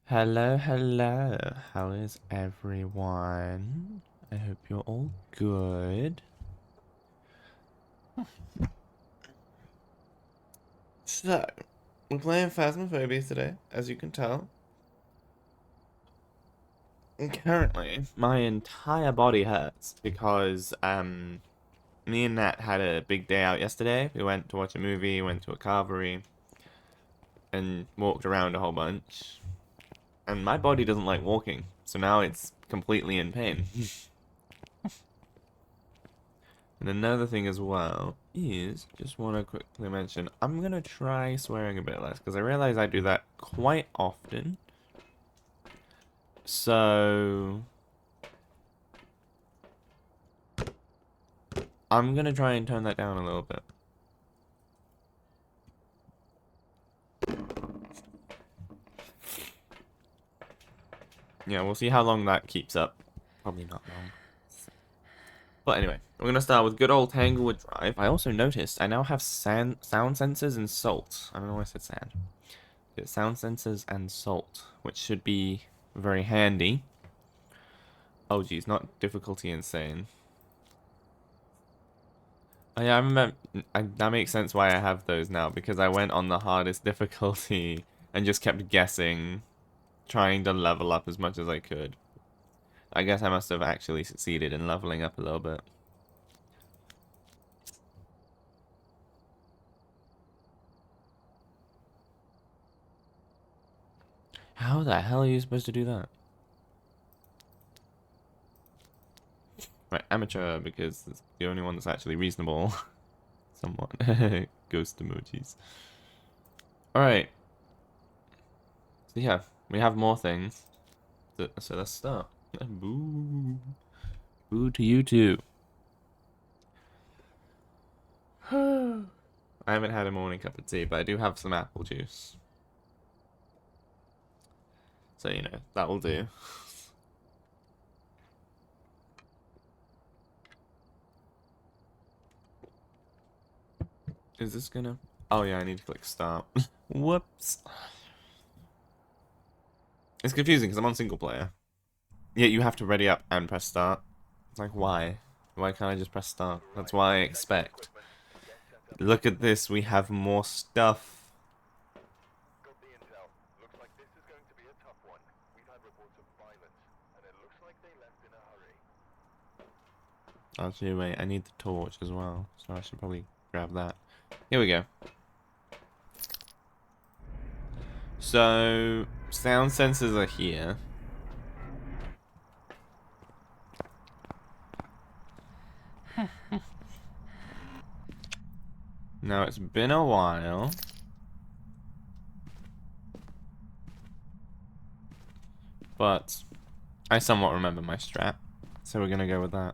Hello, hello. How is everyone? I hope you're all good. So, we're playing Phasmophobia today, as you can tell. And currently, my entire body hurts because me and Nat had a big day out yesterday. We went to watch a movie, went to a carvery, and walked around a whole bunch. And my body doesn't like walking, so now it's completely in pain. And another thing as well is, just want to quickly mention, I'm going to try swearing a bit less, because I realize I do that quite often. So, I'm going to try and tone that down a little bit. Yeah, we'll see how long that keeps up. Probably not long. But anyway, we're going to start with good old Tanglewood Drive. I also noticed I now have sound sensors and salt. I don't know why I said sand. It's sound sensors and salt, which should be very handy. Oh geez, not difficulty insane. Oh, yeah, I remember. That makes sense why I have those now, because I went on the hardest difficulty and just kept guessing, trying to level up as much as I could. I guess I must have actually succeeded in leveling up a little bit. How the hell are you supposed to do that? Right, amateur, because it's the only one that's actually reasonable. Somewhat. Ghost emojis. Alright. So yeah, we have more things. So let's start. Boo. Boo to you too. I haven't had a morning cup of tea, but I do have some apple juice. So, you know, that'll do. Is this gonna... Oh yeah, I need to click start. Whoops. It's confusing because I'm on single player. Yet you have to ready up and press start. It's like, why? Why can't I just press start? That's what I expect. Look at this, we have more stuff. Actually, wait, I need the torch as well, so I should probably grab that. Here we go. So, sound sensors are here. Now, it's been a while. But I somewhat remember my strat, so we're gonna go with that.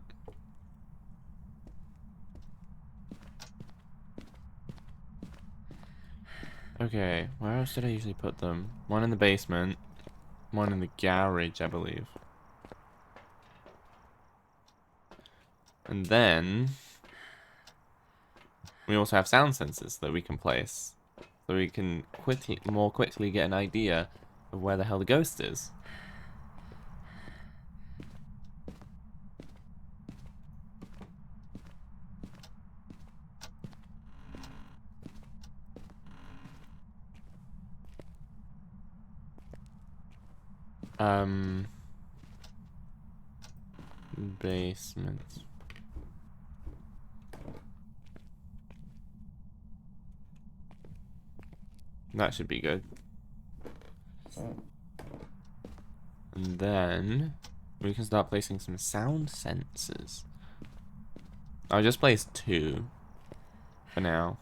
Okay, where else did I usually put them? One in the basement, one in the garage, I believe. And then we also have sound sensors that we can place, so we can more quickly get an idea of where the hell the ghost is. Basement. That should be good. And then we can start placing some sound sensors. I'll just place 2 for now.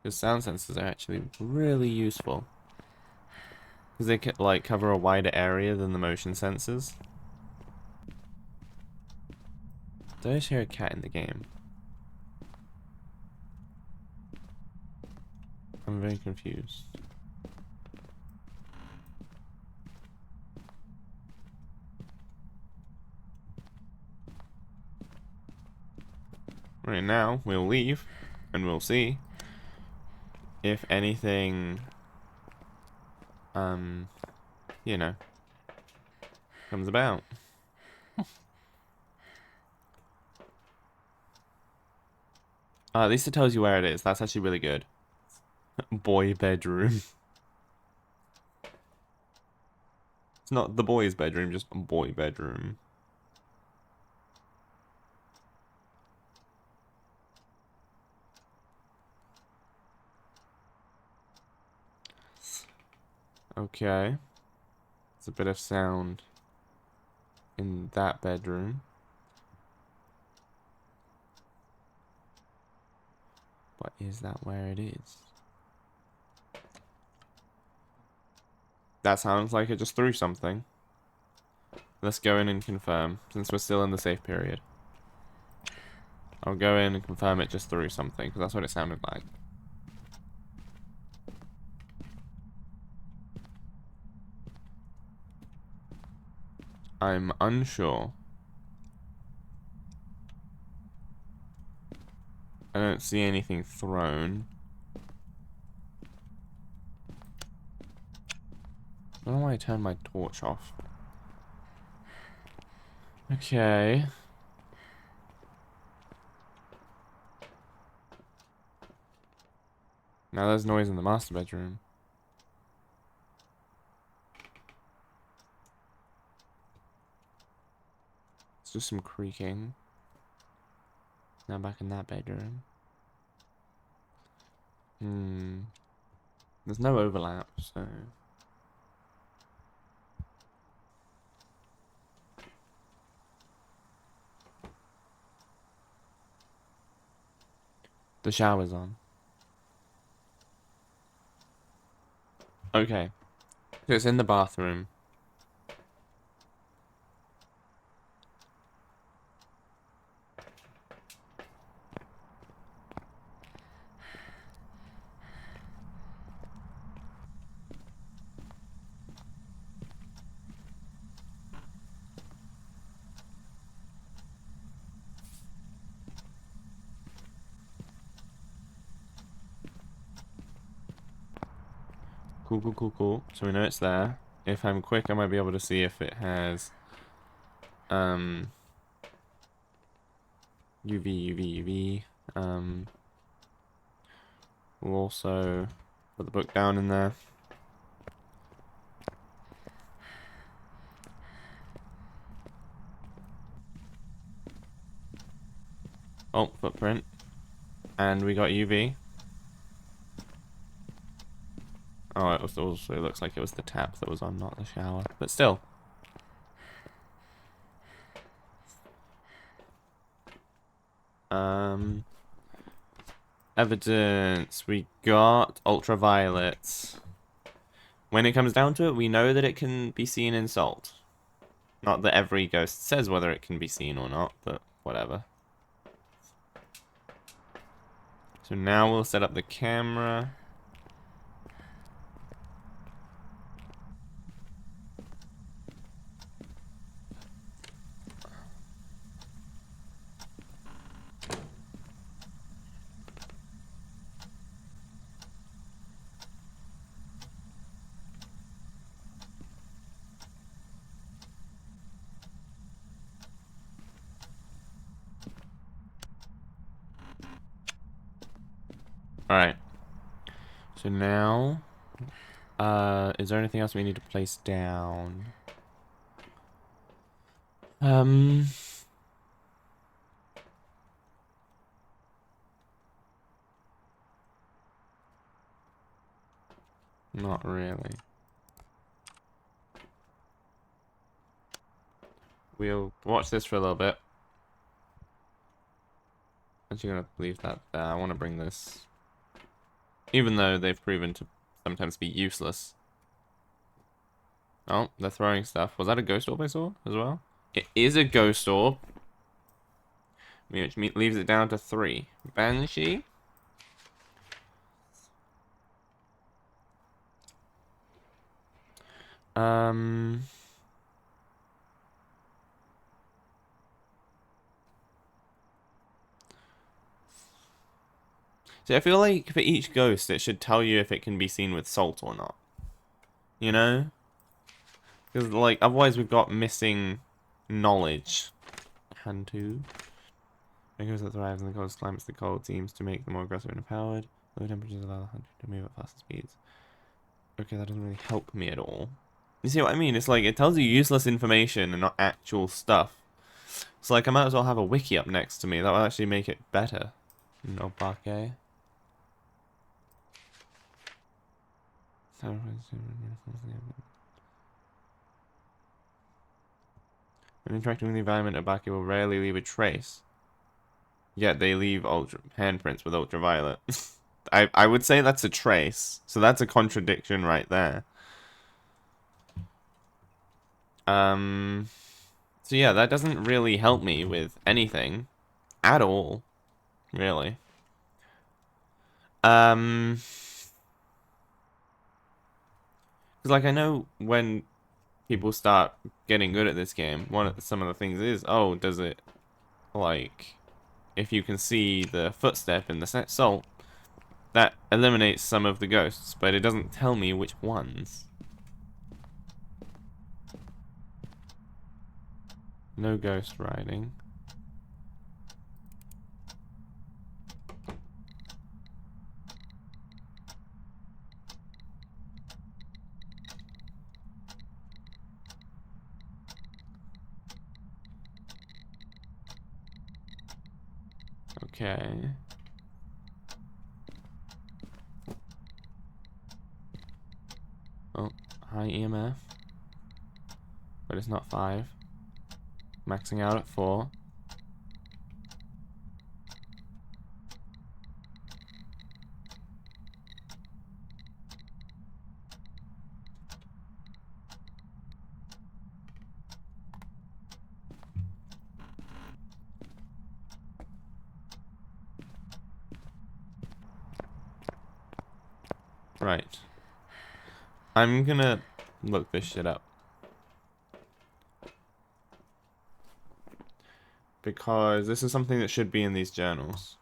Because sound sensors are actually really useful. Because they can, like, cover a wider area than the motion sensors. Did I just hear a cat in the game? I'm very confused. Right now, we'll leave, and we'll see. if anything, you know, comes about. At least it tells you where it is. That's actually really good. Boy bedroom. It's not the boy's bedroom, just boy bedroom. Okay. There's a bit of sound in that bedroom. But is that where it is? That sounds like it just threw something. Let's go in and confirm, since we're still in the safe period. I'll go in and confirm it just threw something, because that's what it sounded like. I'm unsure. I don't see anything thrown. I don't know why I turned my torch off. Okay. Now there's noise in the master bedroom. It's just some creaking. Now back in that bedroom. There's no overlap, so... The shower's on. Okay. So it's in the bathroom. Cool, cool, cool, cool. So we know it's there. If I'm quick, I might be able to see if it has... UV, UV, UV. We'll also put the book down in there. Oh, footprint. And we got UV. Oh, it was also, it looks like it was the tap that was on, not the shower. But still. Evidence. We got ultraviolet. When it comes down to it, we know that it can be seen in salt. Not that every ghost says whether it can be seen or not, but whatever. So now we'll set up the camera. Alright. So now, is there anything else we need to place down? Not really. We'll watch this for a little bit. I'm actually gonna leave that there. I want to bring this, even though they've proven to sometimes be useless. Oh, they're throwing stuff. Was that a ghost orb I saw as well? It is a ghost orb, which leaves it down to 3. Banshee. See, I feel like for each ghost, it should tell you if it can be seen with salt or not. You know? Because, like, otherwise we've got missing knowledge. Hantu. Because that thrives in the coldest climates, the cold seems to make them more aggressive and empowered. Low temperatures allow the hunter to move at faster speeds. Okay, that doesn't really help me at all. You see what I mean? It's like, it tells you useless information and not actual stuff. It's like, I might as well have a wiki up next to me. That will actually make it better. No bake. When interacting with the environment, Obake will rarely leave a trace. Yet they leave handprints with ultraviolet. I would say that's a trace. So that's a contradiction right there. So yeah, that doesn't really help me with anything. At all. Really. Because like I know when people start getting good at this game, some of the things is, oh, does it, like, if you can see the footstep in the salt, that eliminates some of the ghosts, but it doesn't tell me which ones. No ghost riding. Okay. Oh, high EMF. But it's not 5. Maxing out at 4. Right. I'm gonna look this shit up. Because this is something that should be in these journals.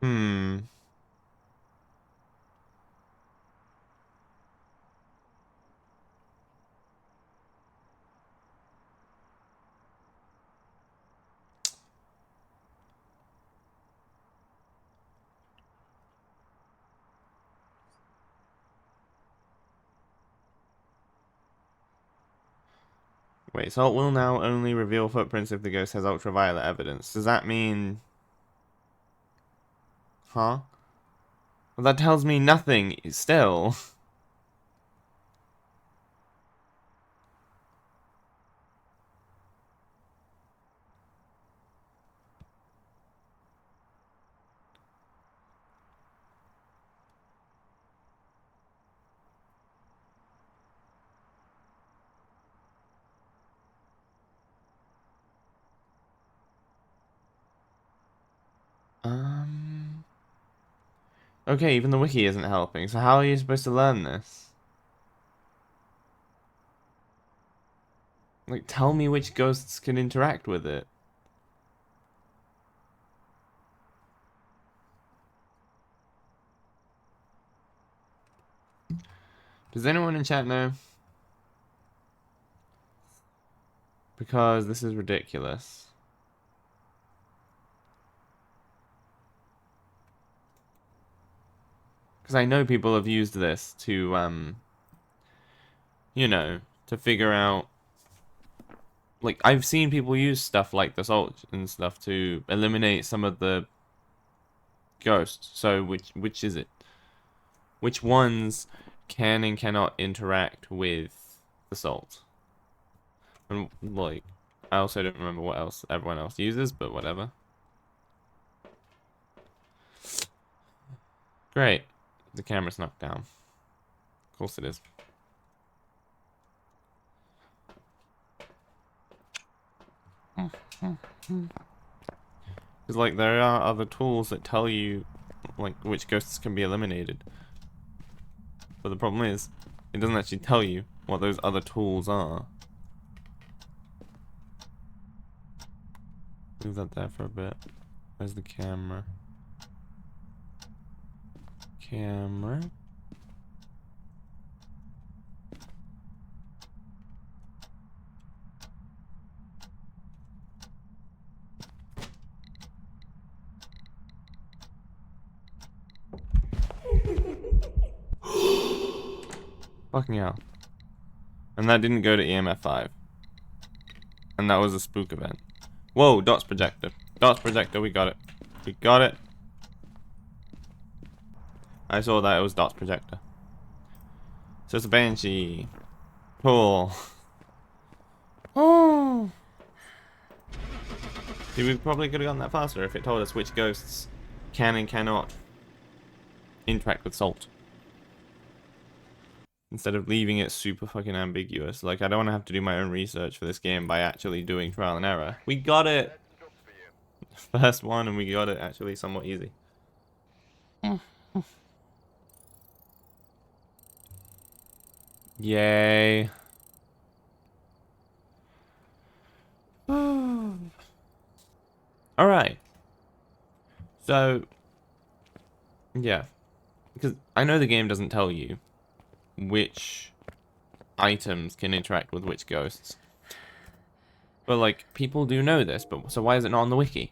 Hmm. Wait, salt will now only reveal footprints if the ghost has ultraviolet evidence. Does that mean... Huh? Well, that tells me nothing, still. Okay, even the wiki isn't helping, so how are you supposed to learn this? Like, tell me which ghosts can interact with it. Does anyone in chat know? Because this is ridiculous. Because I know people have used this to, you know, to figure out... Like, I've seen people use stuff like the salt and stuff to eliminate some of the ghosts. So, which is it? Which ones can and cannot interact with the salt? And, like, I also don't remember what else everyone else uses, but whatever. Great. The camera's knocked down. Of course it is. Because, like, there are other tools that tell you, like, which ghosts can be eliminated. But the problem is, it doesn't actually tell you what those other tools are. Leave that there for a bit. Where's the camera? Camera. Fucking hell. And that didn't go to EMF 5. And that was a spook event. Whoa, dots projector. Dots projector, we got it. We got it. I saw that it was dots projector. So it's a banshee. Cool. Oh. See, we probably could have gone that faster if it told us which ghosts can and cannot interact with salt. Instead of leaving it super fucking ambiguous. Like, I don't want to have to do my own research for this game by actually doing trial and error. We got it! First one, and we got it actually somewhat easy. Yay. Alright. So, yeah. Because I know the game doesn't tell you which items can interact with which ghosts. But, like, people do know this, but so why is it not on the wiki?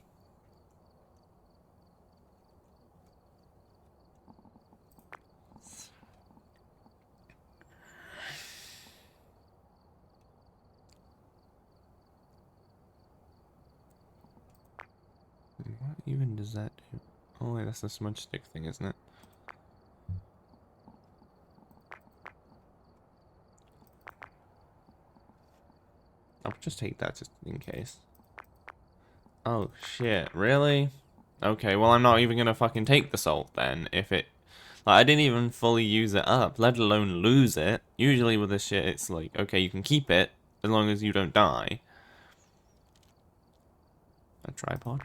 What even does that do? Oh, wait, that's the smudge stick thing, isn't it? I'll just take that just in case. Oh, shit. Really? Okay, well, I'm not even gonna fucking take the salt then, if it... Like, I didn't even fully use it up, let alone lose it. Usually with this shit, it's like, okay, you can keep it, as long as you don't die. A tripod?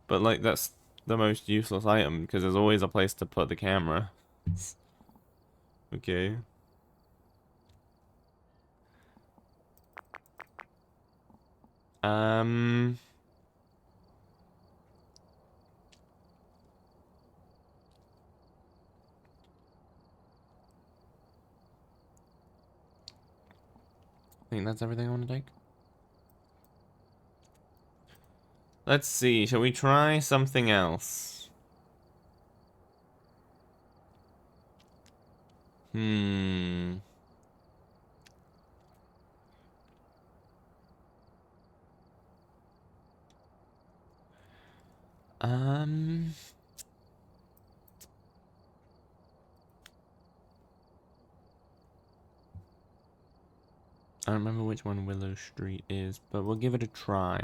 But, like, that's the most useless item, because there's always a place to put the camera. Okay. I think that's everything I want to take. Let's see, shall we try something else? Hmm. I don't remember which one Willow Street is, but we'll give it a try.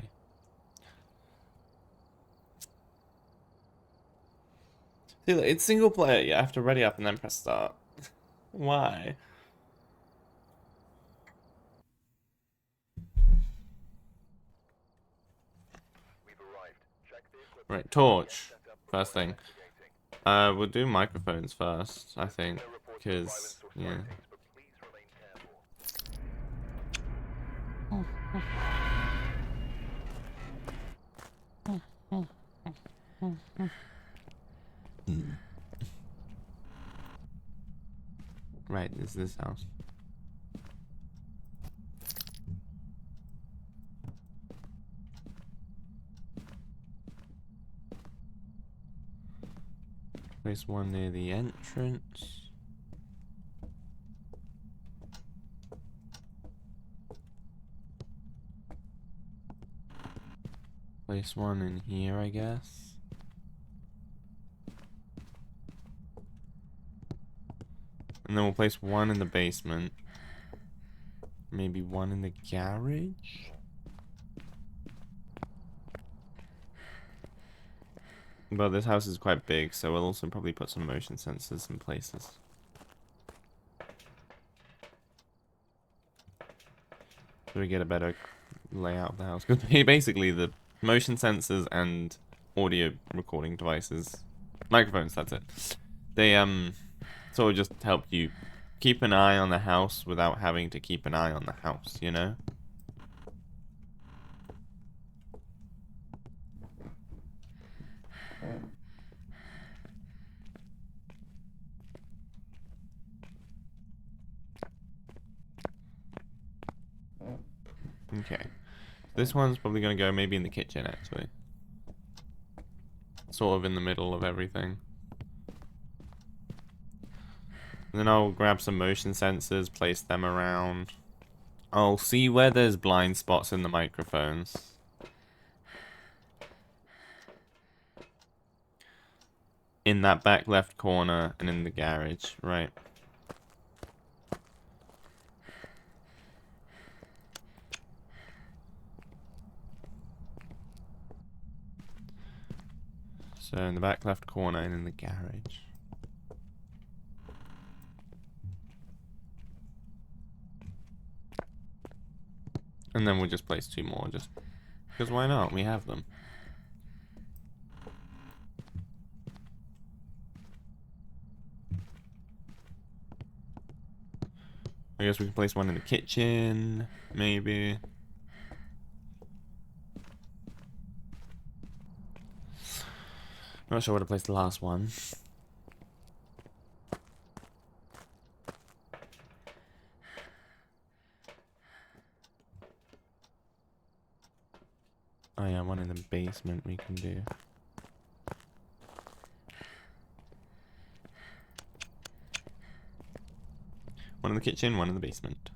See, look, it's single player. You have to ready up and then press start. Why? Right, torch. First thing. We'll do microphones first, I think, because yeah. Right, is this house? Place one near the entrance. Place one in here, I guess. And then we'll place one in the basement. Maybe one in the garage? But this house is quite big, so we'll also probably put some motion sensors in places. So we get a better layout of the house. Because basically the motion sensors and audio recording devices, microphones, that's it. They sort of just help you keep an eye on the house without having to keep an eye on the house, you know? Okay. This one's probably going to go maybe in the kitchen, actually. Sort of in the middle of everything. And then I'll grab some motion sensors, place them around. I'll see where there's blind spots in the microphones. In that back left corner and in the garage, right. So in the back left corner and in the garage. And then we'll just place two more, just because why not? We have them. I guess we can place one in the kitchen, maybe. Not sure where to place the last one. Oh yeah, one in the basement we can do. One in the kitchen, one in the basement.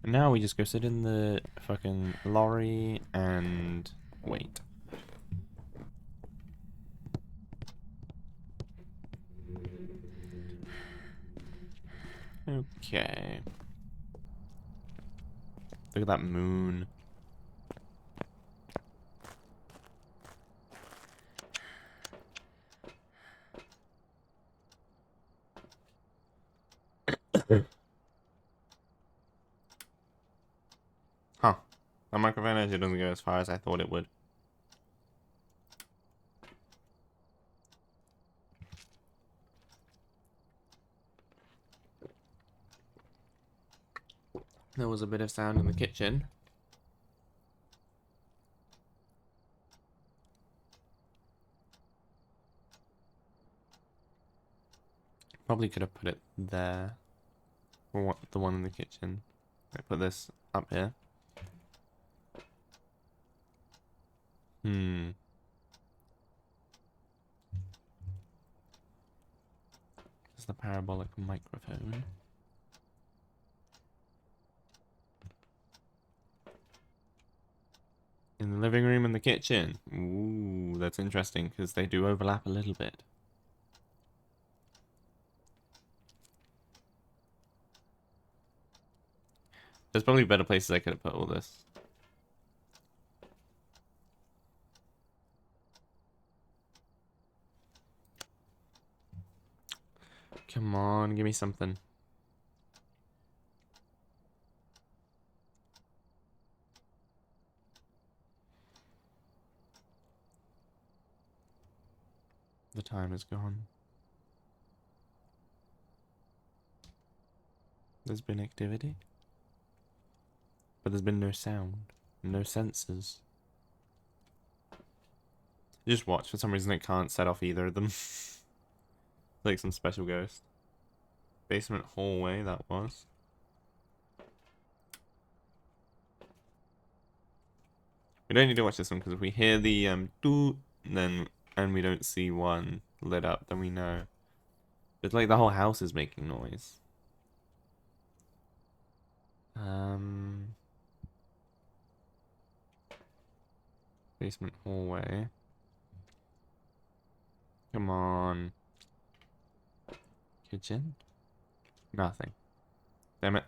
And now we just go sit in the fucking lorry and wait. Okay. Look at that moon. Huh. That microphone actually doesn't go as far as I thought it would. There was a bit of sound in the kitchen. Probably could have put it there. Or what, the one in the kitchen. I put this up here. This is the parabolic microphone. In the living room and the kitchen. Ooh, that's interesting because they do overlap a little bit. There's probably better places I could have put all this. Come on, give me something. The time is gone. There's been activity. But there's been no sound. No sensors. Just watch. For some reason it can't set off either of them. Like some special ghost. Basement hallway, that was. We don't need to watch this one because if we hear the doo, then and we don't see one lit up, then we know. It's like the whole house is making noise. Basement hallway. Come on. Kitchen? Nothing. Damn it.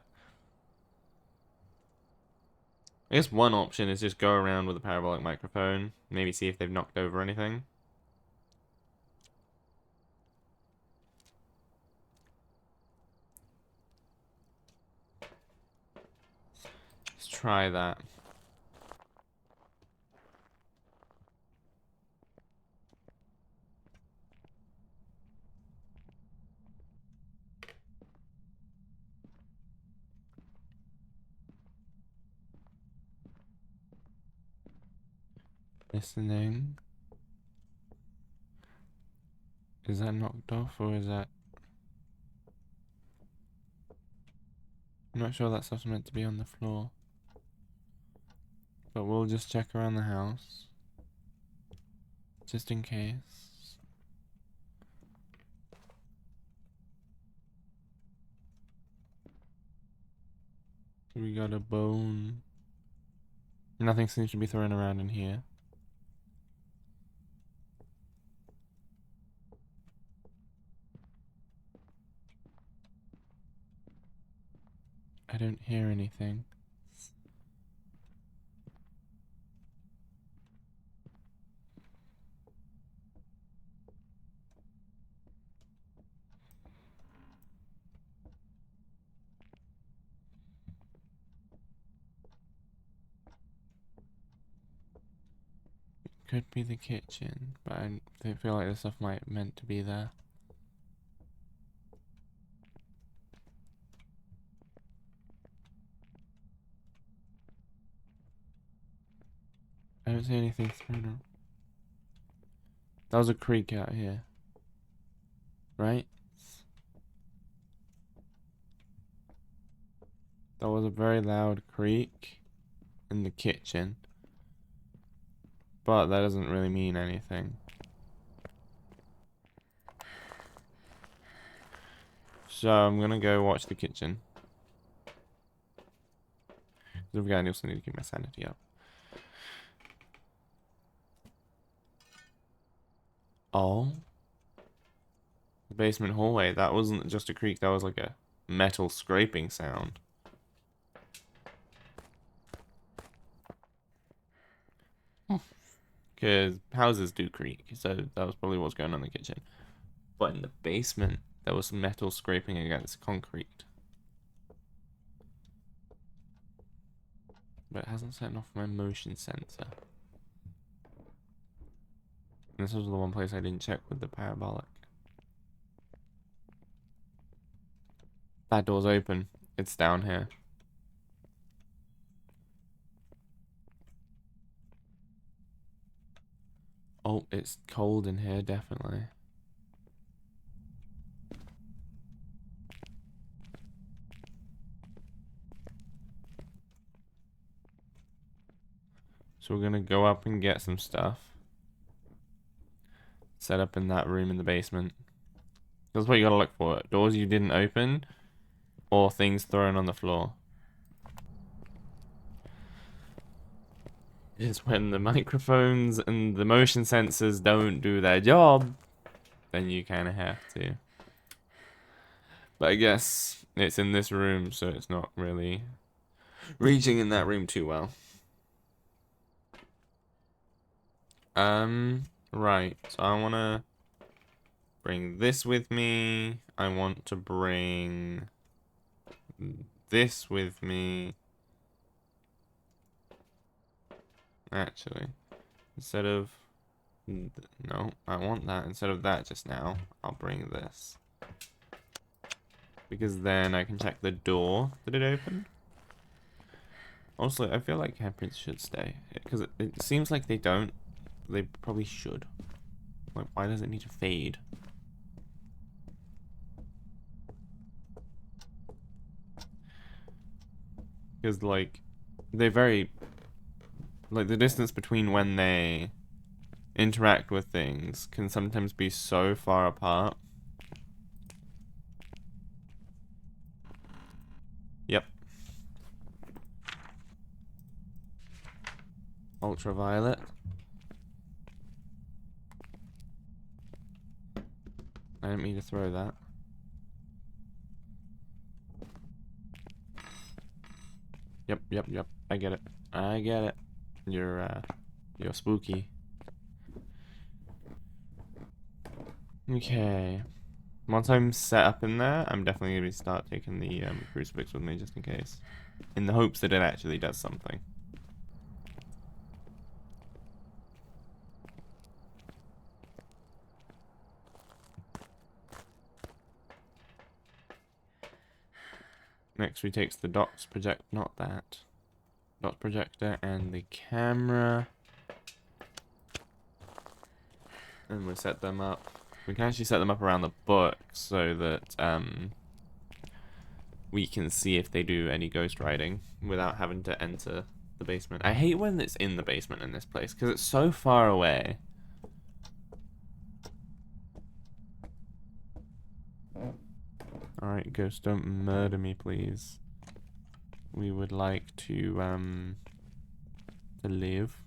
I guess one option is just go around with a parabolic microphone. Maybe see if they've knocked over anything. Let's try that. Listening. Is that knocked off or is that... I'm not sure that stuff's meant to be on the floor. But we'll just check around the house. Just in case. We got a bone. Nothing seems to be thrown around in here. I don't hear anything. Could be the kitchen, but I feel like this stuff might meant to be there. I don't see anything thrown around. That was a creak out here. Right? That was a very loud creak in the kitchen. But that doesn't really mean anything. So I'm gonna go watch the kitchen. Because I also need to keep my sanity up. Oh. The basement hallway. That wasn't just a creak, that was like a metal scraping sound. Because houses do creak, so that was probably what's going on in the kitchen. But in the basement, there was metal scraping against concrete. But it hasn't set off my motion sensor. And this was the one place I didn't check with the parabolic. That door's open. It's down here. Oh, it's cold in here, definitely. So we're gonna go up and get some stuff. Set up in that room in the basement. That's what you gotta look for. Doors you didn't open, or things thrown on the floor. Is when the microphones and the motion sensors don't do their job, then you kind of have to. But I guess it's in this room, so it's not really reaching in that room too well. Right. So I want to bring this with me. I want to bring this with me. Actually, instead of... No, I want that. Instead of that just now, I'll bring this. Because then I can check the door. Did it open? Honestly, I feel like handprints should stay. Because it seems like they don't. They probably should. Like, why does it need to fade? Because, like, they're very Like, the distance between when they interact with things can sometimes be so far apart. Yep. Ultraviolet. I didn't mean to throw that. Yep. I get it. I get it. You're spooky. Okay. Once I'm set up in there, I'm definitely going to start taking the crucifix with me just in case. In the hopes that it actually does something. Next we takes the dots project, not that. Dots projector and the camera. And we set them up. We can actually set them up around the book so that we can see if they do any ghost writing without having to enter the basement. I hate when it's in the basement in this place because it's so far away. Alright, ghost, don't murder me, please. We would like to live.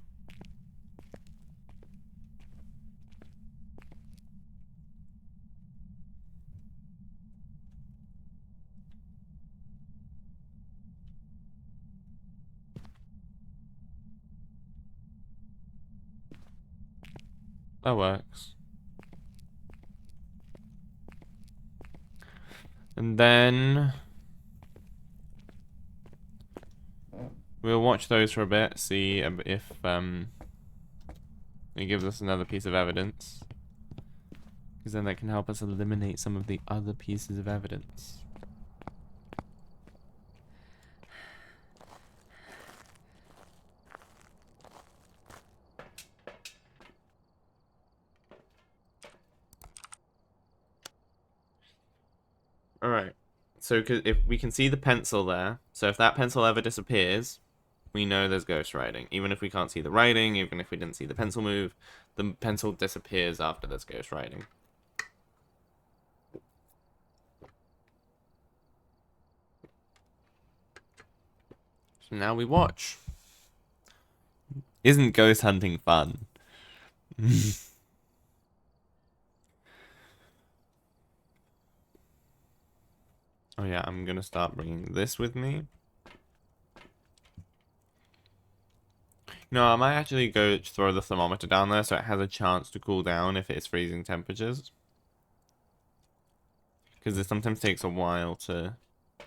That works. And then we'll watch those for a bit, see if it gives us another piece of evidence. Because then that can help us eliminate some of the other pieces of evidence. Alright. So if we can see the pencil there, so if that pencil ever disappears, we know there's ghost writing. Even if we can't see the writing, even if we didn't see the pencil move, the pencil disappears after there's ghost writing. So now we watch. Isn't ghost hunting fun? Oh yeah, I'm gonna start bringing this with me. No, I might actually go throw the thermometer down there so it has a chance to cool down if it's freezing temperatures. Because it sometimes takes a while to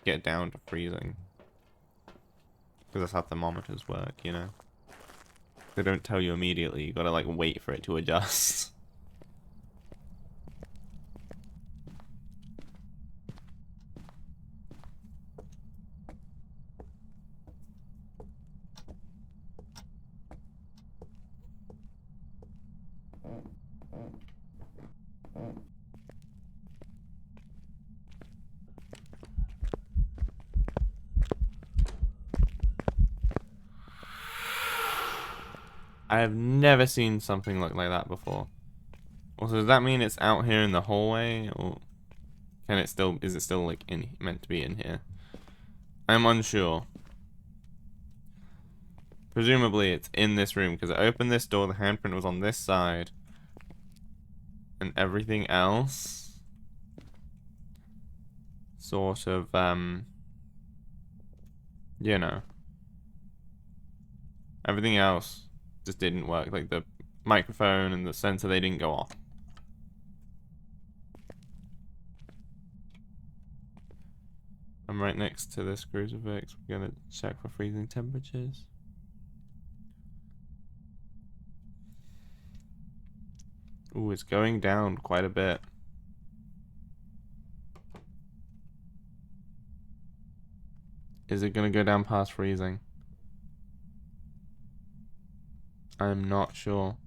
get down to freezing. Because that's how thermometers work, you know? They don't tell you immediately, you gotta like wait for it to adjust. I have never seen something look like that before. Also, does that mean it's out here in the hallway, or can it still? Is it still like meant to be in here? I'm unsure. Presumably, it's in this room because I opened this door. The handprint was on this side, and everything else, sort of, you know, everything else just didn't work. Like the microphone and the sensor, they didn't go off. I'm right next to this crucifix. We're gonna check for freezing temperatures. Ooh, it's going down quite a bit. Is it gonna go down past freezing? I'm not sure.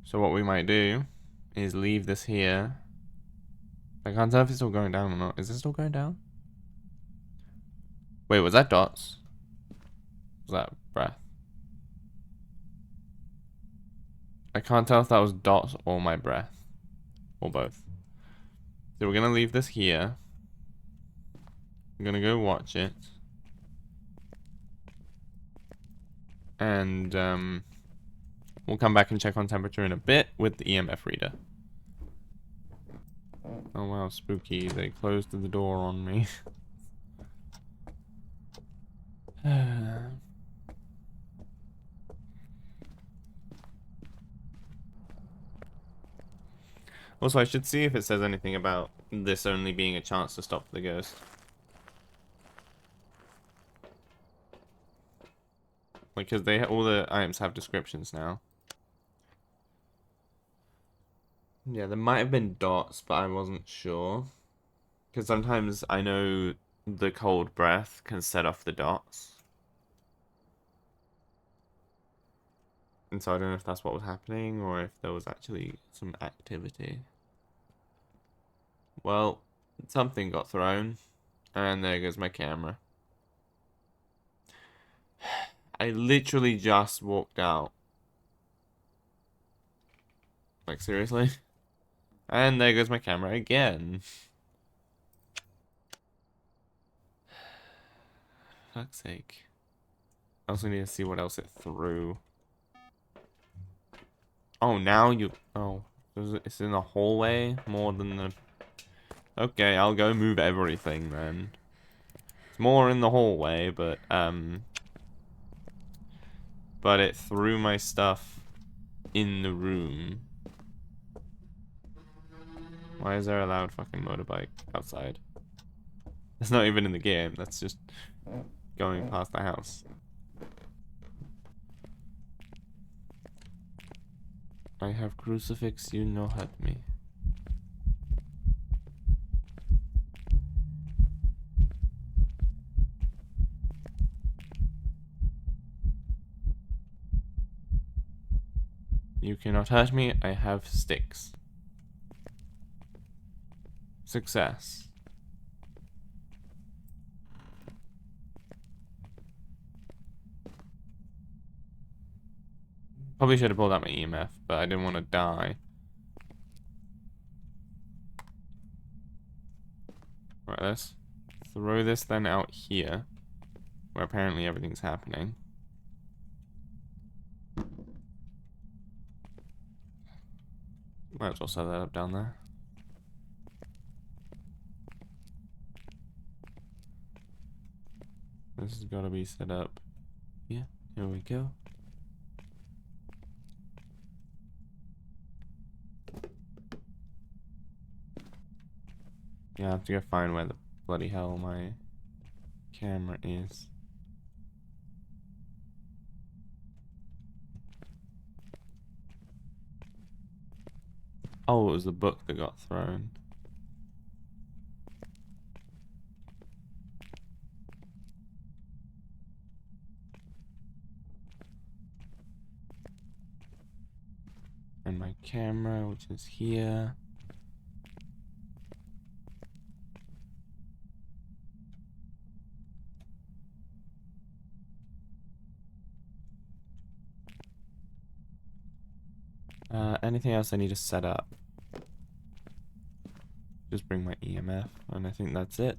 So what we might do is leave this here. I can't tell if it's still going down or not. Is it still going down? Wait, was that dots? Was that breath? I can't tell if that was dots or my breath. Or both. So we're gonna leave this here. I'm gonna go watch it. And we'll come back and check on temperature in a bit with the EMF reader. Oh wow, spooky. They closed the door on me. Also, I should see if it says anything about this only being a chance to stop the ghost. Because they all the items have descriptions now. Yeah, there might have been dots, but I wasn't sure. Because sometimes I know the cold breath can set off the dots. And so I don't know if that's what was happening or if there was actually some activity. Well, something got thrown. And there goes my camera. I literally just walked out. Like, seriously? And there goes my camera again. Fuck's sake. I also need to see what else it threw. Oh, now you... Oh, it's in the hallway more than the... Okay, I'll go move everything then. It's more in the hallway, but it threw my stuff in the room. Why is there a loud fucking motorbike outside? It's not even in the game, that's just going past the house. I have crucifix, you no hurt me. You cannot hurt me, I have sticks. Success. Probably should have pulled out my EMF, but I didn't want to die. Right, let's throw this then out here, where apparently everything's happening. Might as well set that up down there. This has got to be set up. Yeah, here we go. Yeah, I have to go find where the bloody hell my camera is. Oh, it was the book that got thrown. And my camera, which is here. Anything else I need to set up? Just bring my EMF, and I think that's it.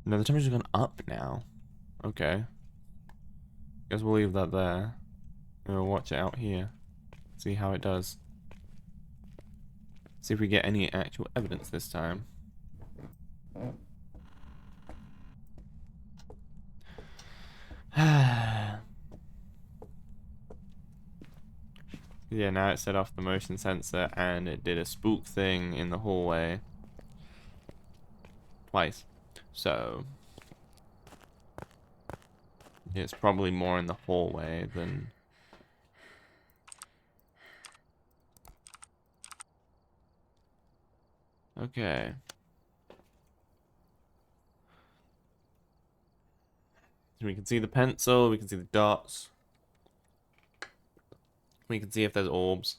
No, the temperature's gone up now. Okay. Guess we'll leave that there. And we'll watch it out here. See how it does. See if we get any actual evidence this time. Yeah, now it set off the motion sensor and it did a spook thing in the hallway. Twice. So it's probably more in the hallway than... Okay. So we can see the pencil, we can see the dots. We can see if there's orbs.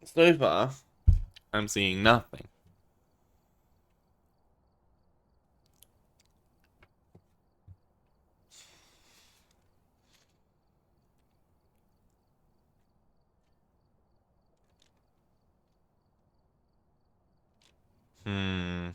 So far, I'm seeing nothing. Hmm.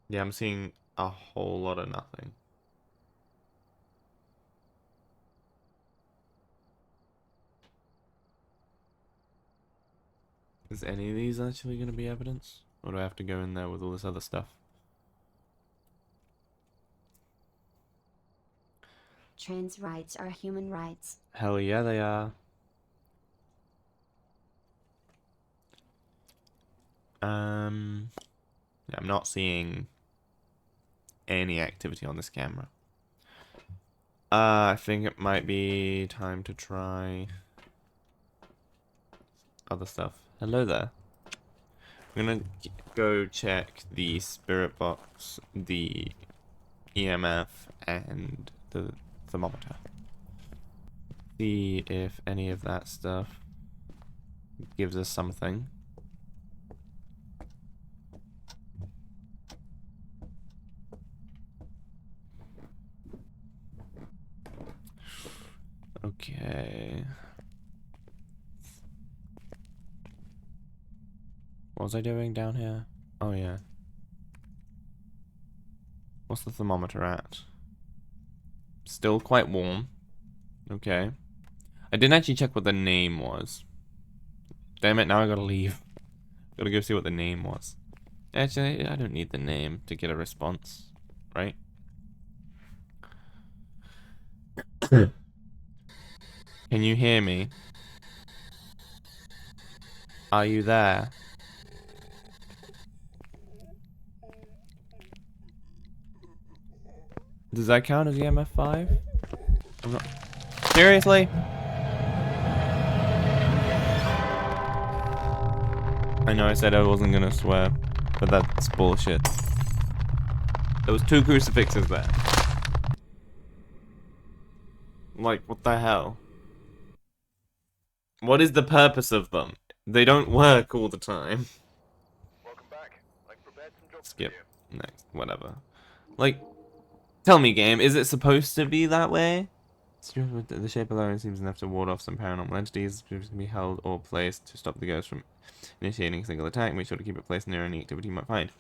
Yeah, I'm seeing a whole lot of nothing. Is any of these actually going to be evidence? Or do I have to go in there with all this other stuff? Trans rights are human rights. Hell yeah, they are. Yeah, I'm not seeing any activity on this camera. I think it might be time to try other stuff. Hello there. I'm gonna go check the spirit box, the EMF, and the thermometer. See if any of that stuff gives us something. Okay. What was I doing down here? Oh yeah. What's the thermometer at? Still quite warm. Okay. I didn't actually check what the name was. Damn it, now I gotta leave. Gotta go see what the name was. Actually, I don't need the name to get a response, right? Can you hear me? Are you there? Does that count as EMF 5? I'm not... Seriously? I know I said I wasn't gonna swear, but that's bullshit. There was 2 crucifixes there. Like, what the hell? What is the purpose of them? They don't work all the time. Welcome back. I've prepared some jobs Skip. for you. Next. Whatever. Like, tell me, game, is it supposed to be that way? The shape alone seems enough to ward off some paranormal entities. It can be held or placed to stop the ghost from initiating a single attack. Make sure to keep it placed near any activity you might find.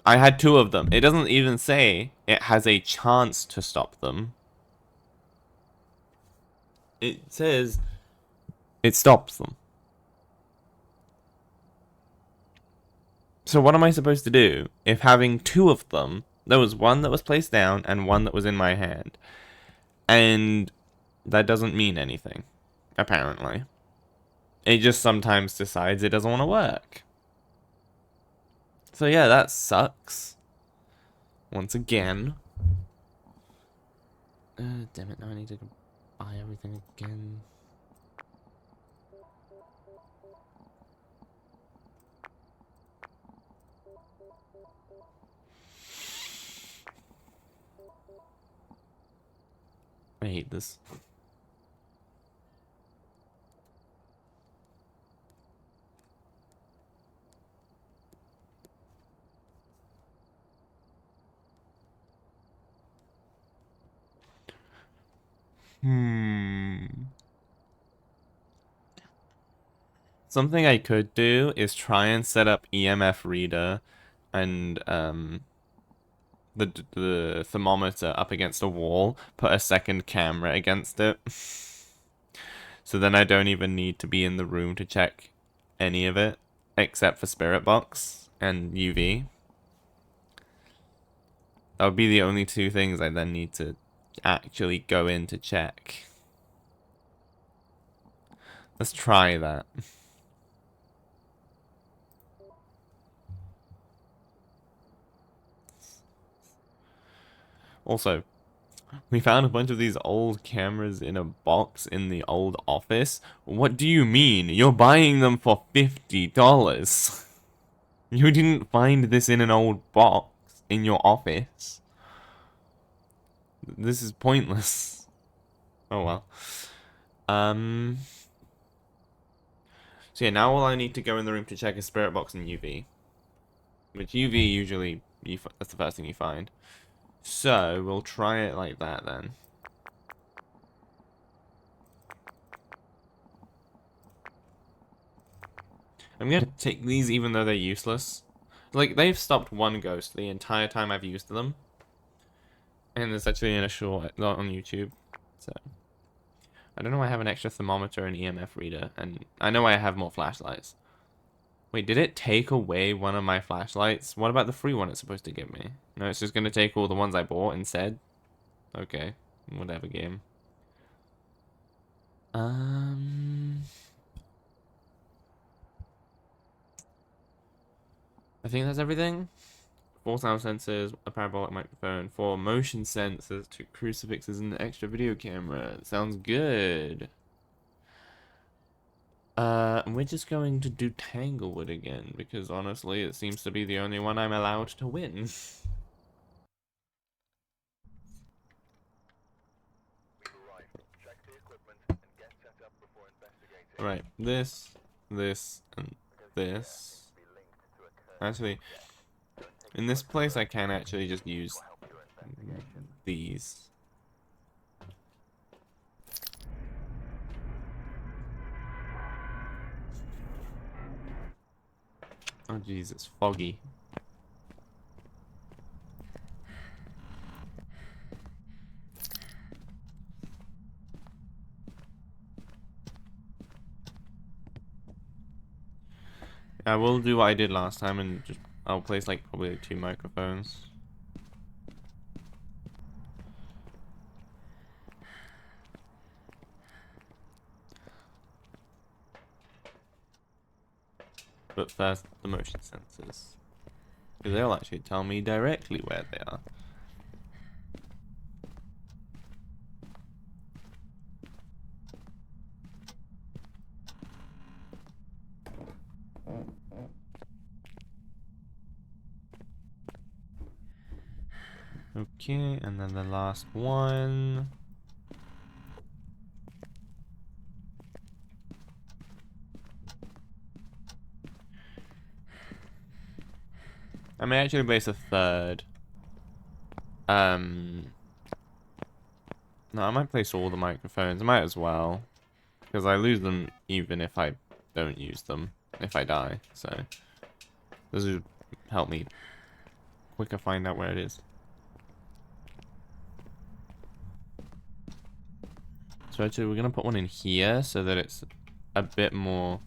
I had 2 of them. It doesn't even say it has a chance to stop them. It says it stops them. So what am I supposed to do if having 2 of them, there was one that was placed down and one that was in my hand, and that doesn't mean anything, apparently. It just sometimes decides it doesn't want to work. So yeah, that sucks. Once again. Damn it, now I need to buy everything again. I hate this. Something I could do is try and set up EMF reader and the thermometer up against a wall, put a second camera against it. So then I don't even need to be in the room to check any of it, except for Spirit Box and UV. That would be the only 2 things I then need to actually go in to check. Let's try that. Also, we found a bunch of these old cameras in a box in the old office. What do you mean? You're buying them for $50. You didn't find this in an old box in your office. This is pointless. Oh well. So yeah, now all I need to go in the room to check is spirit box and UV. Which UV usually, that's the first thing you find. So, we'll try it like that then. I'm gonna take these even though they're useless. Like, they've stopped one ghost the entire time I've used them. And it's actually in a short on YouTube. So, I don't know why I have an extra thermometer and EMF reader. And I know I have more flashlights. Wait, did it take away one of my flashlights? What about the free one it's supposed to give me? No, it's just gonna take all the ones I bought instead? Okay, whatever game. I think that's everything. 4 sound sensors, a parabolic microphone, 4 motion sensors, 2 crucifixes, and an extra video camera. Sounds good. We're just going to do Tanglewood again, because honestly, it seems to be the only one I'm allowed to win. We've arrived. Check the equipment and get set up before investigating. Right, this, and this. Be linked to a current Actually, in this place I can actually just use help your investigation. these. Oh jeez, it's foggy. I will do what I did last time and just I'll place like probably 2 microphones. But first, the motion sensors. Because they'll actually tell me directly where they are. Okay, and then the last one. I may actually place a third. No, I might place all the microphones. I might as well. Because I lose them even if I don't use them. If I die. So, this would help me quicker find out where it is. So actually we're going to put one in here so that it's a bit more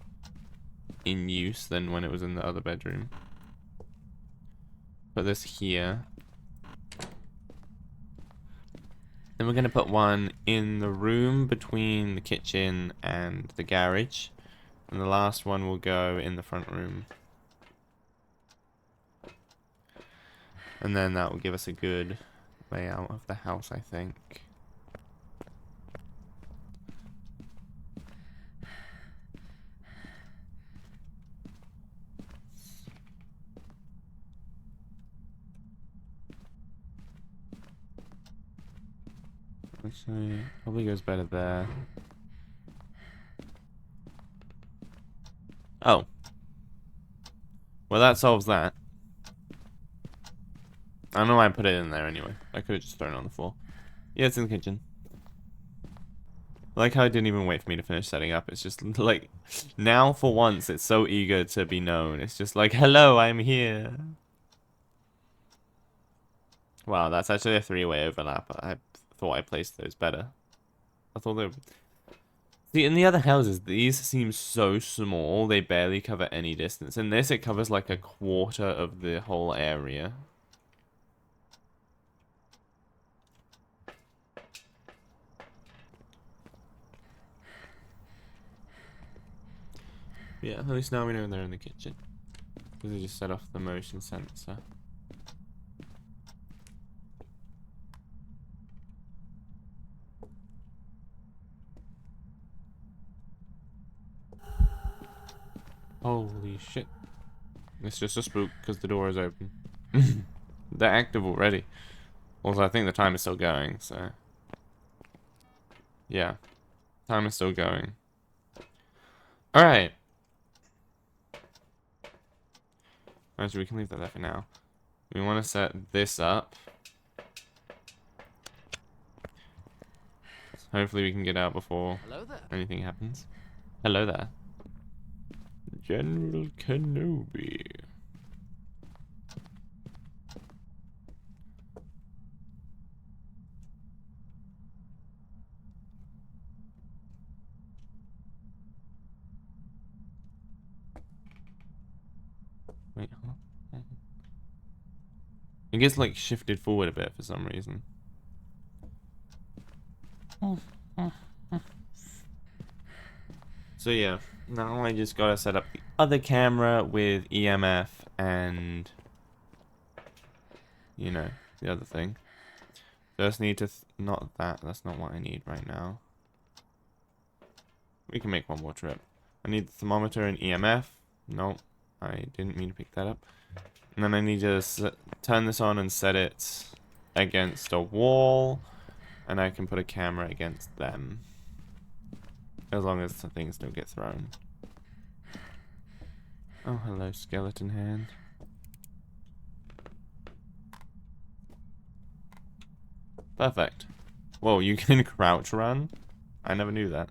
in use than when it was in the other bedroom. Put this here. Then we're going to put one in the room between the kitchen and the garage. And the last one will go in the front room. And then that will give us a good layout of the house, I think. Actually, probably goes better there. Oh. Well, that solves that. I don't know why I put it in there anyway. I could have just thrown it on the floor. Yeah, it's in the kitchen. I like how it didn't even wait for me to finish setting up. It's just like, now for once, it's so eager to be known. It's just like, hello, I'm here. Wow, that's actually a 3-way overlap. I thought I placed those better. I thought they were... See, in the other houses, these seem so small, they barely cover any distance. In this, it covers like a quarter of the whole area. Yeah, at least now we know they're in the kitchen. Because I just set off the motion sensor. Holy shit. It's just a spook because the door is open. They're active already. Also, I think the time is still going, so... Yeah. Time is still going. Alright. Actually, we can leave that there for now. We want to set this up. Hopefully we can get out before anything happens. Hello there. General Kenobi. Wait, huh? It gets like shifted forward a bit for some reason. So yeah, now I just gotta set up the other camera with EMF and, you know, the other thing. Just need to, not that, that's not what I need right now. We can make one more trip. I need the thermometer and EMF. Nope, I didn't mean to pick that up. And then I need to turn this on and set it against a wall. And I can put a camera against them. As long as the things don't get thrown. Oh, hello, skeleton hand. Perfect. Whoa, you can crouch run? I never knew that.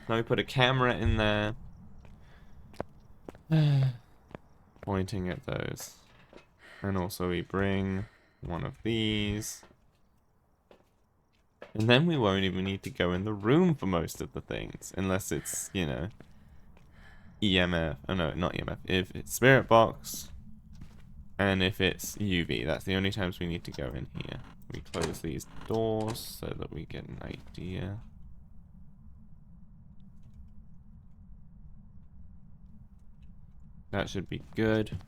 Now we put a camera in there. Pointing at those. And also we bring one of these. And then we won't even need to go in the room for most of the things. Unless it's, you know, EMF. Oh no, not EMF. If it's spirit box. And if it's UV. That's the only times we need to go in here. We close these doors so that we get an idea. That should be good.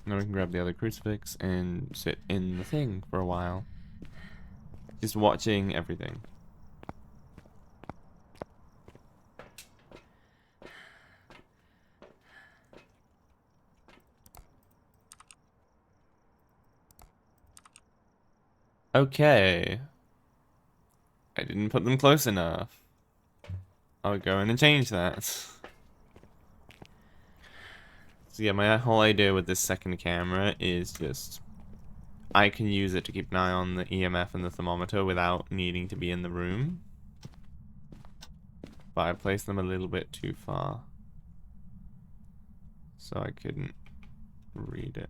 Now we can grab the other crucifix and sit in the thing for a while. Just watching everything. Okay. I didn't put them close enough. I'll go in and change that. So yeah, my whole idea with this second camera is just I can use it to keep an eye on the EMF and the thermometer without needing to be in the room. But I placed them a little bit too far. So I couldn't read it.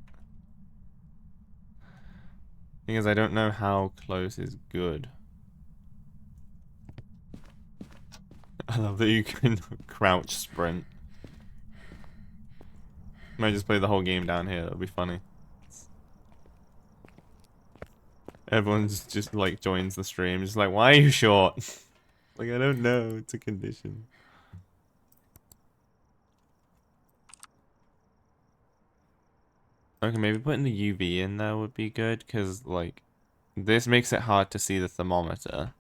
Thing is, I don't know how close is good. I love that you can crouch sprint. Might just play the whole game down here, that'll be funny. Everyone's just like joins the stream, just like, why are you short? Like, I don't know, it's a condition. Okay, maybe putting the UV in there would be good, because, like, this makes it hard to see the thermometer.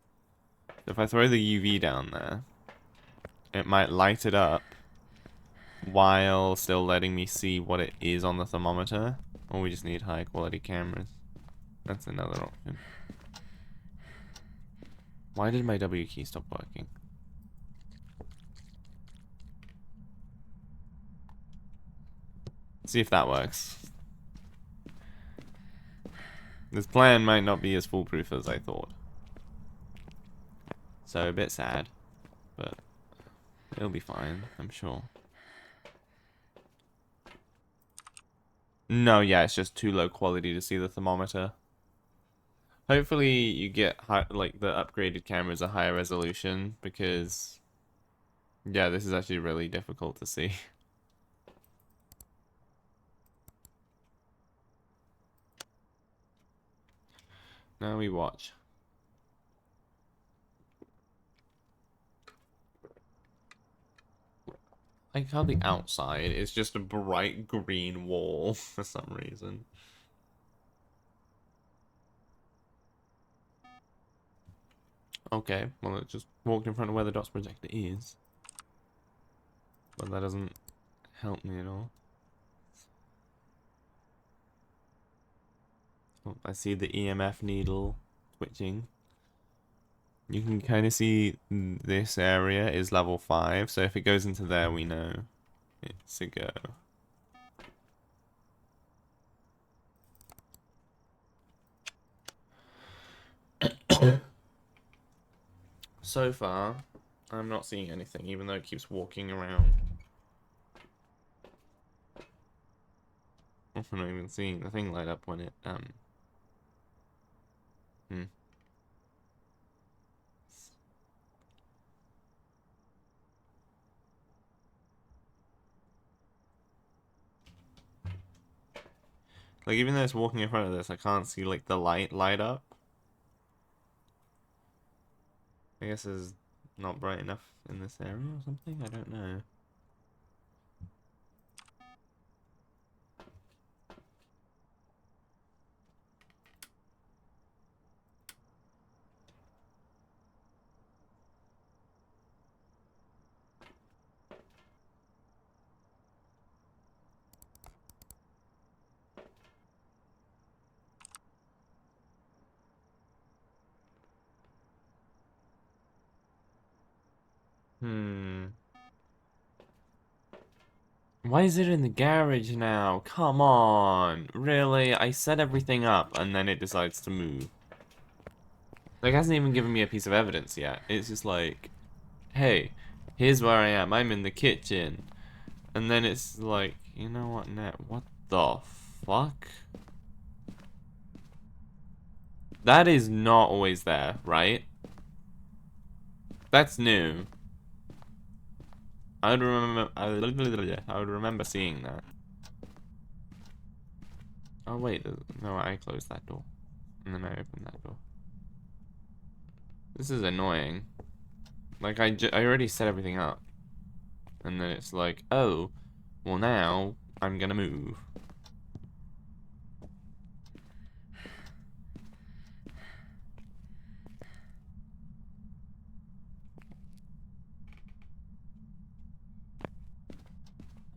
If I throw the UV down there, it might light it up, while still letting me see what it is on the thermometer. Or we just need high quality cameras. That's another option. Why did my W key stop working? See if that works. This plan might not be as foolproof as I thought. So a bit sad, but it'll be fine, I'm sure. No, yeah, it's just too low quality to see the thermometer. Hopefully you get like the upgraded cameras a higher resolution, because yeah, this is actually really difficult to see. Now we watch. like how the outside is just a bright green wall for some reason. Okay, well it just walked in front of where the dots projector is. But that doesn't help me at all. Oh, I see the EMF needle twitching. You can kind of see this area is level 5, so if it goes into there, we know it's a go. So far, I'm not seeing anything, even though it keeps walking around. I'm not even seeing the thing light up when it, Like, even though it's walking in front of this, I can't see, like, the light up. I guess it's not bright enough in this area or something? I don't know. Why is it in the garage now? Come on. Really? I set everything up and then it decides to move. Like, it hasn't even given me a piece of evidence yet. It's just like, hey, here's where I am. I'm in the kitchen. And then it's like, you know what, Nat? What the fuck? That is not always there, right? That's new. I would remember seeing that. Oh wait, no, I closed that door. And then I opened that door. This is annoying. Like, I already set everything up. And then it's like, oh, well now, I'm gonna move.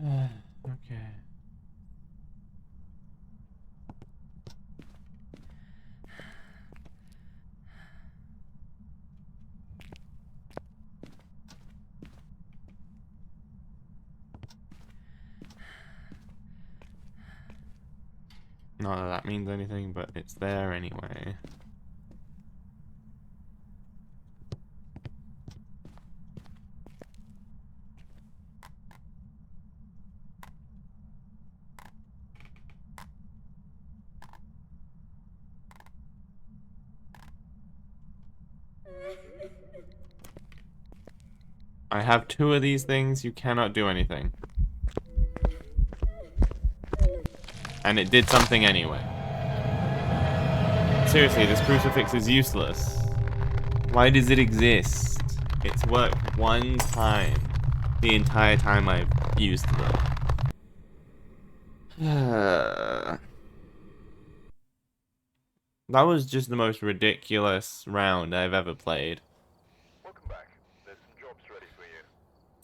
Okay. Not that that means anything, but it's there anyway. I have 2 of these things, you cannot do anything. And it did something anyway. Seriously, this crucifix is useless. Why does it exist? It's worked one time. The entire time I've used them. That was just the most ridiculous round I've ever played. Welcome back. There's some jobs ready for you.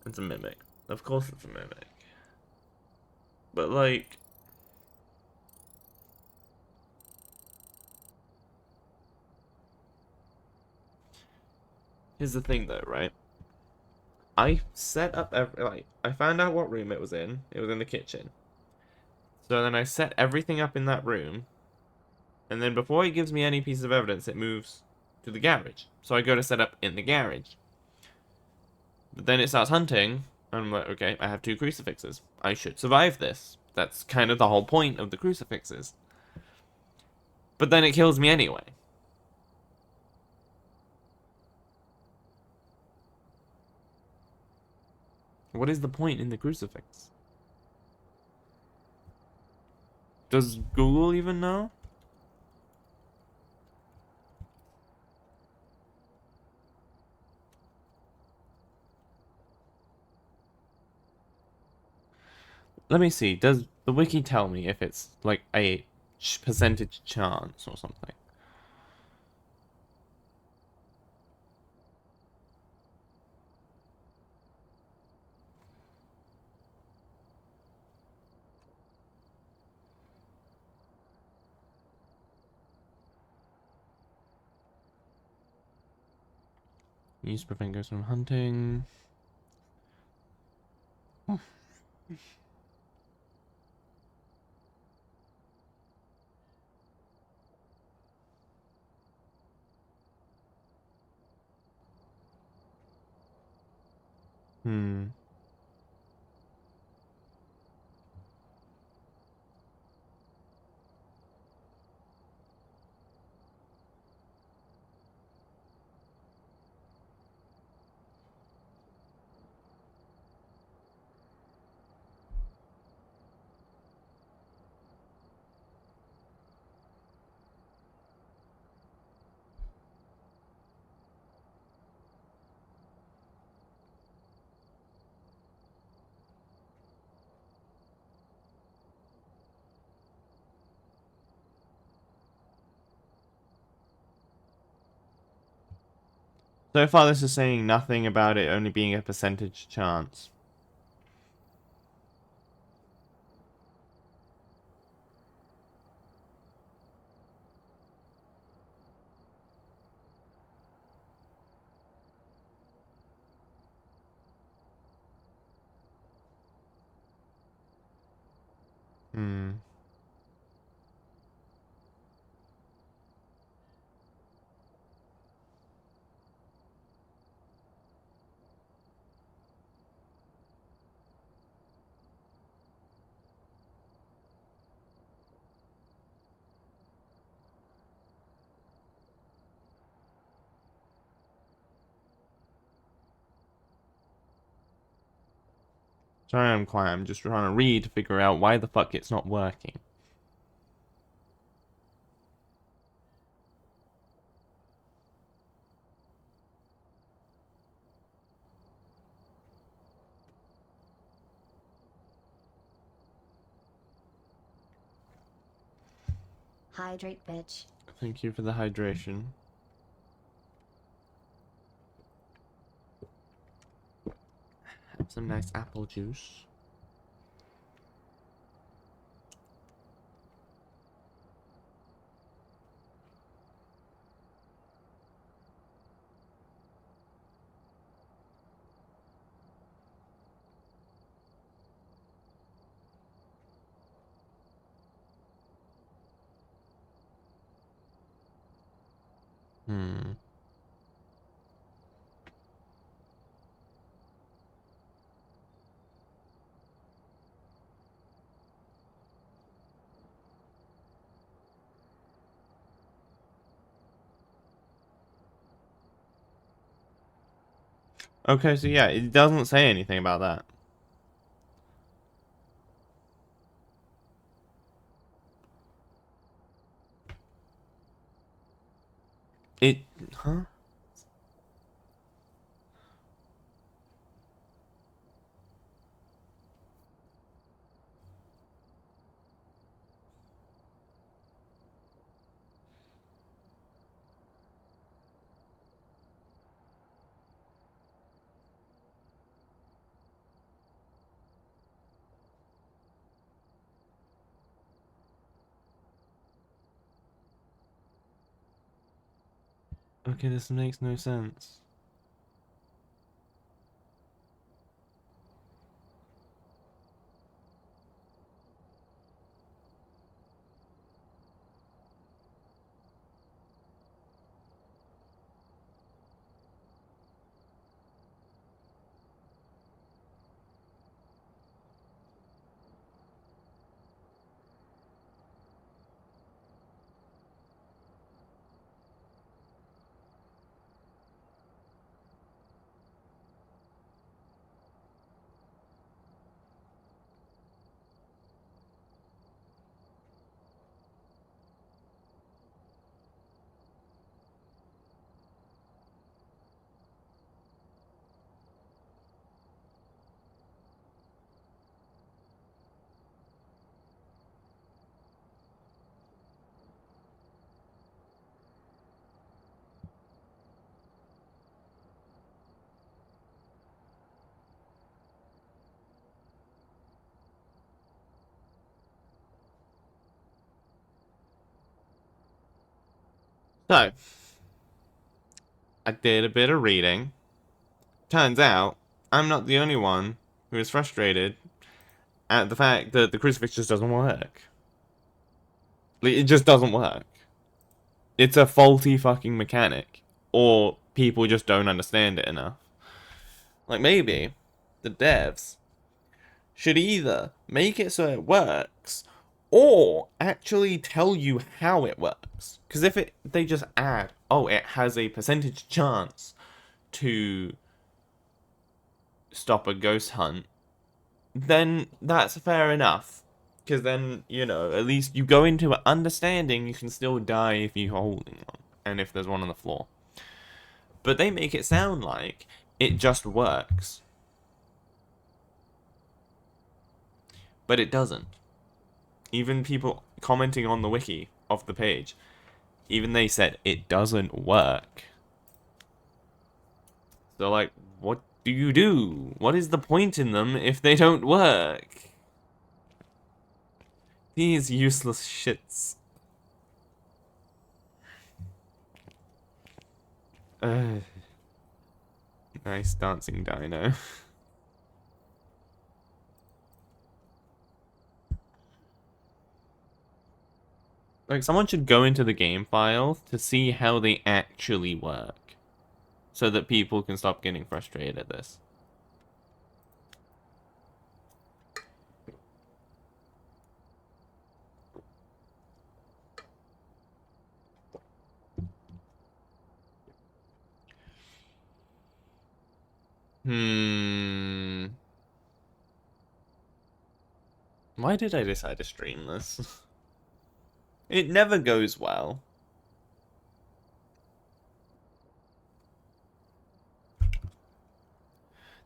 It's a mimic. Of course it's a mimic. But like... Here's the thing though, right? I set up I found out what room it was in. It was in the kitchen. So then I set everything up in that room. And then before it gives me any piece of evidence, it moves to the garage. So I go to set up in the garage. But then it starts hunting. And I'm like, okay, I have 2 crucifixes. I should survive this. That's kind of the whole point of the crucifixes. But then it kills me anyway. What is the point in the crucifix? Does Google even know? let me see. Does the wiki tell me if it's like a percentage chance or something? Use to prevent ghosts from hunting. Hmm. So far, this is saying nothing about it only being a percentage chance. Hmm. Sorry I'm quiet, I'm just trying to read to figure out why the fuck it's not working. Hydrate, bitch. Thank you for the hydration. Have some nice apple juice. Hmm. Okay, so yeah, it doesn't say anything about that. It, huh? Okay, this makes no sense. So, I did a bit of reading. Turns out, I'm not the only one who is frustrated at the fact that the crucifix just doesn't work. Like, it just doesn't work. It's a faulty fucking mechanic. Or people just don't understand it enough. Like, maybe the devs should either make it so it works or actually tell you how it works. Because if they just add, oh, it has a percentage chance to stop a ghost hunt, then that's fair enough. Because then, you know, at least you go into it understanding you can still die if you're holding one. And if there's one on the floor. But they make it sound like it just works. But it doesn't. Even people commenting on the wiki of the page, even they said it doesn't work. So like, what do you do? What is the point in them if they don't work? These useless shits. Nice dancing dino. Like, someone should go into the game files to see how they actually work. So that people can stop getting frustrated at this. Why did I decide to stream this? It never goes well.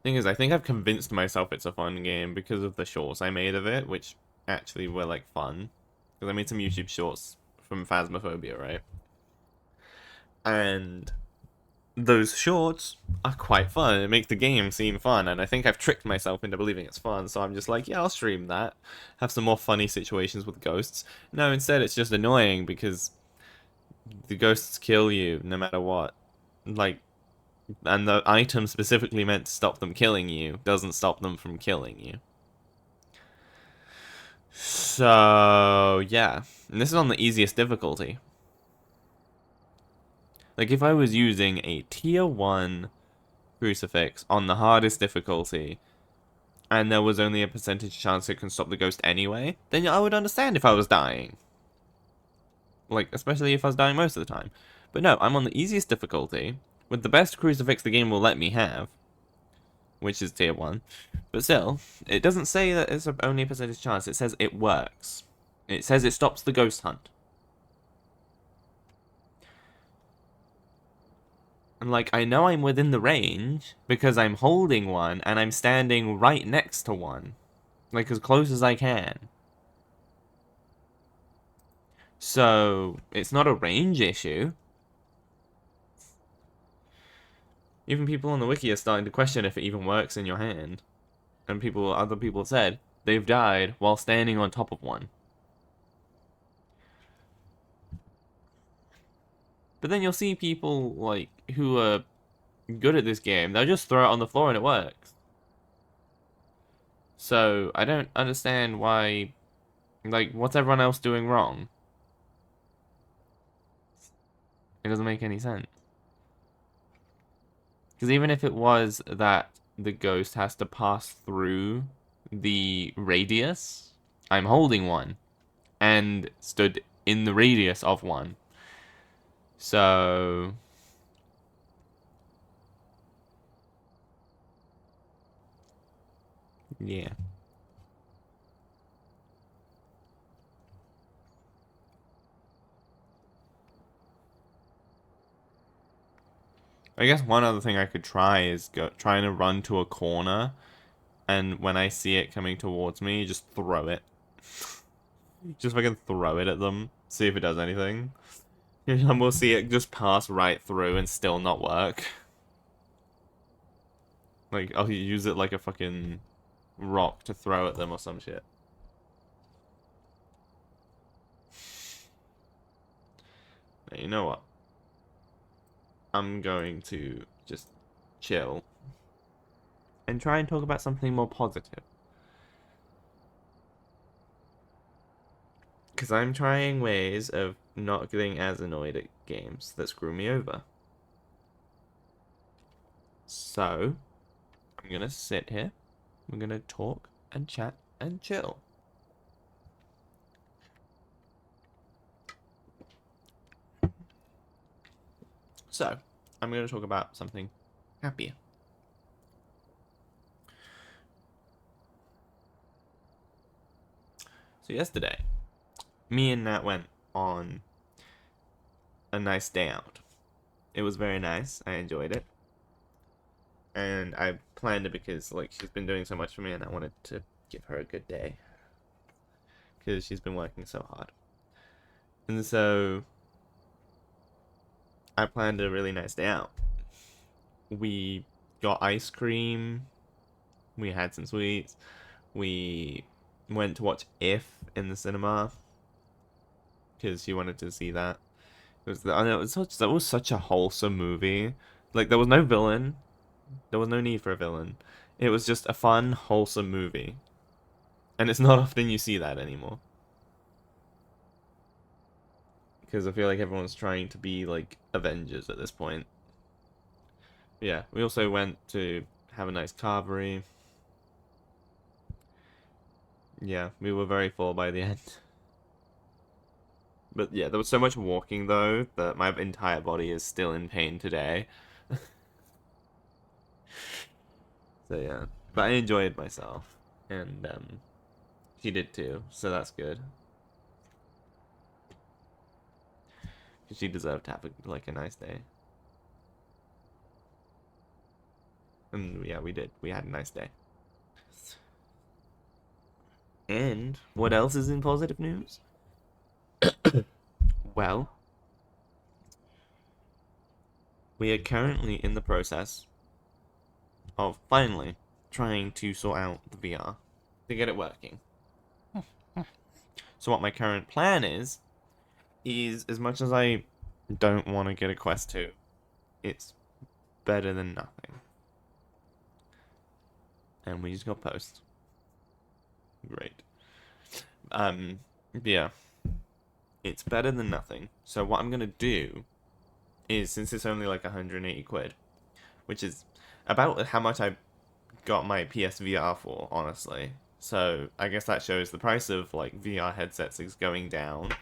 Thing is, I think I've convinced myself it's a fun game because of the shorts I made of it, which actually were, like, fun. Because I made some YouTube shorts from Phasmophobia, right? And those shorts are quite fun. It makes the game seem fun, and I think I've tricked myself into believing it's fun, so I'm just like, yeah, I'll stream that. Have some more funny situations with ghosts. No, instead it's just annoying because the ghosts kill you no matter what. Like, and the item specifically meant to stop them killing you doesn't stop them from killing you. So, yeah. And this is on the easiest difficulty. Like, if I was using a tier 1 crucifix on the hardest difficulty, and there was only a percentage chance it can stop the ghost anyway, then I would understand if I was dying. Like, especially if I was dying most of the time. But no, I'm on the easiest difficulty, with the best crucifix the game will let me have, which is tier 1. But still, it doesn't say that it's only a percentage chance, it says it works. It says it stops the ghost hunt. And like, I know I'm within the range, because I'm holding one, and I'm standing right next to one. Like, as close as I can. So, it's not a range issue. Even people on the wiki are starting to question if it even works in your hand. And other people said they've died while standing on top of one. But then you'll see people, like, who are good at this game, they'll just throw it on the floor and it works. So, I don't understand why, like, what's everyone else doing wrong? It doesn't make any sense. Because even if it was that the ghost has to pass through the radius, I'm holding one and stood in the radius of one. So, yeah. I guess one other thing I could try is trying to run to a corner, and when I see it coming towards me, just throw it. Just fucking throw it at them, see if it does anything. And we'll see it just pass right through and still not work. Like, I'll use it like a fucking rock to throw at them or some shit. Now, you know what? I'm going to just chill and try and talk about something more positive. Because I'm trying ways of not getting as annoyed at games that screw me over. So, I'm gonna sit here, we're gonna talk and chat and chill. So, I'm gonna talk about something happier. So yesterday, me and Nat went on a nice day out. It was very nice. I enjoyed it. And I planned it because like she's been doing so much for me and I wanted to give her a good day. Because she's been working so hard. And so I planned a really nice day out. We got ice cream. We had some sweets. We went to watch If in the cinema because she wanted to see that. I know that was such a wholesome movie. Like there was no villain. There was no need for a villain. It was just a fun, wholesome movie. And it's not often you see that anymore. Because I feel like everyone's trying to be like Avengers at this point. Yeah, we also went to have a nice carvery. Yeah, we were very full by the end. But yeah, there was so much walking though that my entire body is still in pain today. So yeah, but I enjoyed myself, and she did too. So that's good. She deserved to have a nice day. And yeah, we did. We had a nice day. And what else is in positive news? Well, we are currently in the process of finally trying to sort out the VR to get it working. So what my current plan is as much as I don't want to get a Quest 2, it's better than nothing. And we just got post. Great. Yeah. It's better than nothing. So what I'm gonna do is, since it's only like 180 quid, which is about how much I got my PSVR for, honestly. So I guess that shows the price of like VR headsets is going down,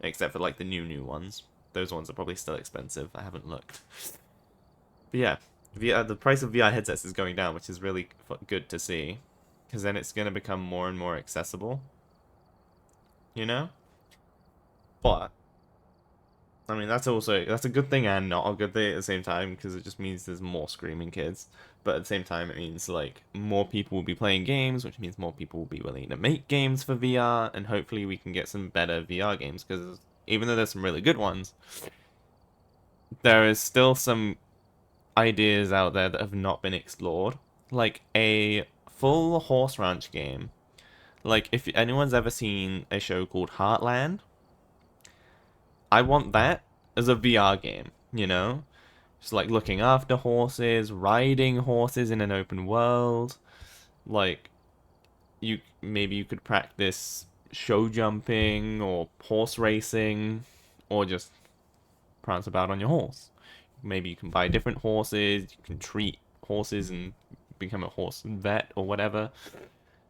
except for like the new ones. Those ones are probably still expensive. I haven't looked. But yeah, the price of VR headsets is going down, which is really good to see, because then it's gonna become more and more accessible. You know? But I mean, that's a good thing and not a good thing at the same time because it just means there's more screaming kids. But at the same time, it means like more people will be playing games, which means more people will be willing to make games for VR, and hopefully we can get some better VR games because even though there's some really good ones, there is still some ideas out there that have not been explored. Like a full horse ranch game. Like if anyone's ever seen a show called Heartland, I want that as a VR game, you know? Just like looking after horses, riding horses in an open world. Like maybe you could practice show jumping or horse racing or just prance about on your horse. Maybe you can buy different horses, you can treat horses and become a horse vet or whatever.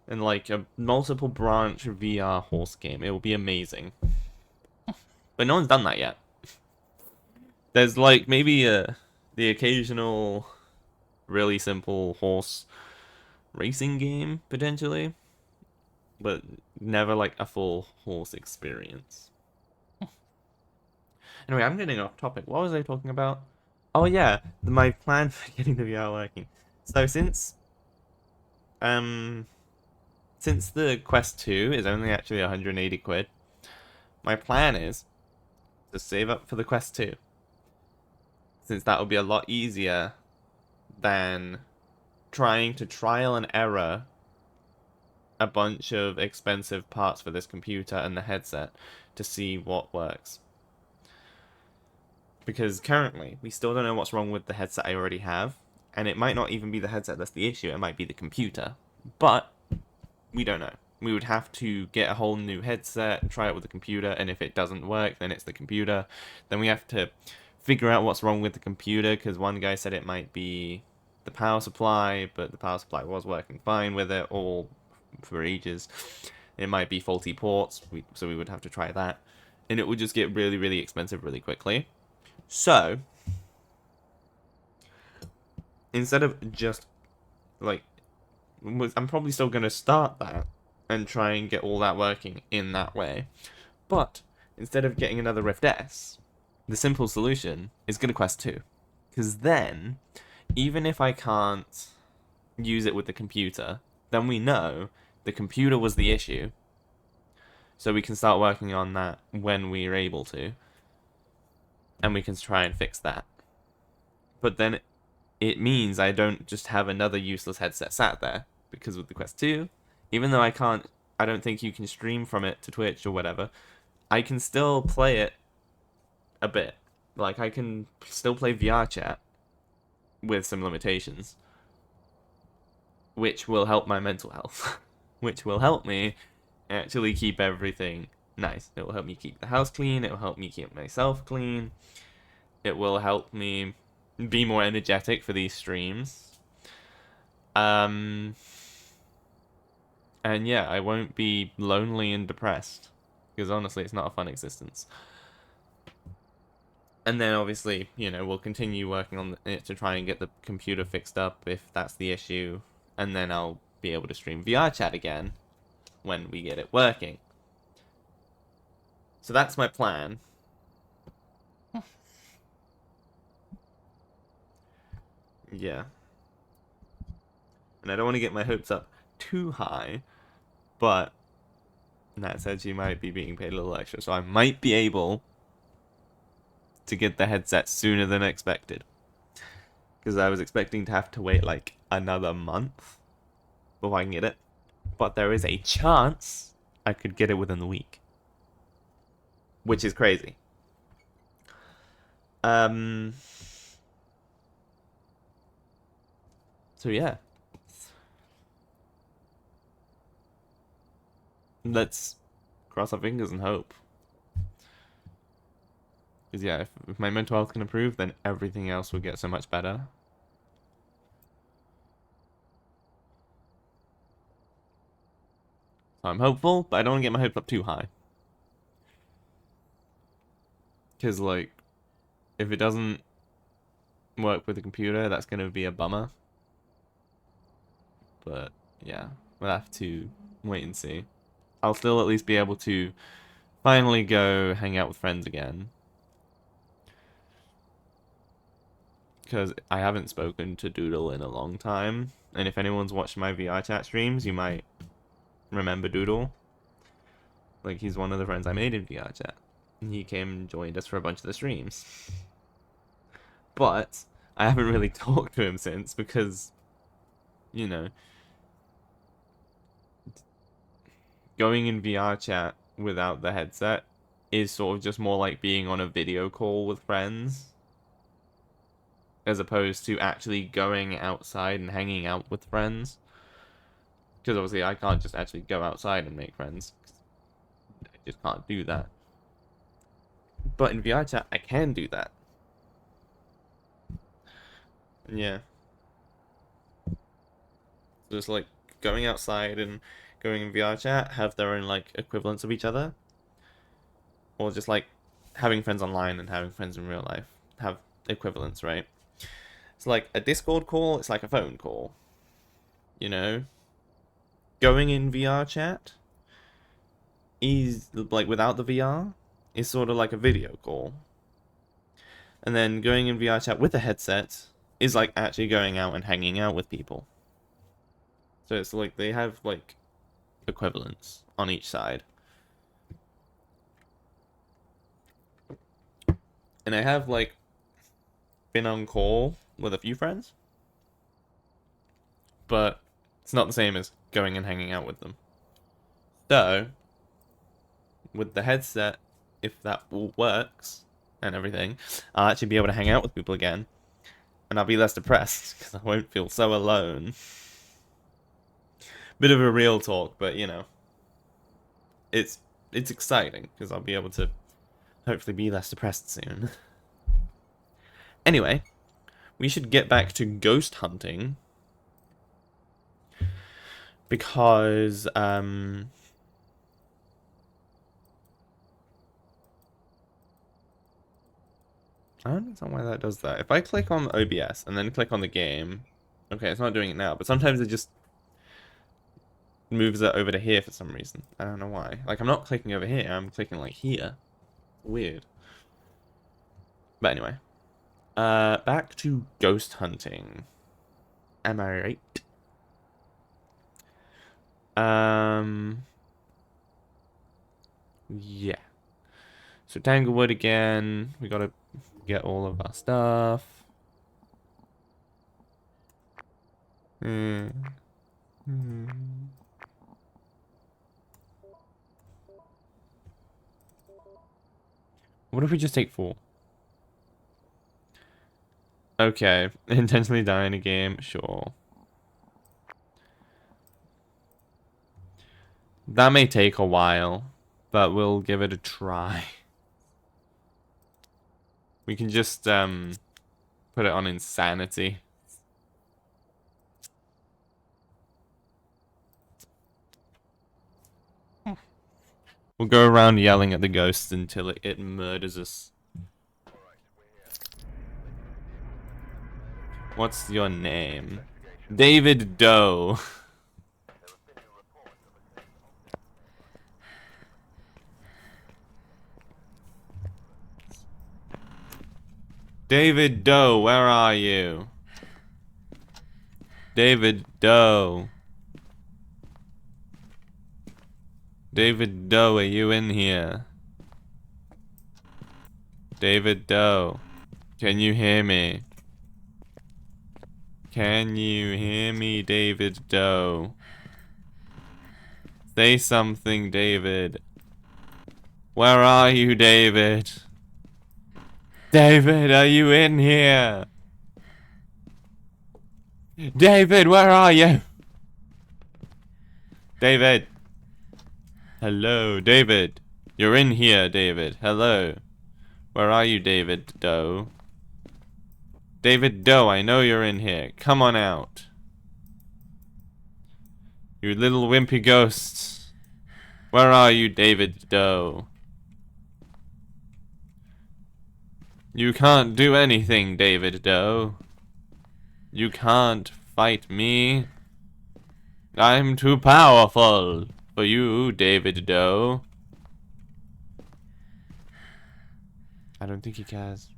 And like a multiple branch VR horse game. It will be amazing. But no one's done that yet. There's like maybe the occasional really simple horse racing game potentially, but never like a full horse experience. Anyway, I'm getting off topic. What was I talking about? Oh yeah, my plan for getting the VR working. So um since the Quest 2 is only actually 180 quid, my plan is to save up for the Quest 2. Since that will be a lot easier than trying to trial and error a bunch of expensive parts for this computer and the headset to see what works. Because currently, we still don't know what's wrong with the headset I already have. And it might not even be the headset that's the issue, it might be the computer. But, we don't know. We would have to get a whole new headset, try it with the computer, and if it doesn't work, then it's the computer. Then we have to figure out what's wrong with the computer, because one guy said it might be the power supply, but the power supply was working fine with it all for ages. It might be faulty ports, so we would have to try that. And it would just get really, really expensive really quickly. So, instead of just, like, I'm probably still going to start that and try and get all that working in that way. But, instead of getting another Rift S, the simple solution is go to Quest 2. Because then, even if I can't use it with the computer, then we know the computer was the issue. So we can start working on that when we're able to. And we can try and fix that. But then it means I don't just have another useless headset sat there. Because with the Quest 2, even though I don't think you can stream from it to Twitch or whatever, I can still play it a bit. Like, I can still play VR chat with some limitations. Which will help my mental health. Which will help me actually keep everything nice. It will help me keep the house clean. It will help me keep myself clean. It will help me be more energetic for these streams. And yeah, I won't be lonely and depressed. Because honestly, it's not a fun existence. And then obviously, you know, we'll continue working on it to try and get the computer fixed up if that's the issue. And then I'll be able to stream VR chat again when we get it working. So that's my plan. Yeah. And I don't want to get my hopes up too high, but Nat said she might be being paid a little extra, so I might be able to get the headset sooner than expected. Because I was expecting to have to wait like another month before I can get it. But there is a chance I could get it within the week. Which is crazy. So yeah. Let's cross our fingers and hope. Because yeah, if my mental health can improve, then everything else will get so much better. So I'm hopeful, but I don't want to get my hopes up too high. Because, like, if it doesn't work with the computer, that's going to be a bummer. But, yeah, we'll have to wait and see. I'll still at least be able to finally go hang out with friends again. Because I haven't spoken to Doodle in a long time. And if anyone's watched my VR chat streams, you might remember Doodle. Like, he's one of the friends I made in VR chat. And he came and joined us for a bunch of the streams. But I haven't really talked to him since because, you know, going in VR chat without the headset is sort of just more like being on a video call with friends. As opposed to actually going outside and hanging out with friends. Because obviously I can't just actually go outside and make friends. I just can't do that. But in VR chat, I can do that. Yeah. Just like going outside and going in VR chat have their own like equivalents of each other. Or just like having friends online and having friends in real life have equivalents, right? It's like a Discord call, it's like a phone call. You know? Going in VR chat is, like, without the VR, is sort of like a video call. And then going in VR chat with a headset is like actually going out and hanging out with people. So it's like they have, like, equivalents on each side. And I have, like, been on call with a few friends. But it's not the same as going and hanging out with them. So, with the headset, if that all works, and everything, I'll actually be able to hang out with people again. And I'll be less depressed, because I won't feel so alone. Bit of a real talk, but you know. It's exciting, because I'll be able to hopefully be less depressed soon. Anyway, we should get back to ghost hunting. Because, I don't understand why that does that. If I click on OBS and then click on the game... Okay, it's not doing it now, but sometimes it just moves it over to here for some reason. I don't know why. Like, I'm not clicking over here, I'm clicking, like, here. Weird. But anyway. Back to ghost hunting. Am I right? Yeah. So Tanglewood again. We gotta get all of our stuff. What if we just take 4? Okay. Intentionally die in a game? Sure. That may take a while, but we'll give it a try. We can just, put it on insanity. We'll go around yelling at the ghosts until it murders us. What's your name? David Doe. David Doe, where are you? David Doe. David Doe, are you in here? David Doe. Can you hear me? Can you hear me, David Doe? Say something, David. Where are you, David? David, are you in here? David, where are you? David. Hello, David. You're in here, David. Hello. Where are you, David Doe? David Doe, I know you're in here. Come on out. You little wimpy ghosts. Where are you, David Doe? You can't do anything, David Doe. You can't fight me. I'm too powerful for you, David Doe. I don't think he cares.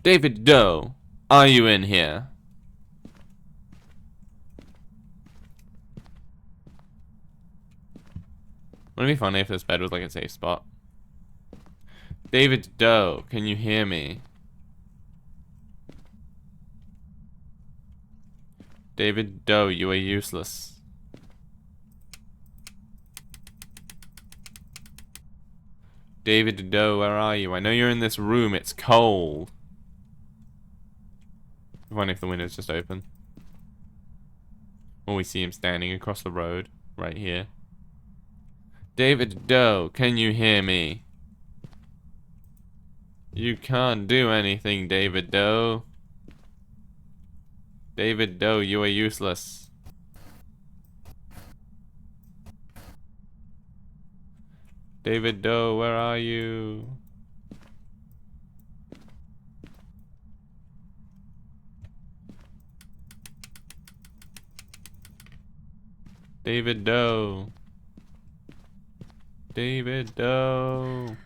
David Doe, are you in here? Wouldn't it be funny if this bed was like a safe spot? David Doe, can you hear me? David Doe, you are useless. David Doe, where are you? I know you're in this room, it's cold. I wonder if the window's just open. Or we see him standing across the road, right here. David Doe, can you hear me? You can't do anything, David Doe. David Doe, you are useless. David Doe, where are you? David Doe. David Doe.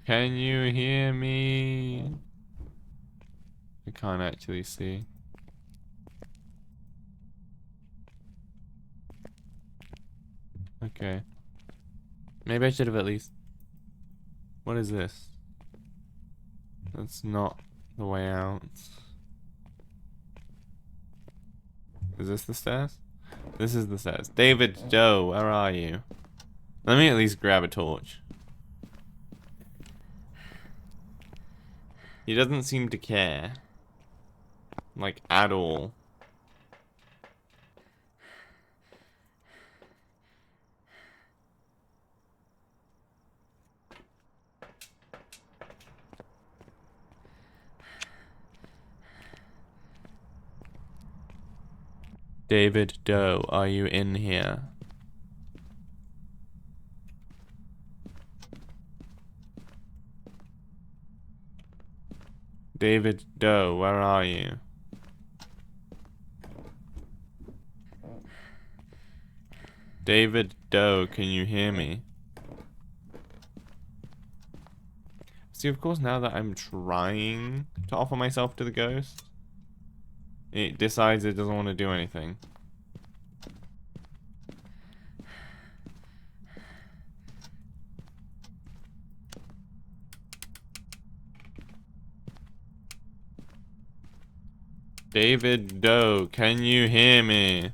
Can you hear me? I can't actually see. Okay. Maybe I should have at least... What is this? That's not the way out. Is this the stairs? This is the stairs. David Doe, where are you? Let me at least grab a torch. He doesn't seem to care. Like, at all. David Doe, are you in here? David Doe, where are you? David Doe, can you hear me? See, of course, now that I'm trying to offer myself to the ghost, it decides it doesn't want to do anything. David Doe, can you hear me?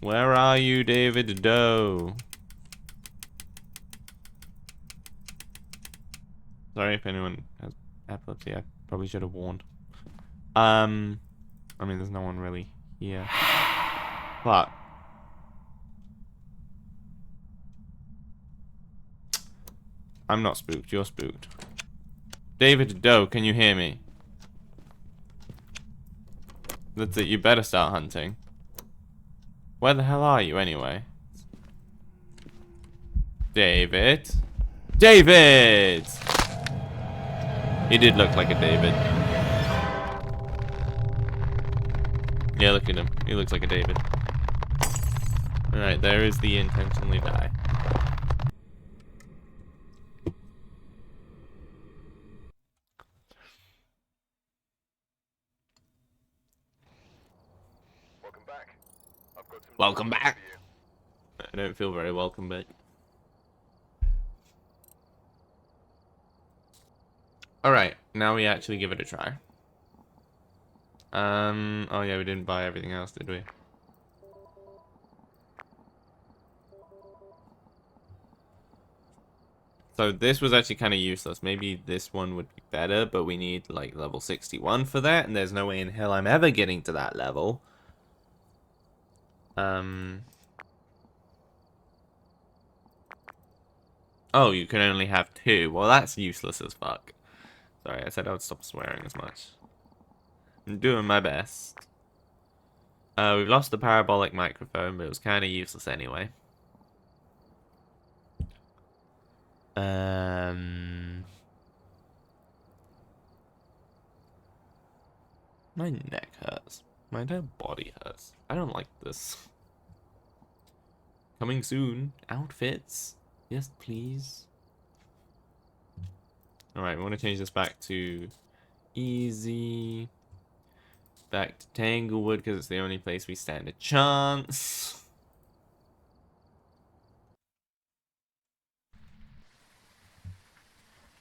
Where are you, David Doe? Sorry if anyone has epilepsy, I probably should have warned. I mean, there's no one really here. But I'm not spooked, you're spooked. David Doe, can you hear me? That's it, you better start hunting. Where the hell are you anyway? David? David! He did look like a David. Yeah, look at him. He looks like a David. Alright, there is the intentionally die. Welcome back. I've got some Welcome news back! for you. I don't feel very welcome, but... Alright, now we actually give it a try. Oh yeah, we didn't buy everything else, did we? So this was actually kind of useless. Maybe this one would be better, but we need like level 61 for that, and there's no way in hell I'm ever getting to that level. Oh, you can only have 2. Well, that's useless as fuck. Sorry, I said I would stop swearing as much. I'm doing my best. We've lost the parabolic microphone, but it was kind of useless anyway. My neck hurts. My entire body hurts. I don't like this. Coming soon. Outfits. Yes, please. Alright, we want to change this back to easy. Back to Tanglewood, because it's the only place we stand a chance.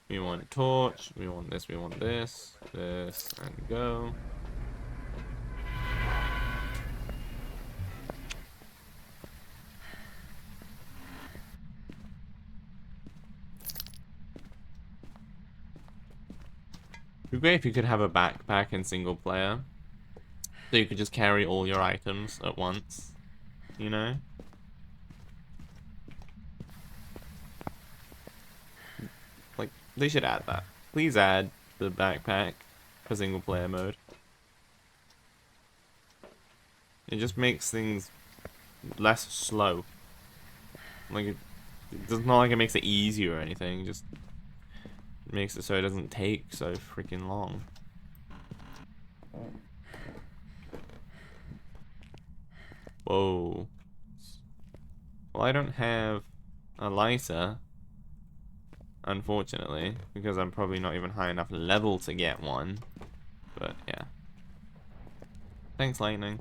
We want a torch. We want this. We want this. This. And go. It'd be great if you could have a backpack in single player. So you could just carry all your items at once. You know? Like, they should add that. Please add the backpack for single player mode. It just makes things less slow. Like, it's not like it makes it easier or anything, just makes it so it doesn't take so freaking long. Whoa. Well, I don't have a lighter, unfortunately, because I'm probably not even high enough level to get one. But, yeah. Thanks, Lightning.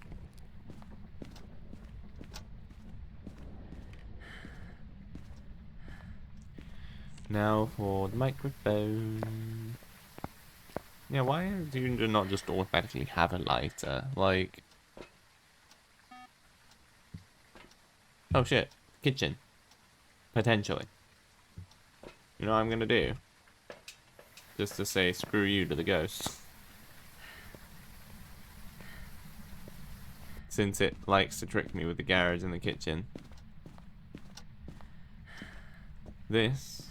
Now for the microphone. Yeah, why do you not just automatically have a lighter? Like... Oh shit. Kitchen. Potentially. You know what I'm gonna do? Just to say screw you to the ghost. Since it likes to trick me with the garage and the kitchen. This.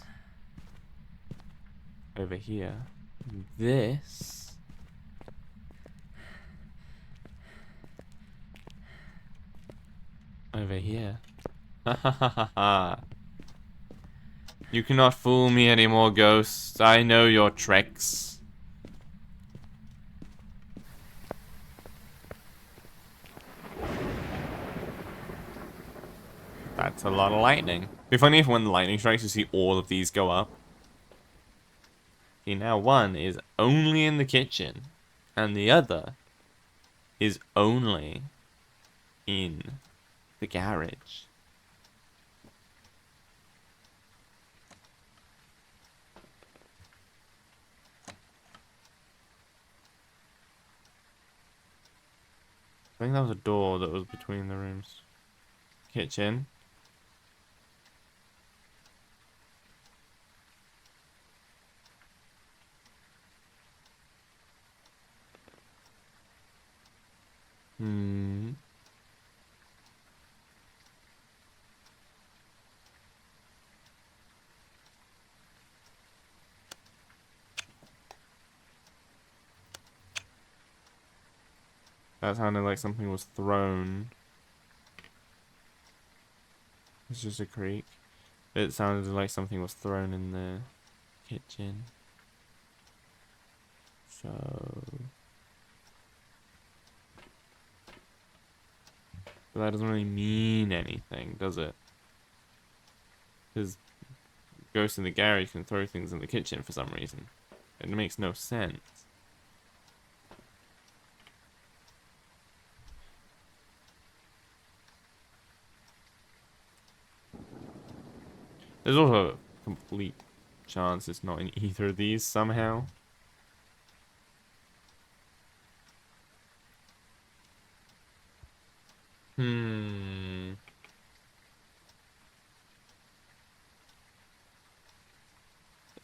Over here. This. Over here. Ha ha ha ha ha. You cannot fool me anymore, ghosts. I know your tricks. That's a lot of lightning. It'd be funny if when the lightning strikes, you see all of these go up. See, now one is only in the kitchen, and the other is only in the garage. I think that was a door that was between the rooms. Kitchen. Hmm. That sounded like something was thrown. It's just a creak. It sounded like something was thrown in the kitchen. So... But that doesn't really mean anything, does it? Because ghosts in the garage can throw things in the kitchen for some reason. It makes no sense. There's also a complete chance it's not in either of these somehow.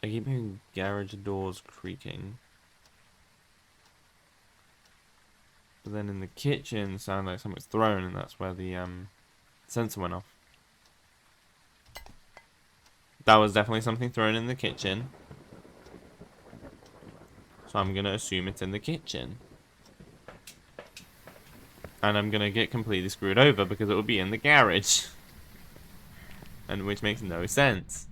I keep hearing garage doors creaking. But then in the kitchen, sound like something's thrown, and that's where the sensor went off. That was definitely something thrown in the kitchen. So I'm gonna assume it's in the kitchen. And I'm gonna get completely screwed over because it will be in the garage. And which makes no sense.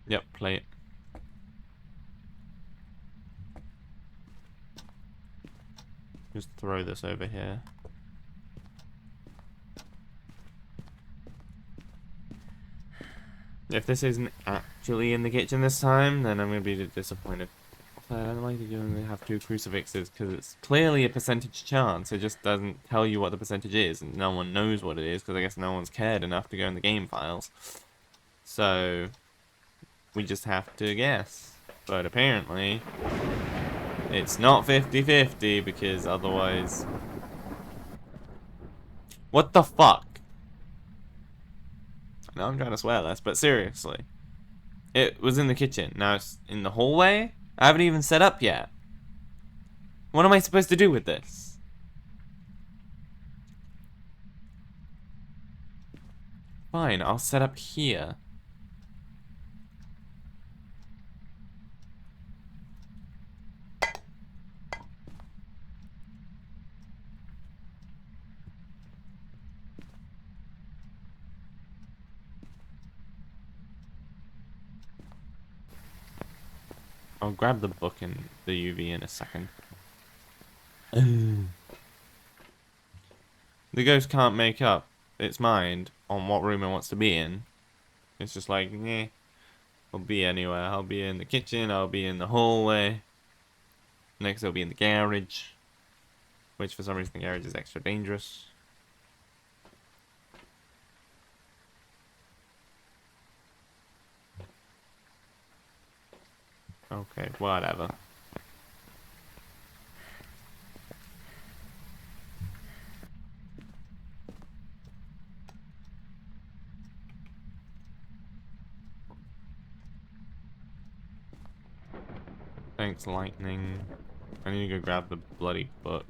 Yep, play it. Just throw this over here. If this isn't actually in the kitchen this time, then I'm going to be disappointed. I don't like to only have two crucifixes, because it's clearly a percentage chance. It just doesn't tell you what the percentage is, and no one knows what it is, because I guess no one's cared enough to go in the game files. So, we just have to guess. But apparently, it's not 50-50, because otherwise... What the fuck? Now I'm trying to swear less, but seriously. It was in the kitchen. Now it's in the hallway? I haven't even set up yet. What am I supposed to do with this? Fine, I'll set up here. I'll grab the book and the UV in a second. The ghost can't make up its mind on what room it wants to be in. It's just like, eh, I'll be anywhere. I'll be in the kitchen, I'll be in the hallway. Next I'll be in the garage. Which for some reason the garage is extra dangerous. Okay, whatever. Thanks, lightning. I need to go grab the bloody book.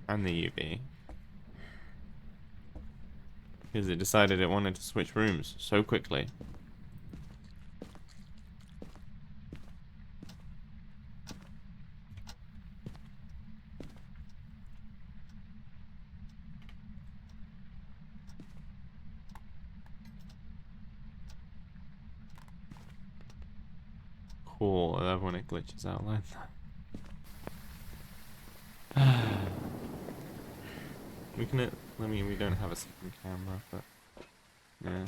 And the UV. Because it decided it wanted to switch rooms so quickly. Cool, I love when it glitches out like that. We can, I mean, we don't have a second camera, but yeah.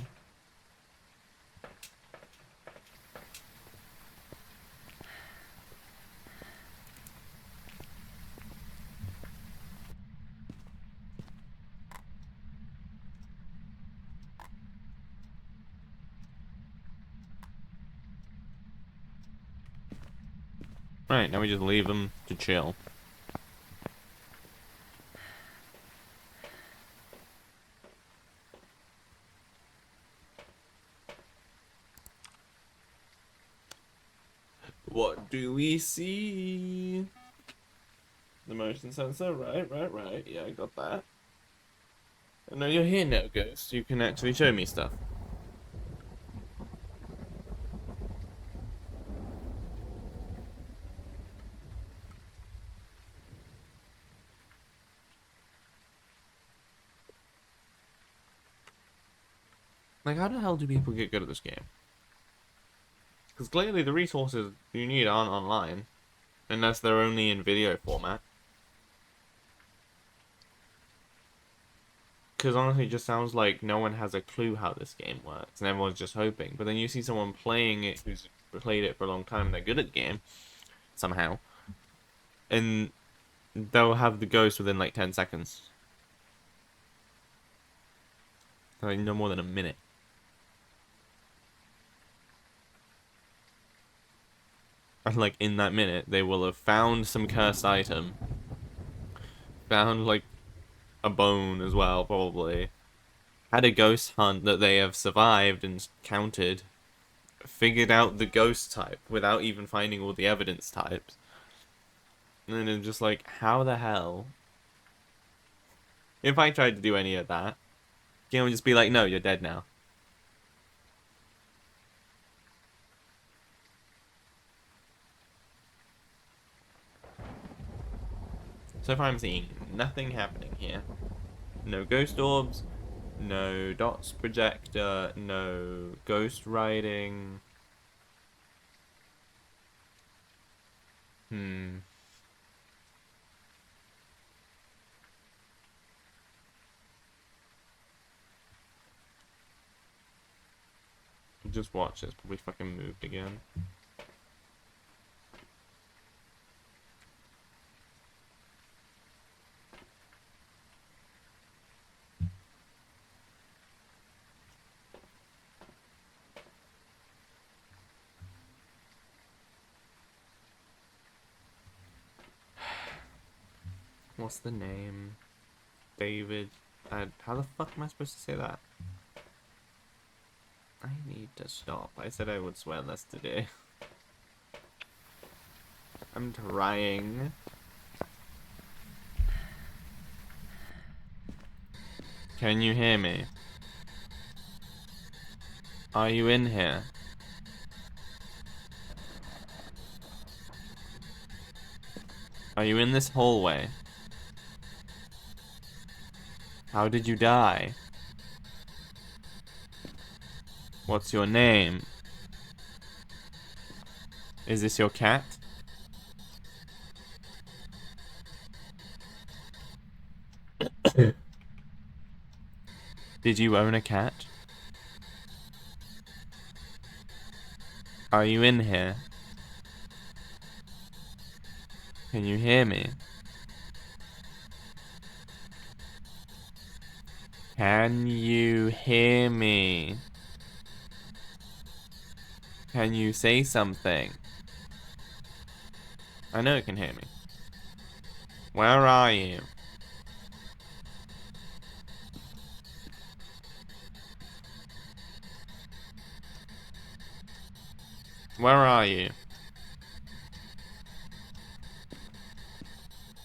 Right, now we just leave them to chill. What do we see? The motion sensor, right. Yeah, I got that. I know you're here now, Ghost. You can actually show me stuff. Like, how the hell do people get good at this game? Because clearly the resources you need aren't online. Unless they're only in video format. Because honestly, it just sounds like no one has a clue how this game works. And everyone's just hoping. But then you see someone playing it who's played it for a long time and they're good at the game. Somehow. And they'll have the ghost within like 10 seconds. Like no more than a minute. And like in that minute, they will have found some cursed item. Found like a bone as well, probably. Had a ghost hunt that they have survived and counted. Figured out the ghost type without even finding all the evidence types. And then it's just like, how the hell? If I tried to do any of that, the game would just be like, no, you're dead now. So far I'm seeing nothing happening here. No ghost orbs, no dots projector, no ghost riding. Just watch, it's probably fucking moved again. What's the name? David. How the fuck am I supposed to say that? I need to stop. I said I would swear less today. I'm trying. Can you hear me? Are you in here? Are you in this hallway? How did you die? What's your name? Is this your cat? Did you own a cat? Are you in here? Can you hear me? Can you hear me? Can you say something? I know it can hear me. Where are you? Where are you?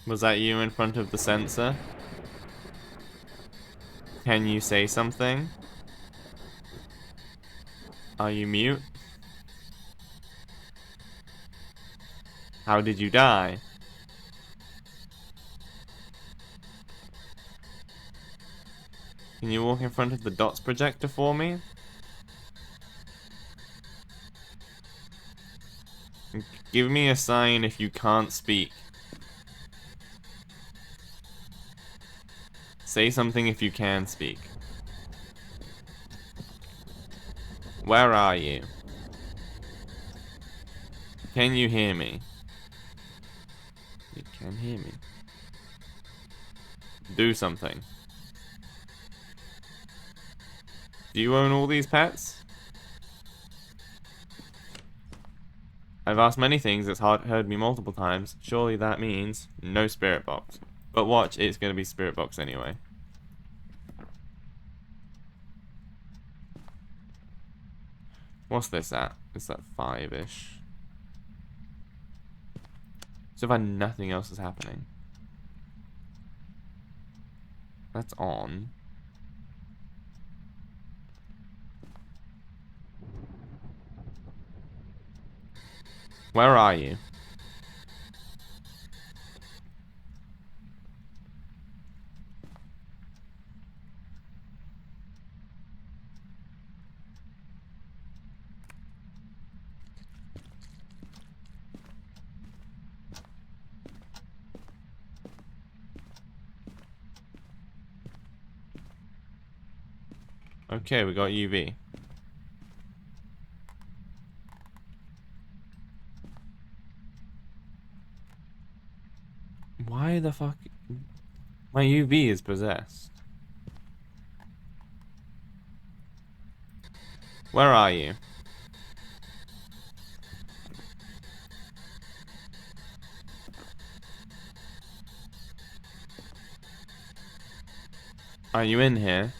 Was that you in front of the sensor? Can you say something? Are you mute? How did you die? Can you walk in front of the dots projector for me? Give me a sign if you can't speak. Say something if you can speak. Where are you? Can you hear me? You can hear me. Do something. Do you own all these pets? I've asked many things, it's heard me multiple times. Surely that means no spirit box. But watch, it's gonna be spirit box anyway. What's this at? It's at 5-ish. So far nothing else is happening. That's on. Where are you? Okay, we got UV. Why the fuck? My UV is possessed. Where are you? Are you in here?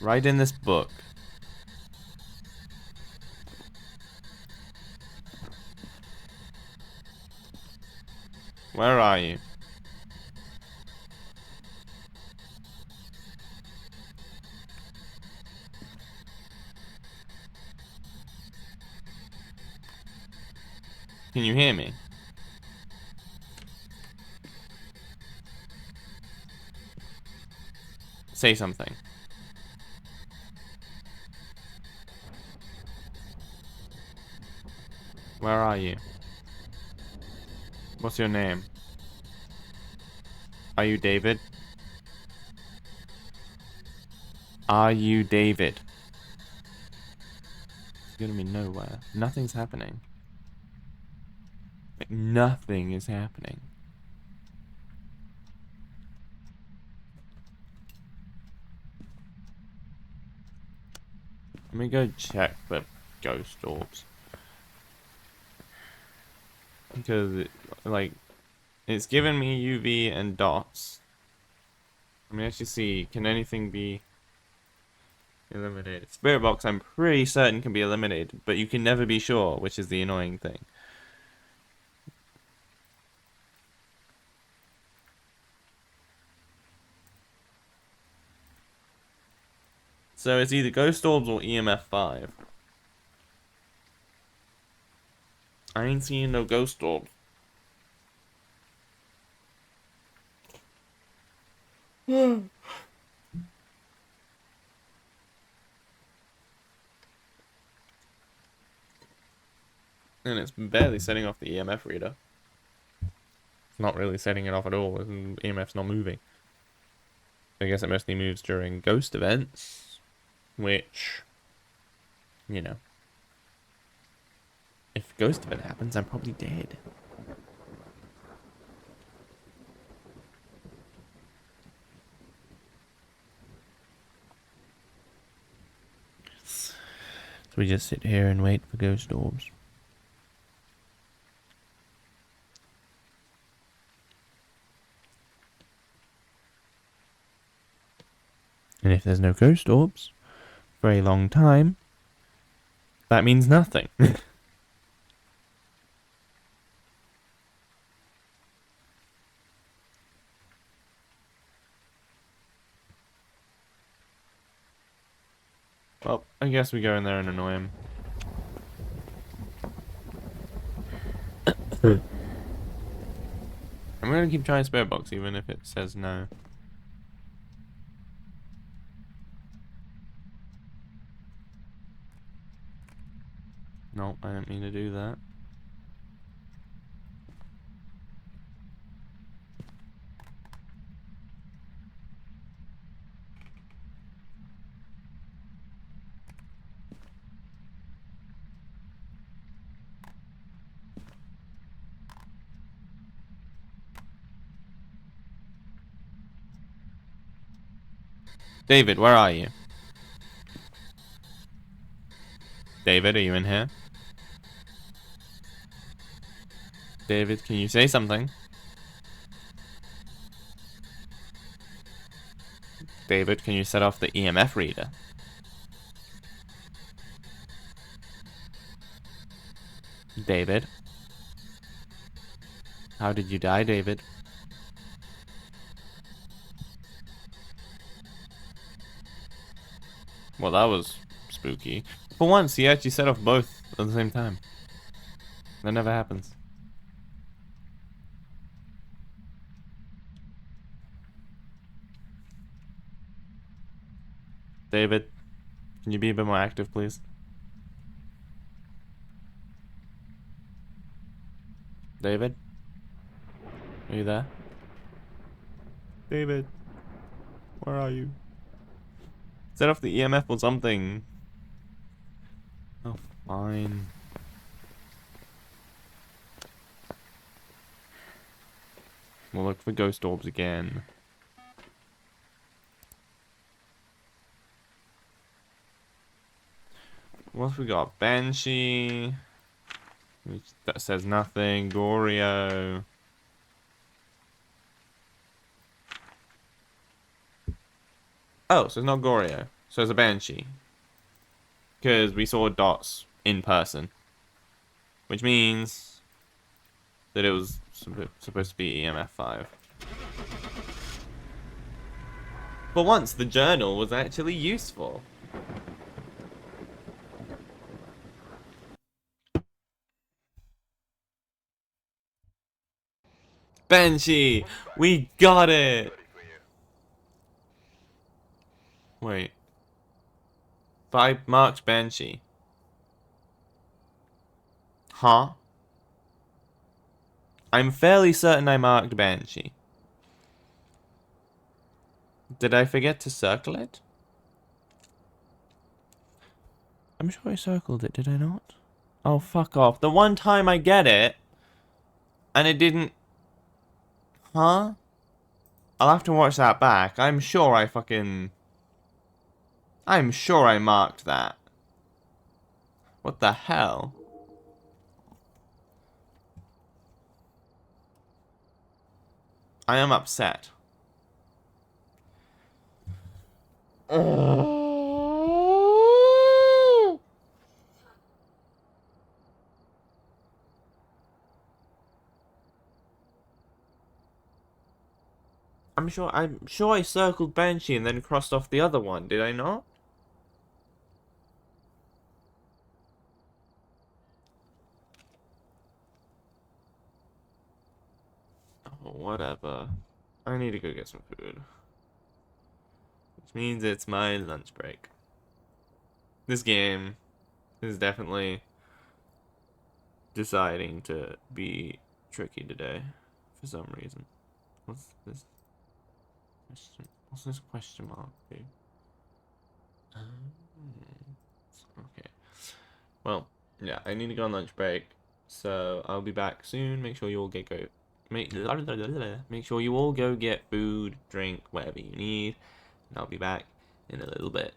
Right in this book. Where are you? Can you hear me? Say something. Where are you? What's your name? Are you David? Are you David? It's gonna be nowhere. Nothing's happening. Like, nothing is happening. Let me go check the ghost orbs. Because, like, it's given me UV and dots. Let me actually see, can anything be eliminated? Spirit box, I'm pretty certain can be eliminated, but you can never be sure, which is the annoying thing. So it's either ghost orbs or EMF 5. I ain't seeing no ghost orbs. And it's barely setting off the EMF reader. It's not really setting it off at all, and EMF's not moving. I guess it mostly moves during ghost events, which, you know, if a ghost event happens, I'm probably dead. So we just sit here and wait for ghost orbs. And if there's no ghost orbs, very long time, that means nothing. Well, I guess we go in there and annoy him. I'm gonna keep trying spirit box even if it says no. Nope, I didn't mean to do that. David, where are you? David, are you in here? David, can you say something? David, can you set off the EMF reader? David? How did you die, David? Well, that was spooky. For once, he actually set off both at the same time. That never happens. David, can you be a bit more active, please? David? Are you there? David, where are you? Set off the EMF or something. Oh, fine. We'll look for ghost orbs again. What else we got? Banshee. Which that says nothing. Goryo. Oh, so it's not Goryo. So it's a Banshee. Because we saw dots in person. Which means that it was supposed to be EMF 5. For once, the journal was actually useful. Banshee! We got it! Wait. 5 marked Banshee. Huh? I'm fairly certain I marked Banshee. Did I forget to circle it? I'm sure I circled it, did I not? Oh, fuck off. The one time I get it, and it didn't... Huh? I'll have to watch that back. I'm sure I marked that. What the hell? I am upset. I'm sure I circled Banshee and then crossed off the other one, did I not? Oh, whatever. I need to go get some food. Which means it's my lunch break. This game is definitely deciding to be tricky today for some reason. What's this question? What's this question mark? Okay. Well, yeah, I need to go on lunch break, so I'll be back soon. Make sure you all make sure you all go get food, drink, whatever you need, and I'll be back in a little bit.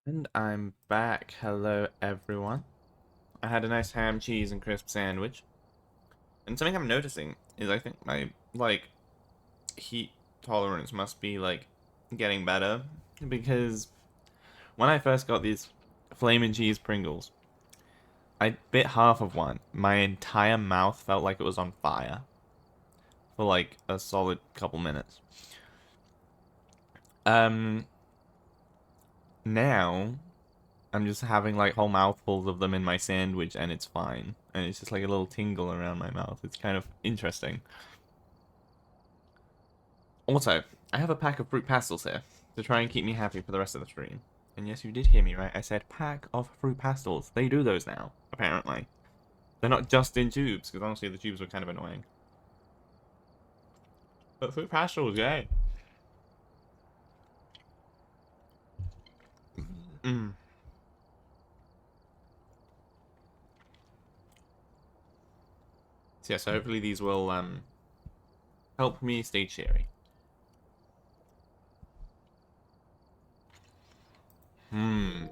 And I'm back. Hello, everyone. I had a nice ham, cheese, and crisp sandwich. And something I'm noticing is I think my, like, heat tolerance must be, like, getting better. Because when I first got these flamin' cheese Pringles, I bit half of one. My entire mouth felt like it was on fire. For, like, a solid couple minutes. Now, I'm just having like whole mouthfuls of them in my sandwich and it's fine. And it's just like a little tingle around my mouth. It's kind of interesting. Also, I have a pack of fruit pastels here to try and keep me happy for the rest of the stream. And yes, you did hear me right. I said pack of fruit pastels. They do those now, apparently. They're not just in tubes, because honestly the tubes were kind of annoying. But fruit pastels, yay. Mm. So yeah, so hopefully these will help me stay cheery. Hmm.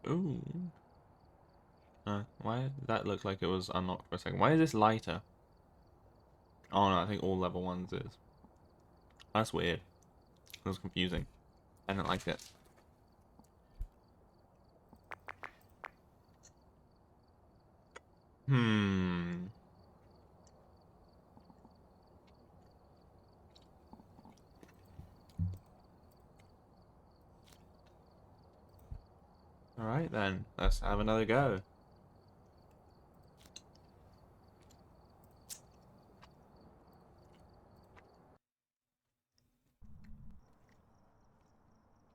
Ooh. Why did that look like it was unlocked for a second? Why is this lighter? Oh no, I think all level 1s is. That's weird. It was confusing. I don't like it. Hmm. Alright then, let's have another go.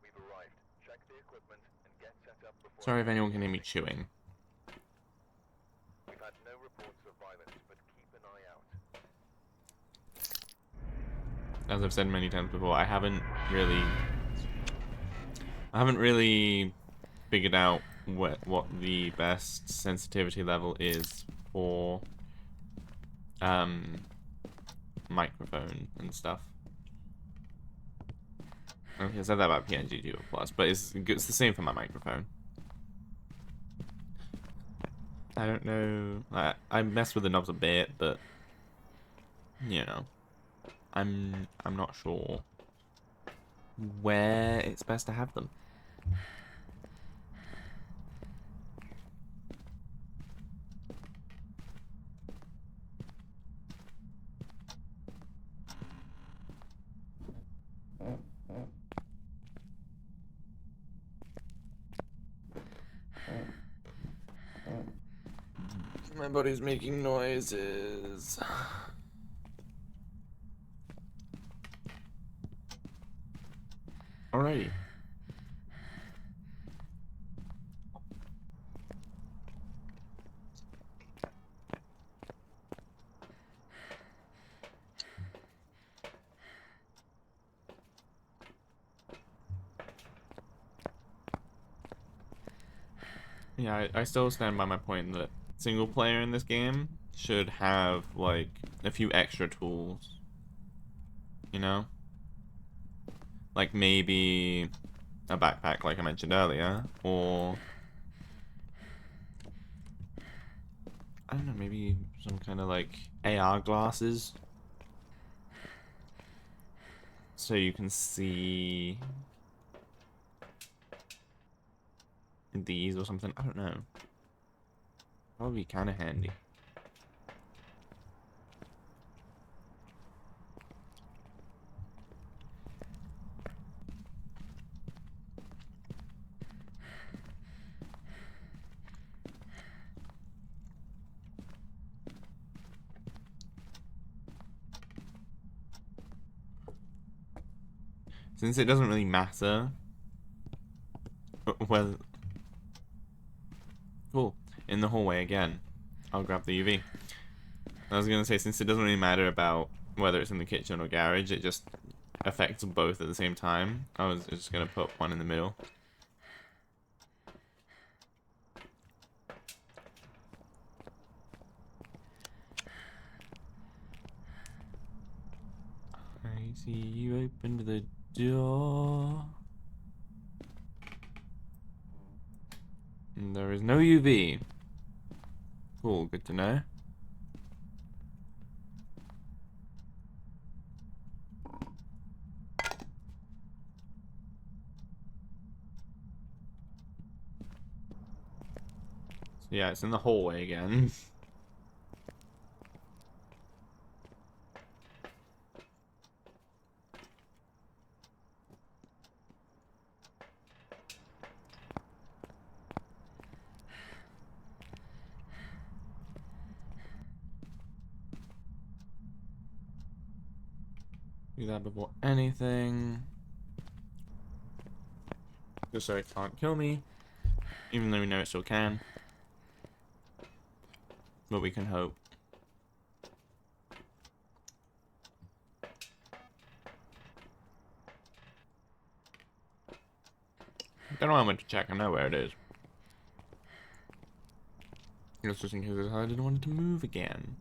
We've arrived. Check the equipment and get set up before Sorry if anyone can hear me investing. chewing. We've had no reports of violence, but keep an eye out. As I've said many times before, I haven't really figured out what the best sensitivity level is for microphone and stuff. Okay, I said that about PNG Duo Plus, but it's the same for my microphone. I don't know. I mess with the knobs a bit, but you know, I'm not sure where it's best to have them. My body's making noises. Alrighty. Yeah, I still stand by my point that single player in this game should have, like, a few extra tools. You know? Like, maybe a backpack, like I mentioned earlier, or I don't know, maybe some kind of, like, AR glasses. So you can see these or something. I don't know. Probably kind of handy. Since it doesn't really matter whether... Cool. In the hallway again. I'll grab the UV. I was gonna say, since it doesn't really matter about whether it's in the kitchen or garage, it just affects both at the same time. I was just gonna put one in the middle. See, you opened the door. And there is no UV. Cool, good to know. So yeah, it's in the hallway again. Do that before anything. Just so it can't kill me. Even though we know it still can. But we can hope. I don't know how much to check. I know where it is. It's just in case I didn't want it to move again.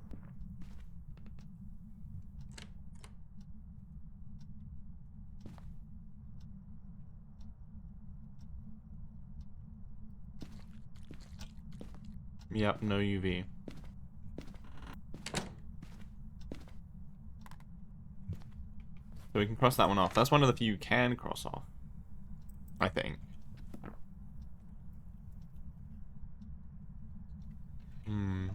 Yep, no UV. So we can cross that one off. That's one of the few you can cross off. I think. Hmm.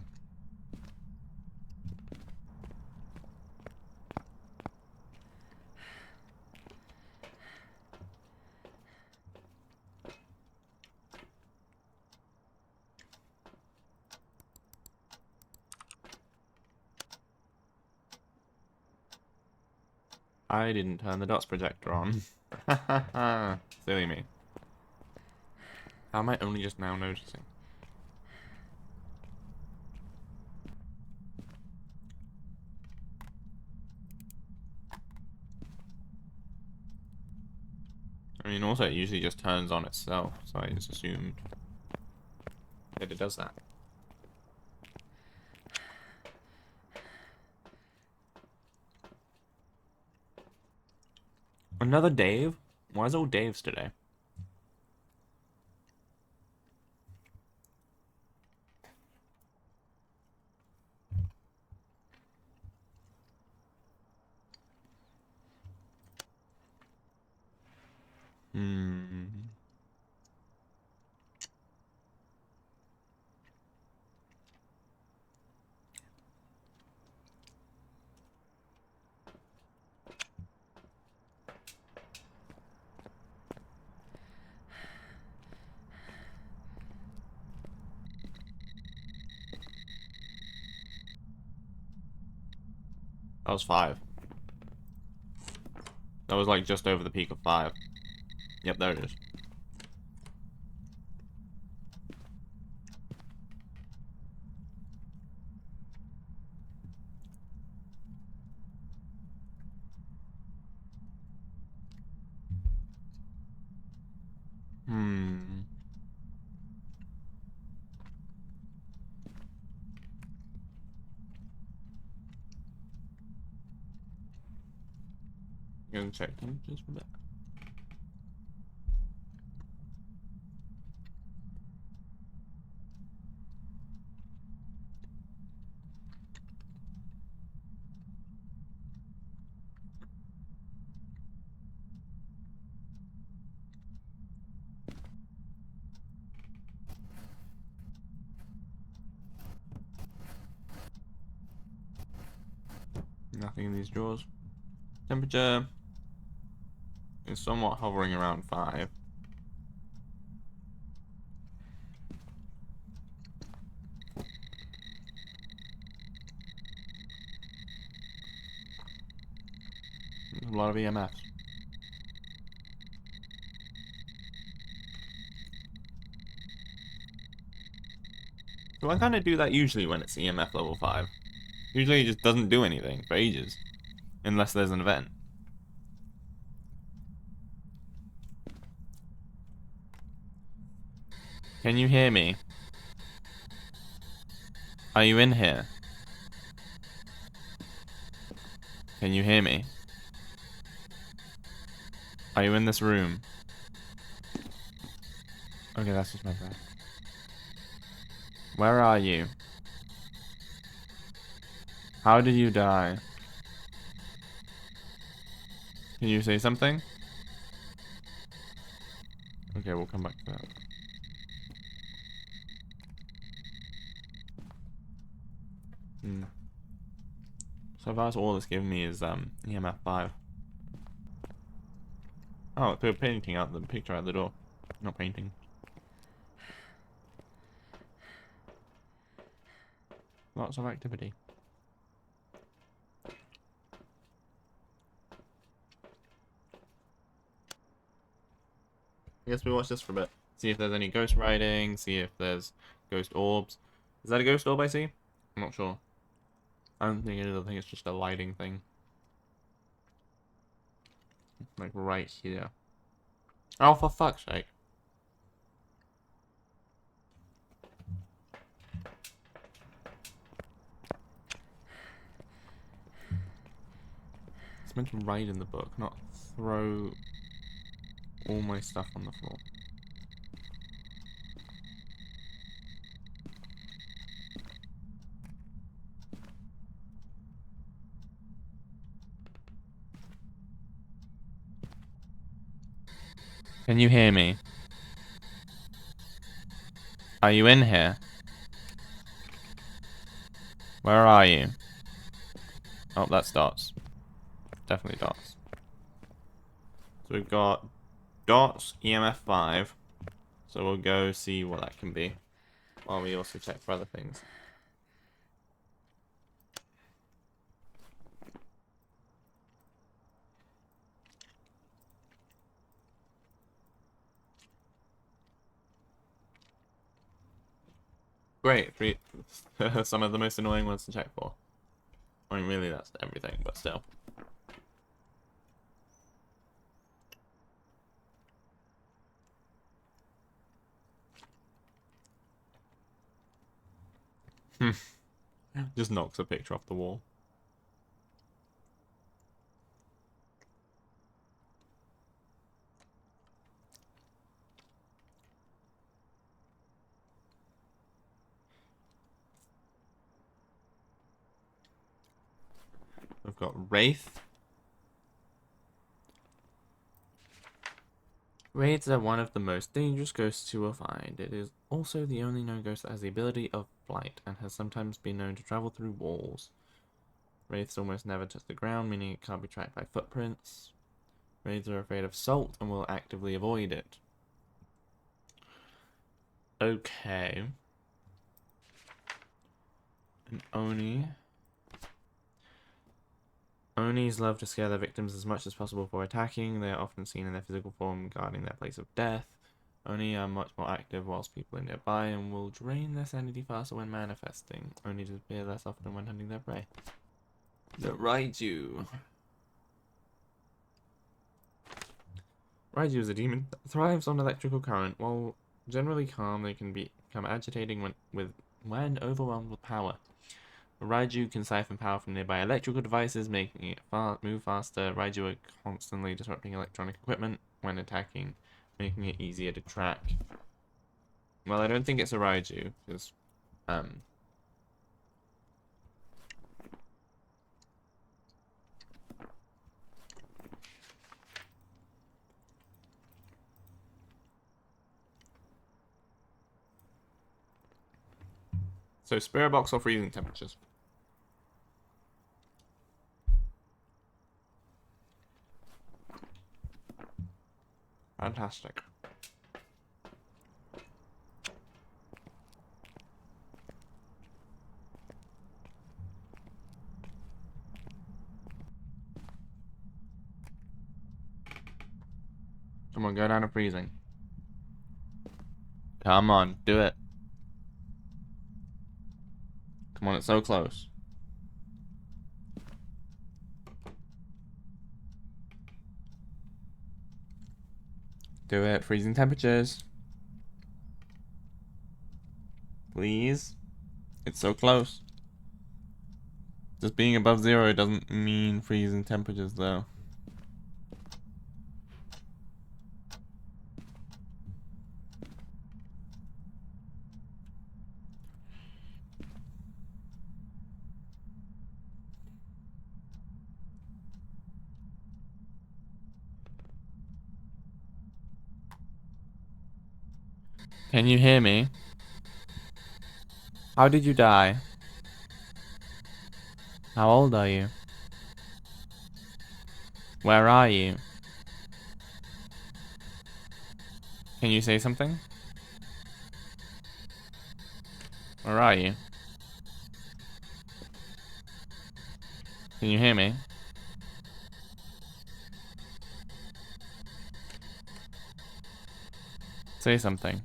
I didn't turn the dots projector on. Silly me. How am I only just now noticing? I mean, also, it usually just turns on itself, so I just assumed that it does that. Another Dave? Why is it all Daves today? Hmm. That was 5. That was like just over the peak of 5. Yep, there it is. Hmm. Gonna check temperatures for that. Nothing in these drawers. Temperature is somewhat hovering around 5. There's a lot of EMFs. So I kind of do that usually when it's EMF level 5. Usually it just doesn't do anything for ages. Unless there's an event. Can you hear me? Are you in here? Can you hear me? Are you in this room? Okay, that's just my breath. Where are you? How did you die? Can you say something? Okay, we'll come back to that. So far, all it's given me is EMF 5. Oh, they're painting out the picture at the door. Not painting. Lots of activity. I guess we watch this for a bit. See if there's any ghost writing, see if there's ghost orbs. Is that a ghost orb I see? I'm not sure. I don't think it is. I think it's just a lighting thing. Like right here. Oh, for fuck's sake. It's meant to write in the book, not throw all my stuff on the floor. Can you hear me? Are you in here? Where are you? Oh, that's dots. Definitely dots. So we've got dots, EMF 5. So we'll go see what that can be. While we also check for other things. Great, some of the most annoying ones to check for. I mean, really, that's everything, but still. Just knocks a picture off the wall. We've got Wraith. Wraiths are one of the most dangerous ghosts you will find. It is also the only known ghost that has the ability of flight and has sometimes been known to travel through walls. Wraiths almost never touch the ground, meaning it can't be tracked by footprints. Wraiths are afraid of salt and will actively avoid it. Okay. And Oni. Onis love to scare their victims as much as possible before attacking. They are often seen in their physical form guarding their place of death. Oni are much more active whilst people are nearby and will drain their sanity faster when manifesting. Oni disappear less often when hunting their prey. The Raiju. Raiju is a demon that thrives on electrical current. While generally calm, they can become agitating when overwhelmed with power. Raiju can siphon power from nearby electrical devices, making it move faster. Raiju are constantly disrupting electronic equipment when attacking, making it easier to track. Well, I don't think it's a Raiju, because, So, spirit box or freezing temperatures? Fantastic. Come on, go down to freezing. Come on, do it. Come on, it's so close. Do it, freezing temperatures. Please. It's so close. Just being above 0 doesn't mean freezing temperatures, though. Can you hear me? How did you die? How old are you? Where are you? Can you say something? Where are you? Can you hear me? Say something.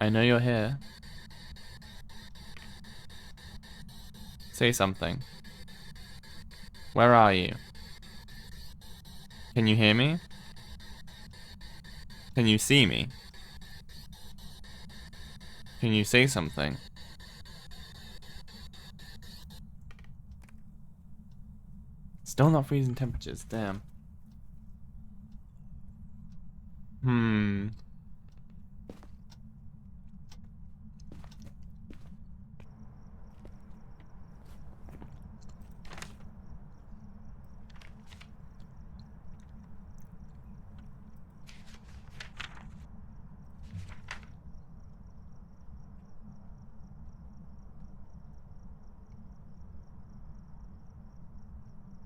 I know you're here. Say something. Where are you? Can you hear me? Can you see me? Can you say something? Still not freezing temperatures, damn.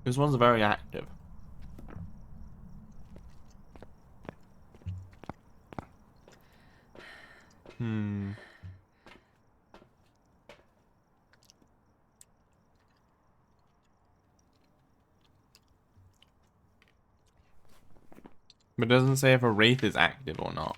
This one's very active. But it doesn't say if a wraith is active or not.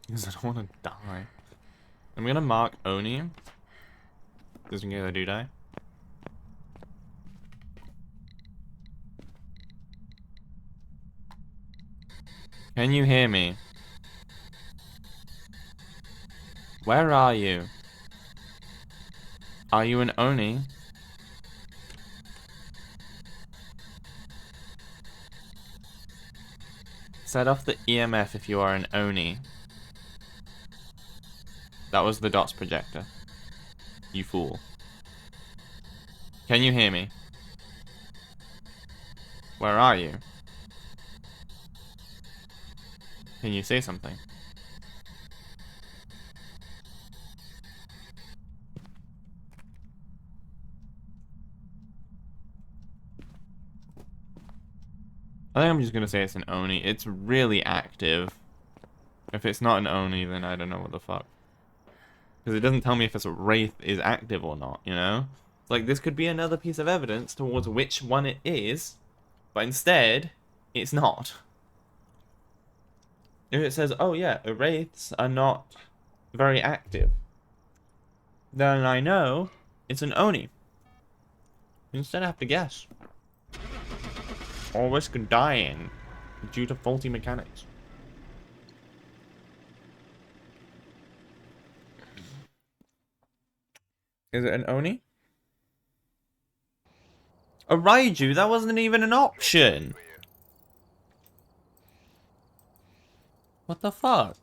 Because I don't want to die. I'm gonna mark Oni. Just in case I do die. Can you hear me? Where are you? Are you an Oni? Set off the EMF if you are an Oni. That was the dots projector. You fool. Can you hear me? Where are you? Can you say something? I think I'm just gonna say it's an Oni. It's really active. If it's not an Oni, then I don't know what the fuck. Because it doesn't tell me if it's a Wraith is active or not, you know? Like, this could be another piece of evidence towards which one it is, but instead, it's not. If it says, oh yeah, Wraiths are not very active, then I know it's an Oni. Instead, I have to guess. Or risk dying due to faulty mechanics. Is it an Oni? A Raiju? That wasn't even an option! What the fuck?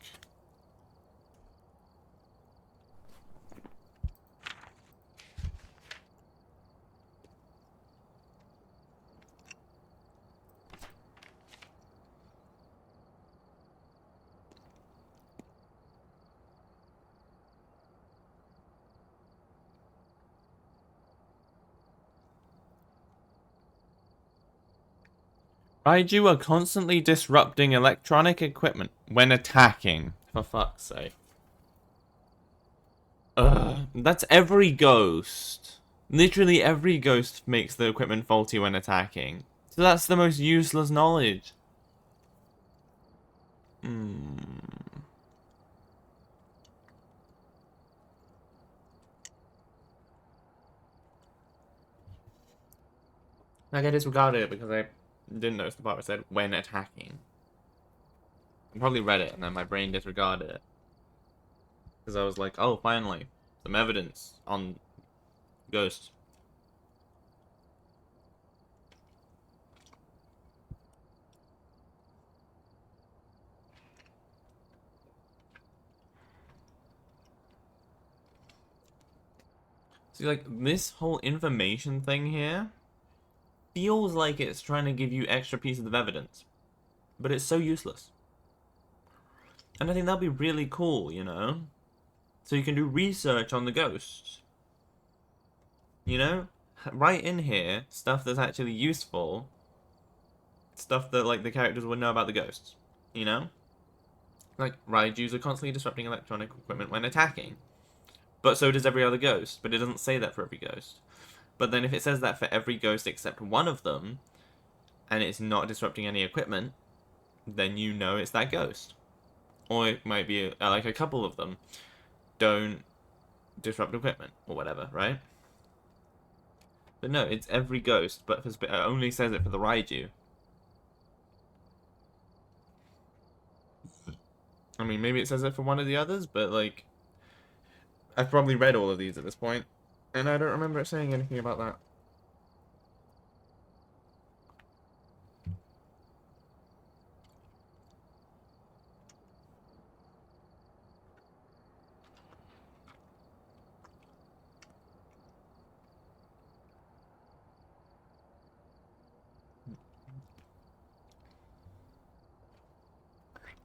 Raiju are constantly disrupting electronic equipment when attacking. For fuck's sake. Ugh, that's every ghost. Literally every ghost makes the equipment faulty when attacking. So that's the most useless knowledge. Like, I disregarded it because I didn't notice the part where it said when attacking. I probably read it and then my brain disregarded it. Because I was like, oh, finally, some evidence on ghosts. See, like, this whole information thing here feels like it's trying to give you extra pieces of evidence. But it's so useless. And I think that'd be really cool, you know? So you can do research on the ghosts. You know? Right in here, stuff that's actually useful. Stuff that, like, the characters would know about the ghosts. You know? Like, Raijus are constantly disrupting electronic equipment when attacking. But so does every other ghost. But it doesn't say that for every ghost. But then if it says that for every ghost except one of them, and it's not disrupting any equipment, then you know it's that ghost. Or it might be like a couple of them don't disrupt equipment or whatever, right? But no, it's every ghost, but it only says it for the Raiju. I mean, maybe it says it for one of the others, but like, I've probably read all of these at this point, and I don't remember it saying anything about that.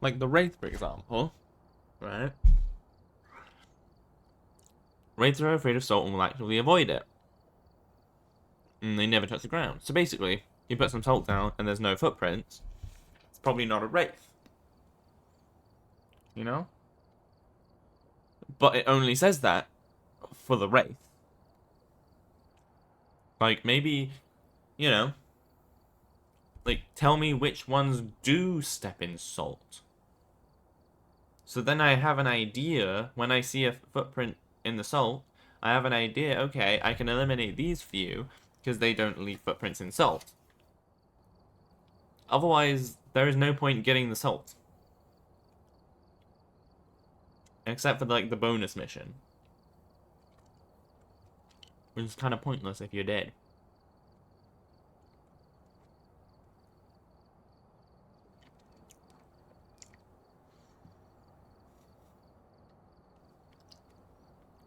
Like the Wraith, for example, right? Wraiths are afraid of salt and will actively avoid it. And they never touch the ground. So basically, you put some salt down and there's no footprints, it's probably not a Wraith. You know? But it only says that for the Wraith. Like, maybe, you know, like, tell me which ones do step in salt. So then I have an idea, when I see a footprint in the salt, I have an idea, okay, I can eliminate these few, because they don't leave footprints in salt. Otherwise, there is no point getting the salt. Except for, like, the bonus mission. Which is kind of pointless if you're dead.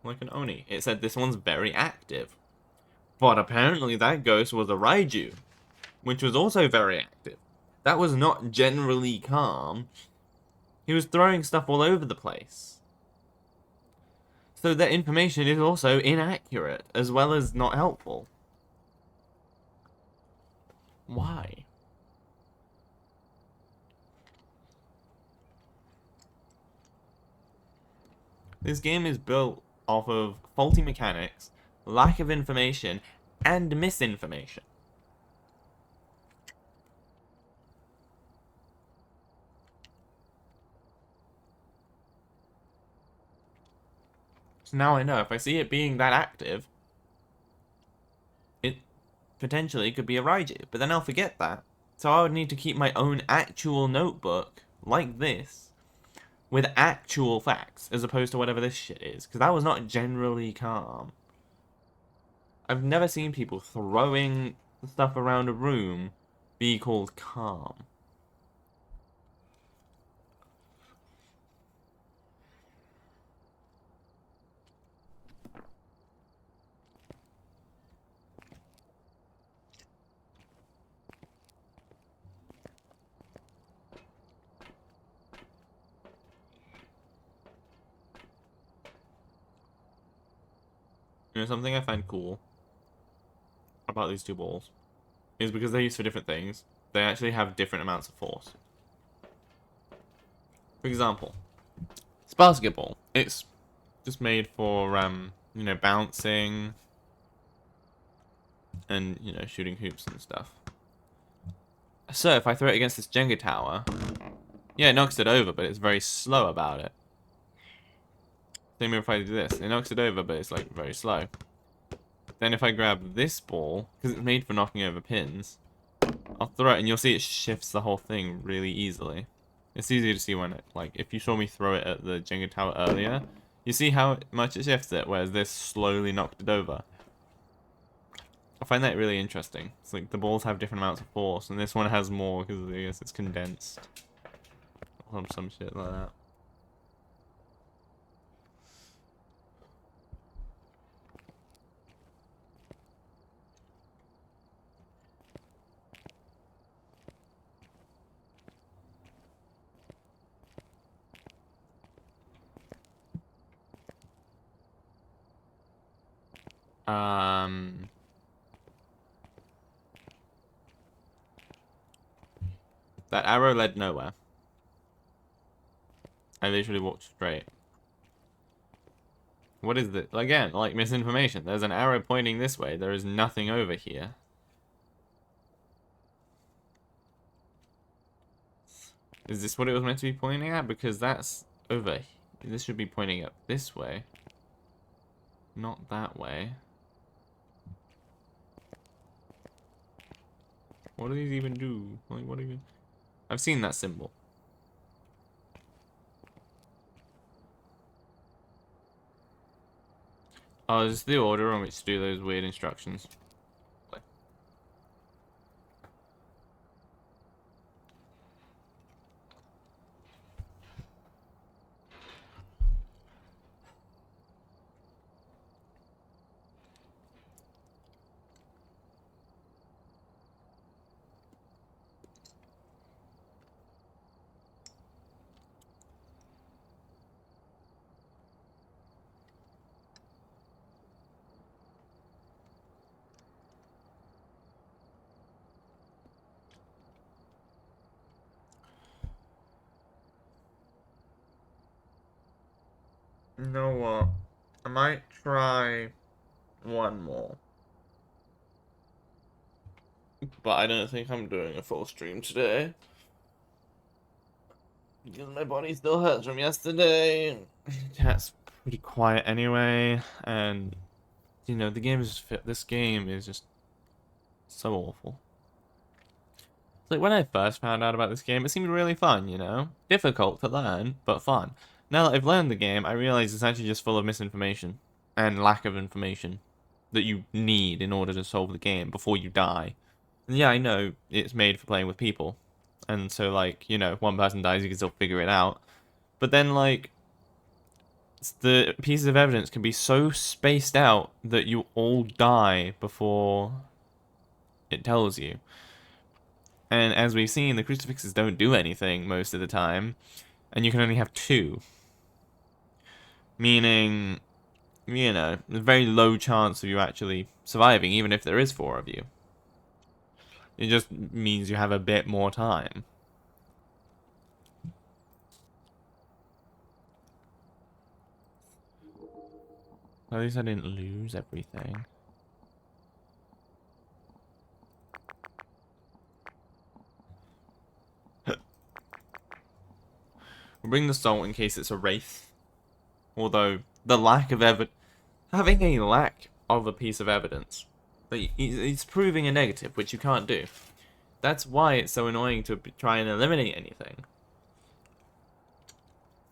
Like an Oni. It said this one's very active. But apparently that ghost was a Raiju, which was also very active. That was not generally calm. He was throwing stuff all over the place. So that information is also inaccurate, as well as not helpful. Why? This game is built off of faulty mechanics, lack of information, and misinformation. So now I know if I see it being that active, it potentially could be a Raiju, but then I'll forget that. So I would need to keep my own actual notebook, like this, with actual facts, as opposed to whatever this shit is, because that was not generally calm. I've never seen people throwing stuff around a room be called calm. You know, something I find cool about these two balls is because they're used for different things, they actually have different amounts of force. For example, this basketball, it's just made for, you know, bouncing and, you know, shooting hoops and stuff. So if I throw it against this Jenga tower, yeah, it knocks it over, but it's very slow about it. Same if I do this, it knocks it over, but it's like very slow. Then if I grab this ball, because it's made for knocking over pins, I'll throw it and you'll see it shifts the whole thing really easily. It's easy to see when it, like, if you saw me throw it at the Jenga tower earlier, you see how much it shifts it, whereas this slowly knocked it over. I find that really interesting. It's like the balls have different amounts of force, and this one has more because I guess it's condensed. Or some shit like that. Um... That arrow led nowhere. I literally walked straight. What is this? Again, like misinformation. There's an arrow pointing this way. There is nothing over here. Is this what it was meant to be pointing at? Because that's over. This should be pointing up this way. Not that way. What do these even do? Like, what even? I've seen that symbol. Oh, is this the order on which to do those weird instructions? You know what? I might try one more. But I don't think I'm doing a full stream today. Because my body still hurts from yesterday. Cat's pretty quiet anyway, and you know this game is just so awful. It's like when I first found out about this game, it seemed really fun, you know? Difficult to learn, but fun. Now that I've learned the game, I realize it's actually just full of misinformation and lack of information that you need in order to solve the game before you die. And yeah, I know it's made for playing with people. And so, like, you know, one person dies, you can still figure it out. But then, like, the pieces of evidence can be so spaced out that you all die before it tells you. And as we've seen, the crucifixes don't do anything most of the time, and you can only have 2. Meaning, you know, there's a very low chance of you actually surviving, even if there is 4 of you. It just means you have a bit more time. At least I didn't lose everything. We'll bring the salt in case it's a wraith. Although, the lack of having a lack of a piece of evidence, it's proving a negative, which you can't do. That's why it's so annoying to try and eliminate anything.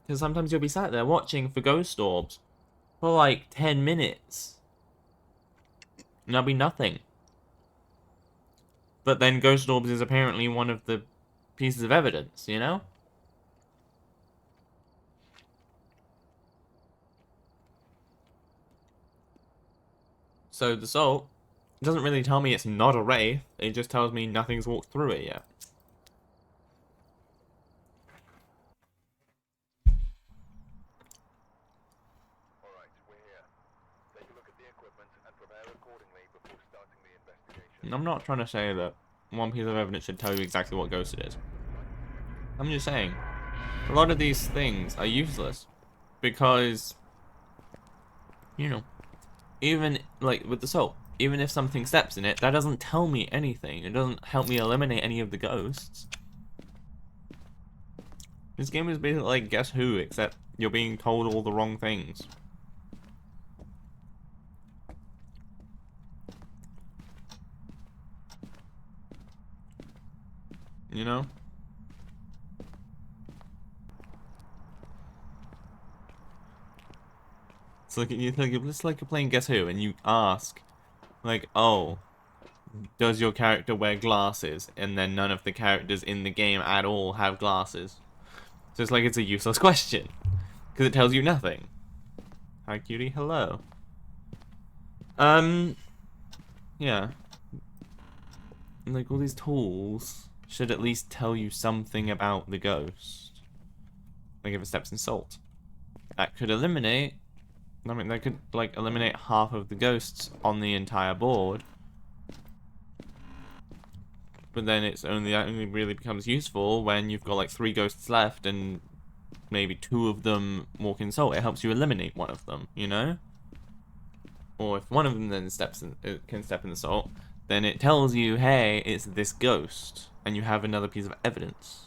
Because sometimes you'll be sat there watching for ghost orbs for like 10 minutes. And there'll be nothing. But then ghost orbs is apparently one of the pieces of evidence, you know? So the salt doesn't really tell me it's not a wraith, it just tells me nothing's walked through it yet. Alright, we're here. Take a look at the equipment and prepare accordingly before starting the investigation. I'm not trying to say that one piece of evidence should tell you exactly what ghost it is. I'm just saying, a lot of these things are useless because, you know, even like with the salt, even if something steps in it, that doesn't tell me anything. It doesn't help me eliminate any of the ghosts. This game is basically like Guess Who, except you're being told all the wrong things. You know? It's like it's like you're playing Guess Who, and you ask, like, oh, does your character wear glasses? And then none of the characters in the game at all have glasses. So it's like it's a useless question, because it tells you nothing. Hi, cutie. Hello. Yeah. Like, all these tools should at least tell you something about the ghost. Like if it steps in salt. That could eliminate I mean, they could, like, eliminate half of the ghosts on the entire board. But then it's only really becomes useful when you've got, like, 3 ghosts left and maybe 2 of them walk in soul. It helps you eliminate one of them, you know? Or if one of them then can step in the soul, then it tells you, hey, it's this ghost. And you have another piece of evidence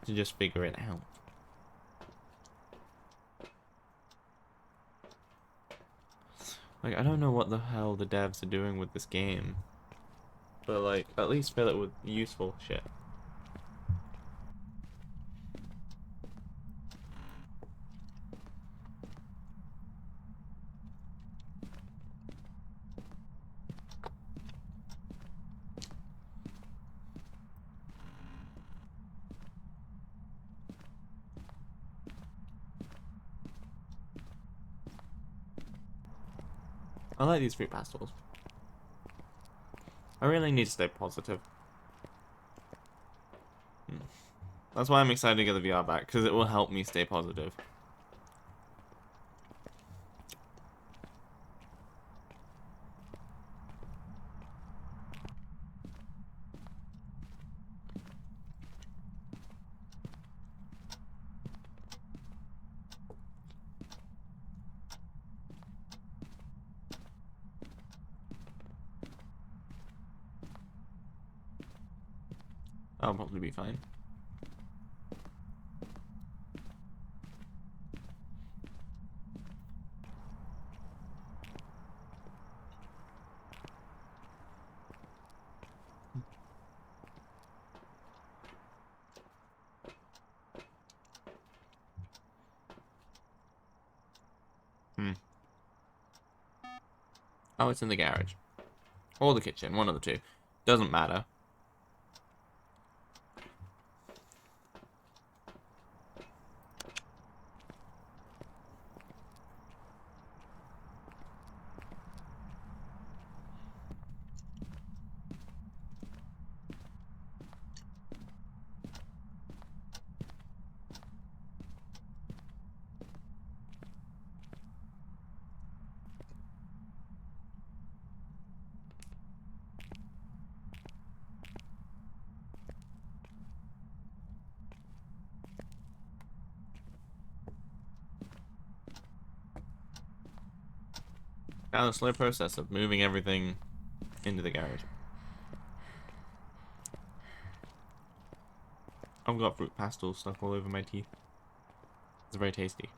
to just figure it out. Like, I don't know what the hell the devs are doing with this game. But, like, at least fill it with useful shit. I like these fruit pastels. I really need to stay positive. That's why I'm excited to get the VR back, because it will help me stay positive. I'll probably be fine. Oh, it's in the garage. Or the kitchen, one of the two. Doesn't matter. Now the slow process of moving everything into the garage. I've got fruit pastels stuck all over my teeth. It's very tasty.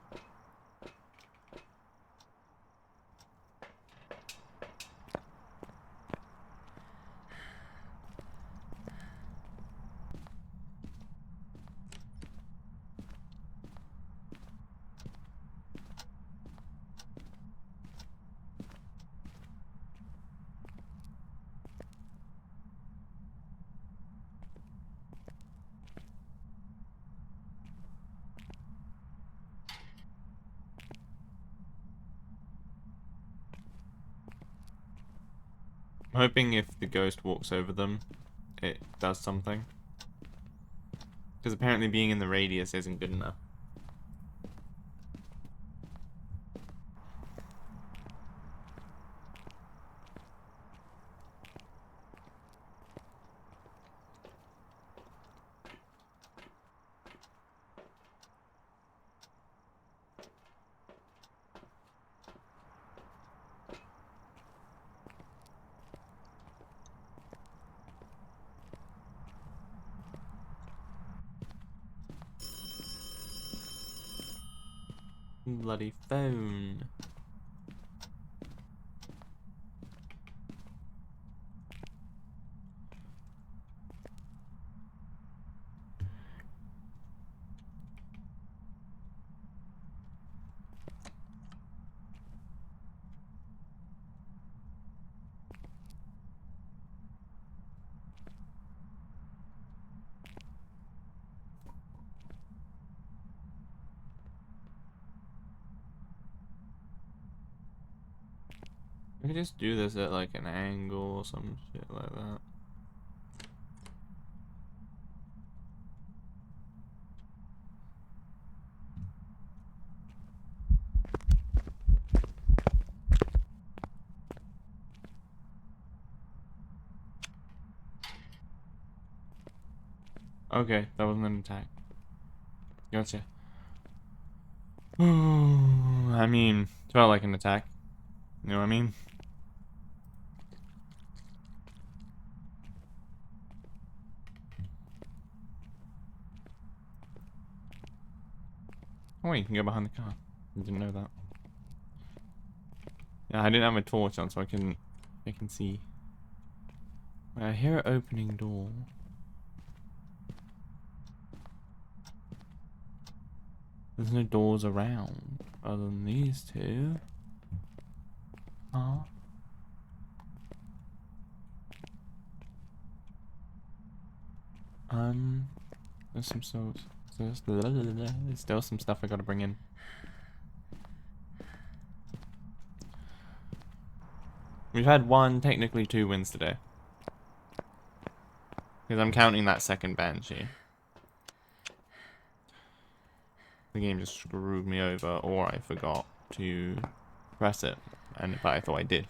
I'm hoping if the ghost walks over them, it does something. Because apparently being in the radius isn't good enough. Bloody phone. I could just do this at like an angle or some shit like that. Okay, that wasn't an attack. Gotcha. I mean, it felt like an attack. You know what I mean? Oh wait, you can go behind the car. I didn't know that. Yeah, I didn't have my torch on, so I can see. Wait, I hear an opening door. There's no doors around other than these two. Huh? There's some souls. There's still some stuff I gotta bring in. We've had one, technically 2 wins today. Because I'm counting that second Banshee. The game just screwed me over, or I forgot to press it. But I thought I did.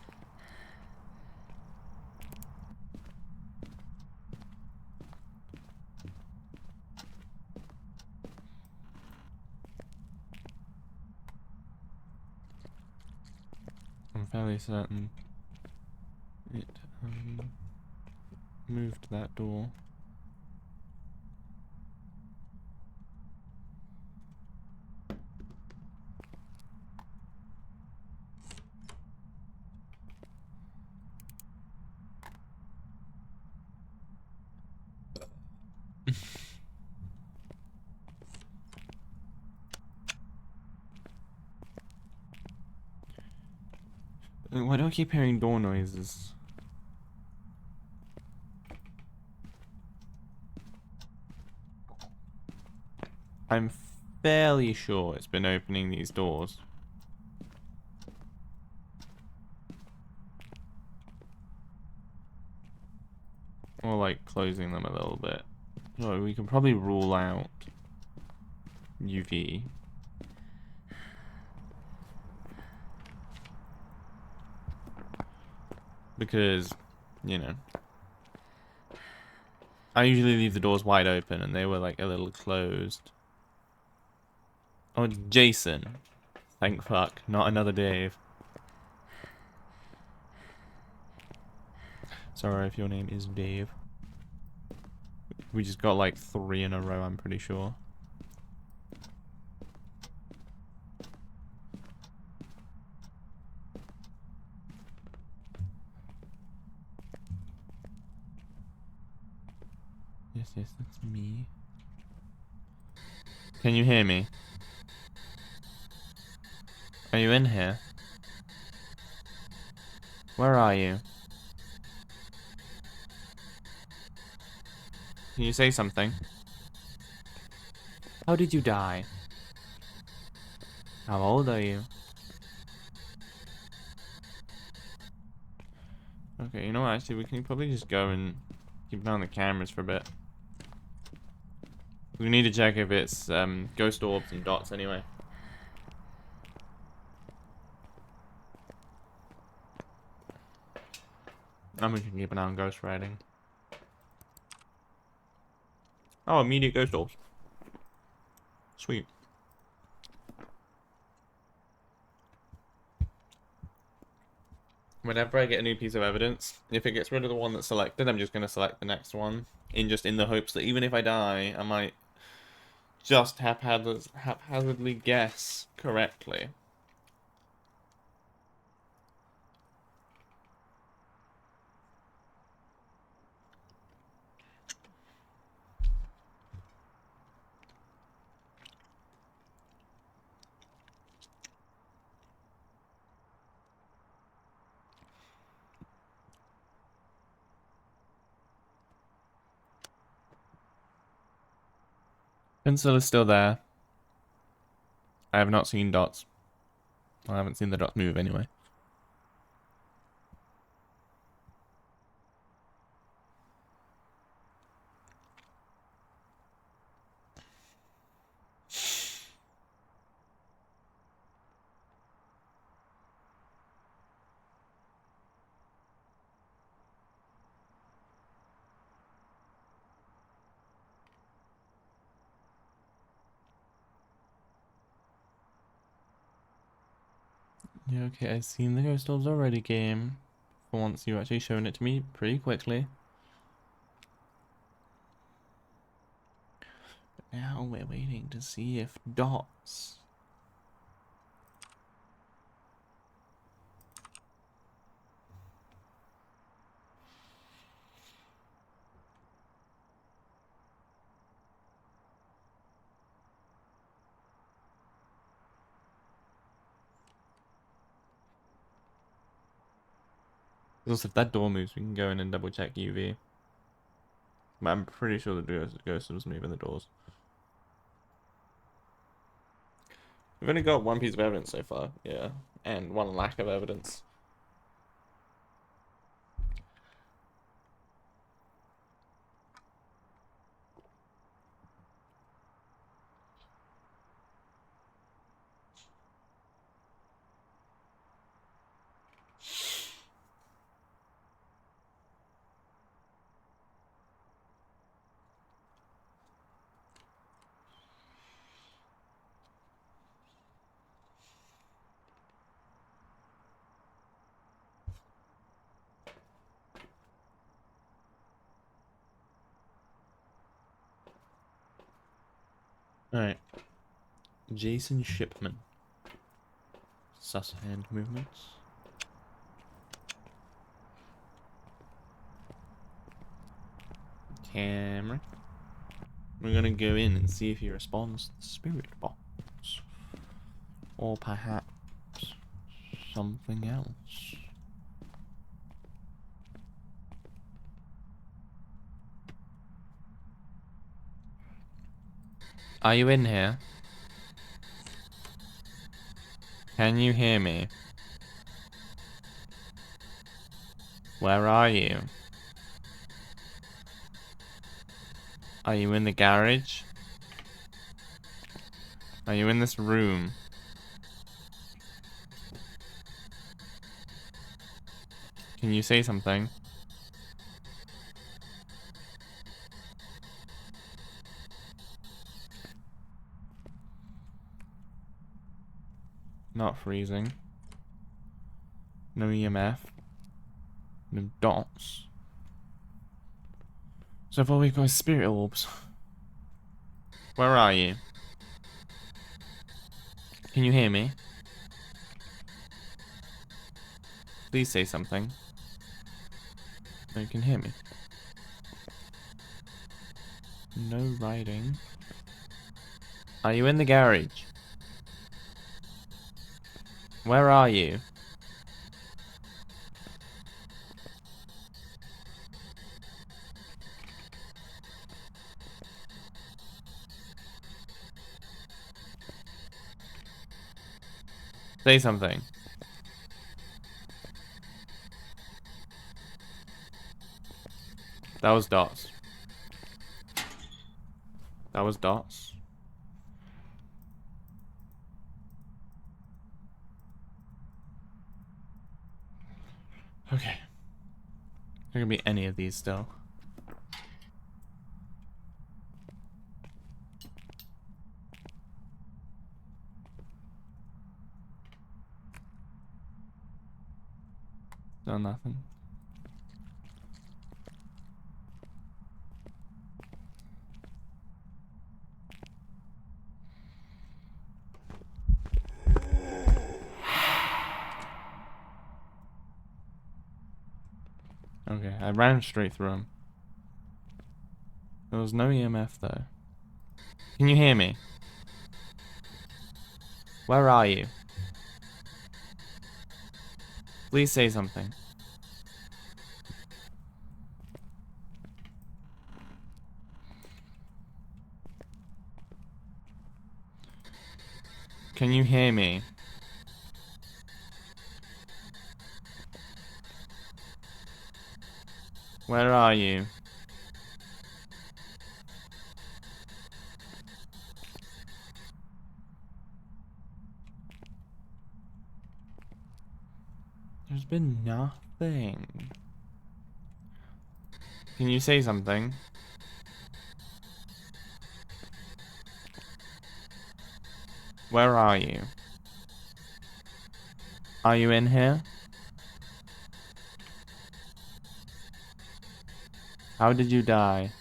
I'm fairly certain it moved that door. Why do I keep hearing door noises? I'm fairly sure it's been opening these doors. Or like closing them a little bit. So we can probably rule out UV. Because, you know, I usually leave the doors wide open and they were like a little closed. Oh, Jason. Thank fuck, not another Dave. Sorry if your name is Dave. We just got like 3 in a row, I'm pretty sure. Yes, yes, that's me. Can you hear me? Are you in here? Where are you? Can you say something? How did you die? How old are you? Okay, you know what, actually we can probably just go and keep an eye on the cameras for a bit. We need to check if it's ghost orbs and dots anyway. And we can keep an eye on ghost writing. Oh, immediate ghost orbs. Sweet. Whenever I get a new piece of evidence, if it gets rid of the one that's selected, I'm just going to select the next one. In the hopes that even if I die, I might just haphazardly guess correctly. Pencil is still there. I have not seen dots. I haven't seen the dots move anyway. Yeah, okay, I've seen the ghost orbs already, game. For once, you've actually shown it to me pretty quickly. Now we're waiting to see if dots. Also, if that door moves, we can go in and double check UV. But I'm pretty sure the ghost was moving the doors. We've only got one piece of evidence so far, yeah. And one lack of evidence. Alright. Jason Shipman. Sus hand movements. Camera. We're gonna go in and see if he responds to the spirit box. Or perhaps something else. Are you in here? Can you hear me? Where are you? Are you in the garage? Are you in this room? Can you say something? Not freezing. No EMF. No dots. So far we've got spirit orbs. Where are you? Can you hear me? Please say something. No, you can hear me. No writing. Are you in the garage? Where are you? Say something. That was dots. That was dots. Okay. There can be any of these still. Still nothing. Okay, I ran straight through him. There was no EMF though. Can you hear me? Where are you? Please say something. Can you hear me? Where are you? There's been nothing. Can you say something? Where are you? Are you in here? How did you die?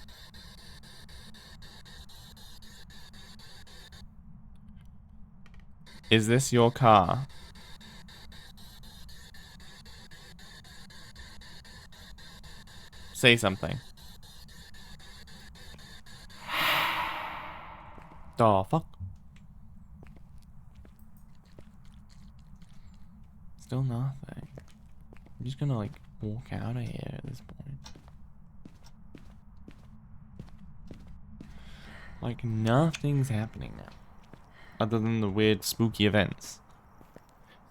Is this your car? Say something. The fuck? Still nothing. I'm just gonna like walk out of here at this point. Like nothing's happening now. Other than the weird spooky events.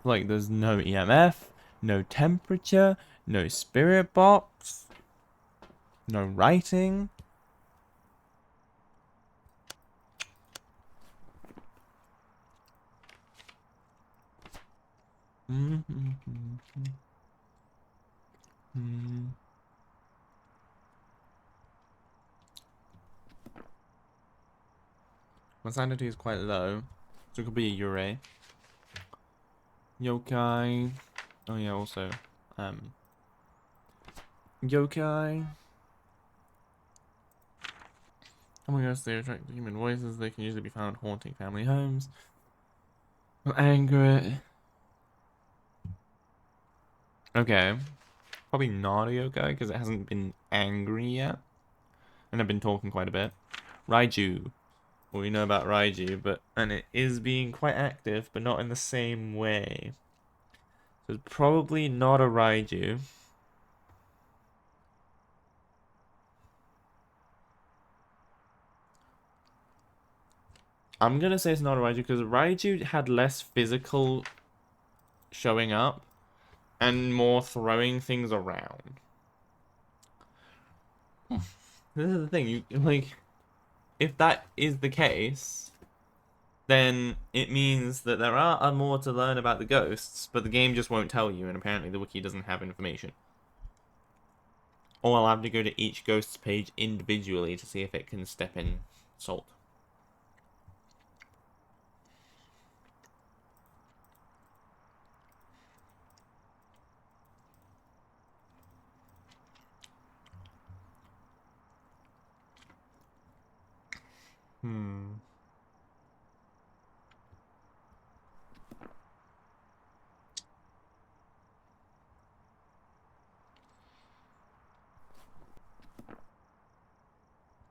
Like there's no EMF, no temperature, no spirit box, no writing. My sanity is quite low, so it could be a Yurei. Yokai. Oh yeah, also, yokai. Oh my gosh, they attract human voices. They can usually be found haunting family homes. Anger. Okay. Probably not a yokai because it hasn't been angry yet. And I've been talking quite a bit. Raiju. Well, we know about Raiju, and it is being quite active, but not in the same way. So it's probably not a Raiju. I'm gonna say it's not a Raiju because Raiju had less physical showing up and more throwing things around. This is the thing, you like, if that is the case, then it means that there are more to learn about the ghosts, but the game just won't tell you, and apparently the wiki doesn't have information. Or I'll have to go to each ghost's page individually to see if it can step in salt.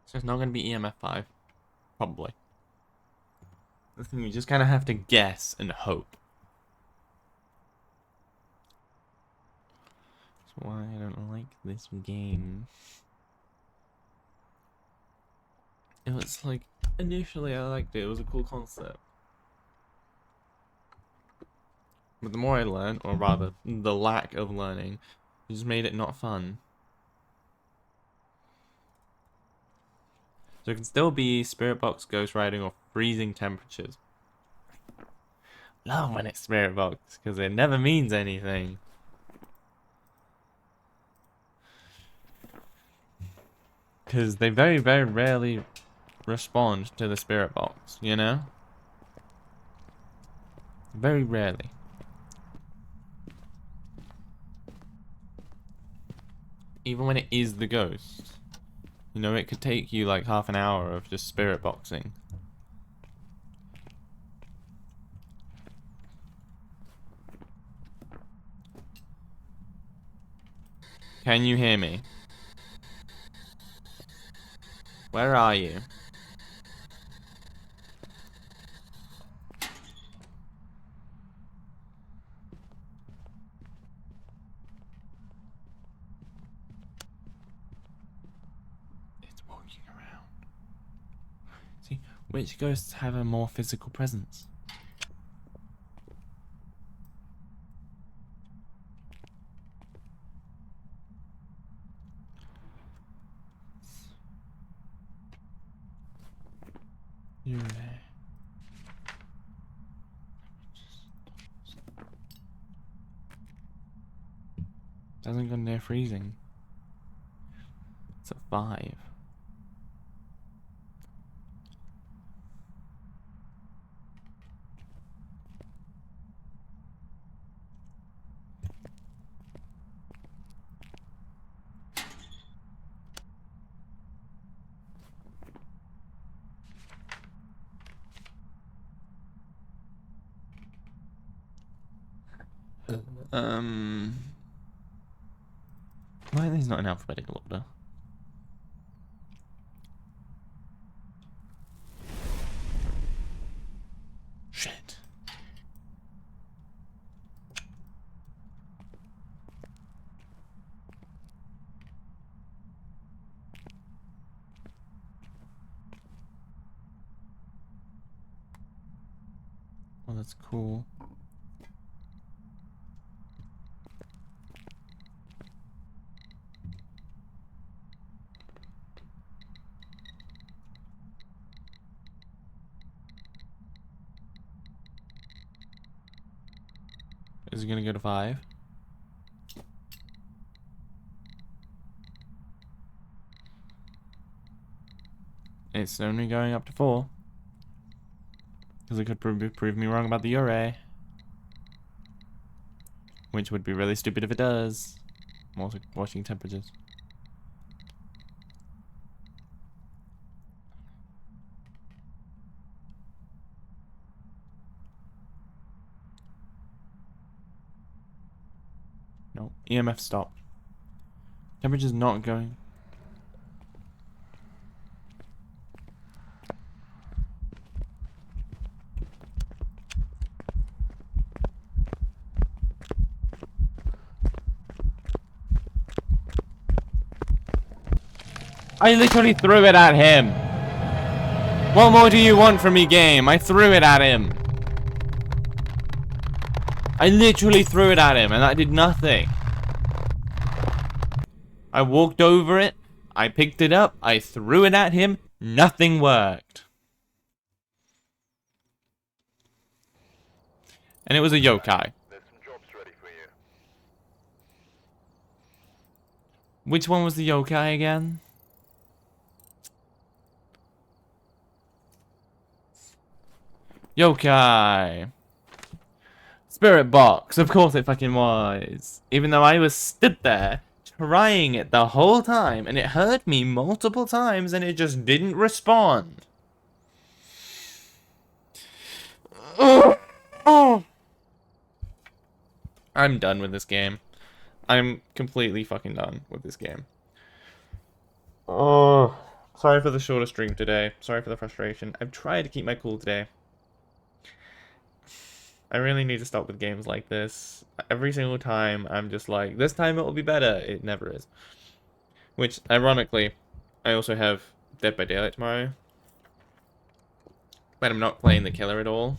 So it's not going to be EMF 5. Probably. The thing you just kind of have to guess and hope. That's why I don't like this game. It was like, initially I liked it. It was a cool concept. But the more I learned, or rather, the lack of learning, just made it not fun. So it can still be Spirit Box, Ghost Riding, or freezing temperatures. Love when it's Spirit Box, because it never means anything. Because they very, very rarely respond to the Spirit Box, you know? Very rarely. Even when it is the ghost. You know, it could take you like half an hour of just spirit boxing. Can you hear me? Where are you? It's walking around. See, which ghosts have a more physical presence? You're there. Doesn't go near freezing. It's a 5. Why are these not in alphabetical order? Shit. Well, that's cool. Is it gonna go to 5? It's only going up to 4. Because it could prove me wrong about the array. Which would be really stupid if it does. I'm also watching temperatures. No, EMF stopped. Temperature's not going. I literally threw it at him. What more do you want from me, game? I threw it at him. I literally threw it at him and that did nothing. I walked over it. I picked it up. I threw it at him. Nothing worked. And it was a yokai. There's some jobs ready for you. Which one was the yokai again? Yokai. Spirit box. Of course it fucking was. Even though I was stood there trying it the whole time and it hurt me multiple times and it just didn't respond. I'm done with this game. I'm completely fucking done with this game. Oh, sorry for the shorter stream today. Sorry for the frustration. I've tried to keep my cool today. I really need to stop with games like this. Every single time, I'm just like, this time it will be better. It never is. Which, ironically, I also have Dead by Daylight tomorrow. But I'm not playing the killer at all.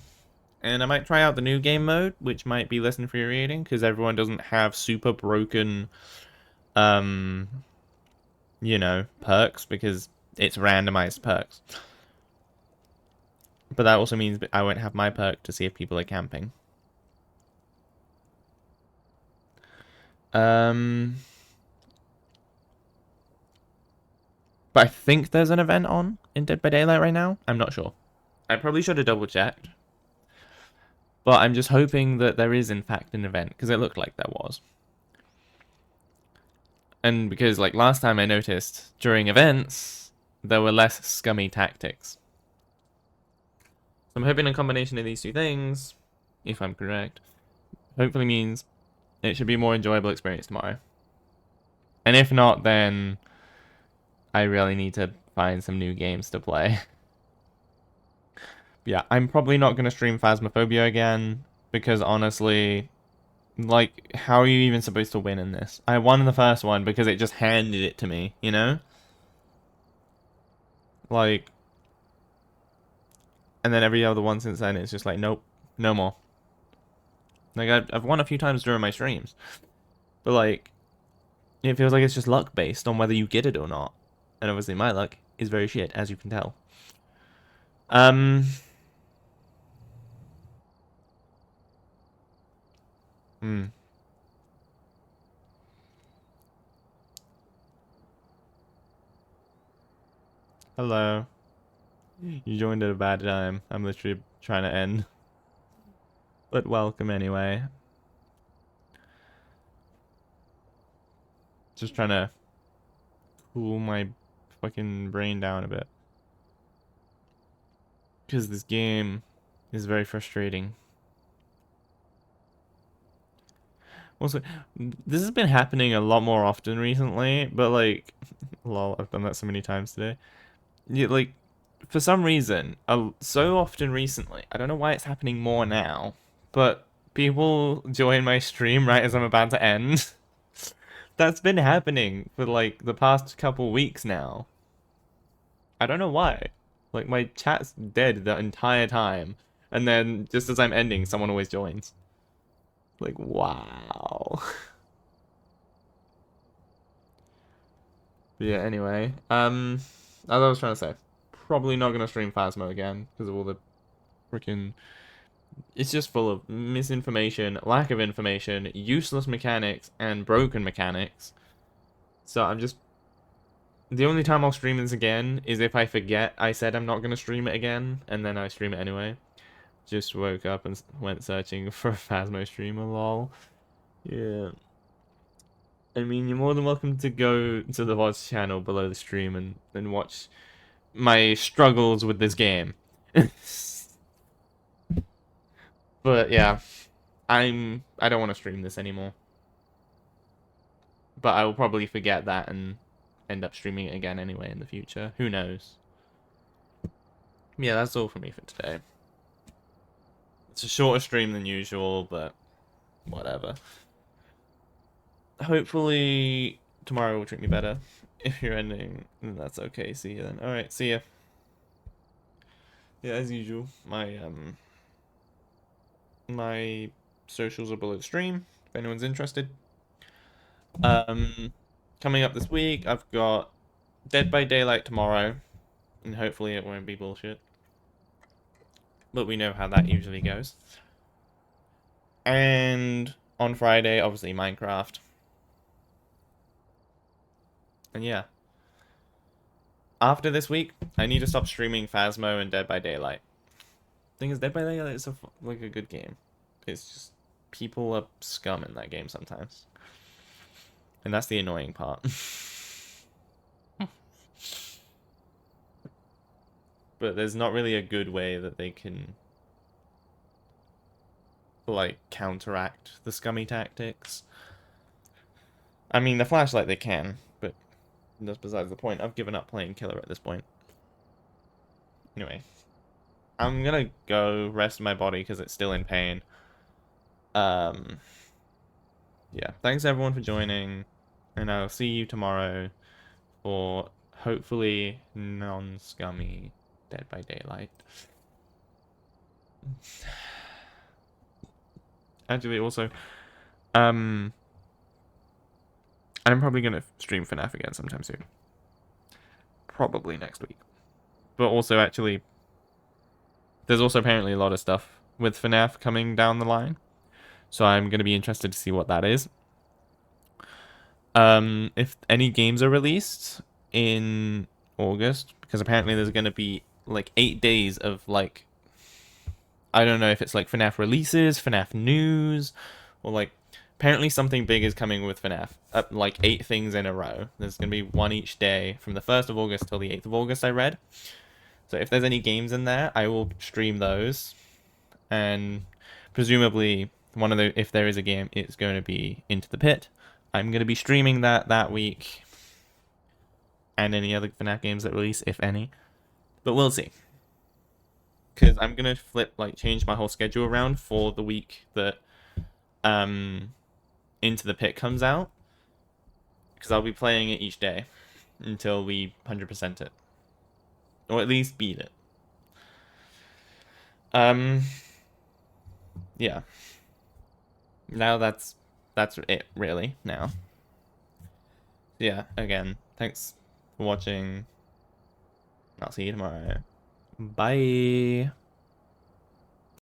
And I might try out the new game mode, which might be less infuriating, because everyone doesn't have super broken, you know, perks, because it's randomized perks. But that also means I won't have my perk to see if people are camping. But I think there's an event on in Dead by Daylight right now. I'm not sure. I probably should have double checked. But I'm just hoping that there is in fact an event, because it looked like there was. And because like last time I noticed, during events, there were less scummy tactics. So I'm hoping a combination of these two things, if I'm correct, hopefully means it should be a more enjoyable experience tomorrow. And if not, then I really need to find some new games to play. Yeah, I'm probably not going to stream Phasmophobia again, because honestly, like, how are you even supposed to win in this? I won the first one because it just handed it to me, you know? Like, and then every other one since then, it's just like, nope, no more. Like, I've won a few times during my streams, but like, it feels like it's just luck based on whether you get it or not. And obviously my luck is very shit, as you can tell. Hello. You joined at a bad time. I'm literally trying to end. But welcome anyway. Just trying to cool my fucking brain down a bit. Because this game is very frustrating. Also, this has been happening a lot more often recently, but like, lol, I've done that so many times today. Yeah, like, for some reason, so often recently, I don't know why it's happening more now, but people join my stream right as I'm about to end. That's been happening for like the past couple weeks now. I don't know why. Like, my chat's dead the entire time, and then just as I'm ending, someone always joins. Like, wow. But yeah, anyway. As I was trying to say, probably not gonna stream Phasmo again because of all the freaking. It's just full of misinformation, lack of information, useless mechanics, and broken mechanics. So I'm just. The only time I'll stream this again is if I forget I said I'm not gonna stream it again, and then I stream it anyway. Just woke up and went searching for a Phasmo streamer, lol. Yeah. I mean, you're more than welcome to go to the VOD's channel below the stream and watch my struggles with this game. But yeah, I don't want to stream this anymore. But I will probably forget that and end up streaming it again anyway in the future. Who knows? Yeah, that's all for me for today. It's a shorter stream than usual, but whatever. Hopefully tomorrow will treat me better. If you're ending, then that's okay. See you then. Alright, see ya. Yeah, as usual, my socials are below the stream if anyone's interested. Coming up this week, I've got Dead by Daylight tomorrow, and hopefully it won't be bullshit. But we know how that usually goes. And on Friday, obviously Minecraft. And yeah. After this week, I need to stop streaming Phasmo and Dead by Daylight. Thing is, Dead by Daylight is like a good game. It's just people are scum in that game sometimes. And that's the annoying part. But there's not really a good way that they can like counteract the scummy tactics. I mean, the flashlight they can, but that's besides the point. I've given up playing killer at this point. Anyway, I'm gonna go rest my body because it's still in pain. Yeah, thanks everyone for joining, and I'll see you tomorrow for hopefully non-scummy Dead by Daylight. Actually, also, I'm probably gonna stream FNAF again sometime soon. Probably next week. But also, actually, there's also apparently a lot of stuff with FNAF coming down the line. So I'm going to be interested to see what that is. If any games are released in August, because apparently there's going to be like 8 days of like, I don't know if it's like FNAF releases, FNAF news, or like, apparently something big is coming with FNAF. Like 8 things in a row. There's going to be one each day from the 1st of August till the 8th of August, I read. So if there's any games in there, I will stream those. And presumably one of the, if there is a game, it's going to be Into the Pit. I'm going to be streaming that week. And any other FNAF games that release, if any. But we'll see. Because I'm going to change my whole schedule around for the week that Into the Pit comes out. Because I'll be playing it each day until we 100% it. Or at least beat it. Yeah. Now that's it, really, now. Yeah, again, thanks for watching. I'll see you tomorrow. Bye.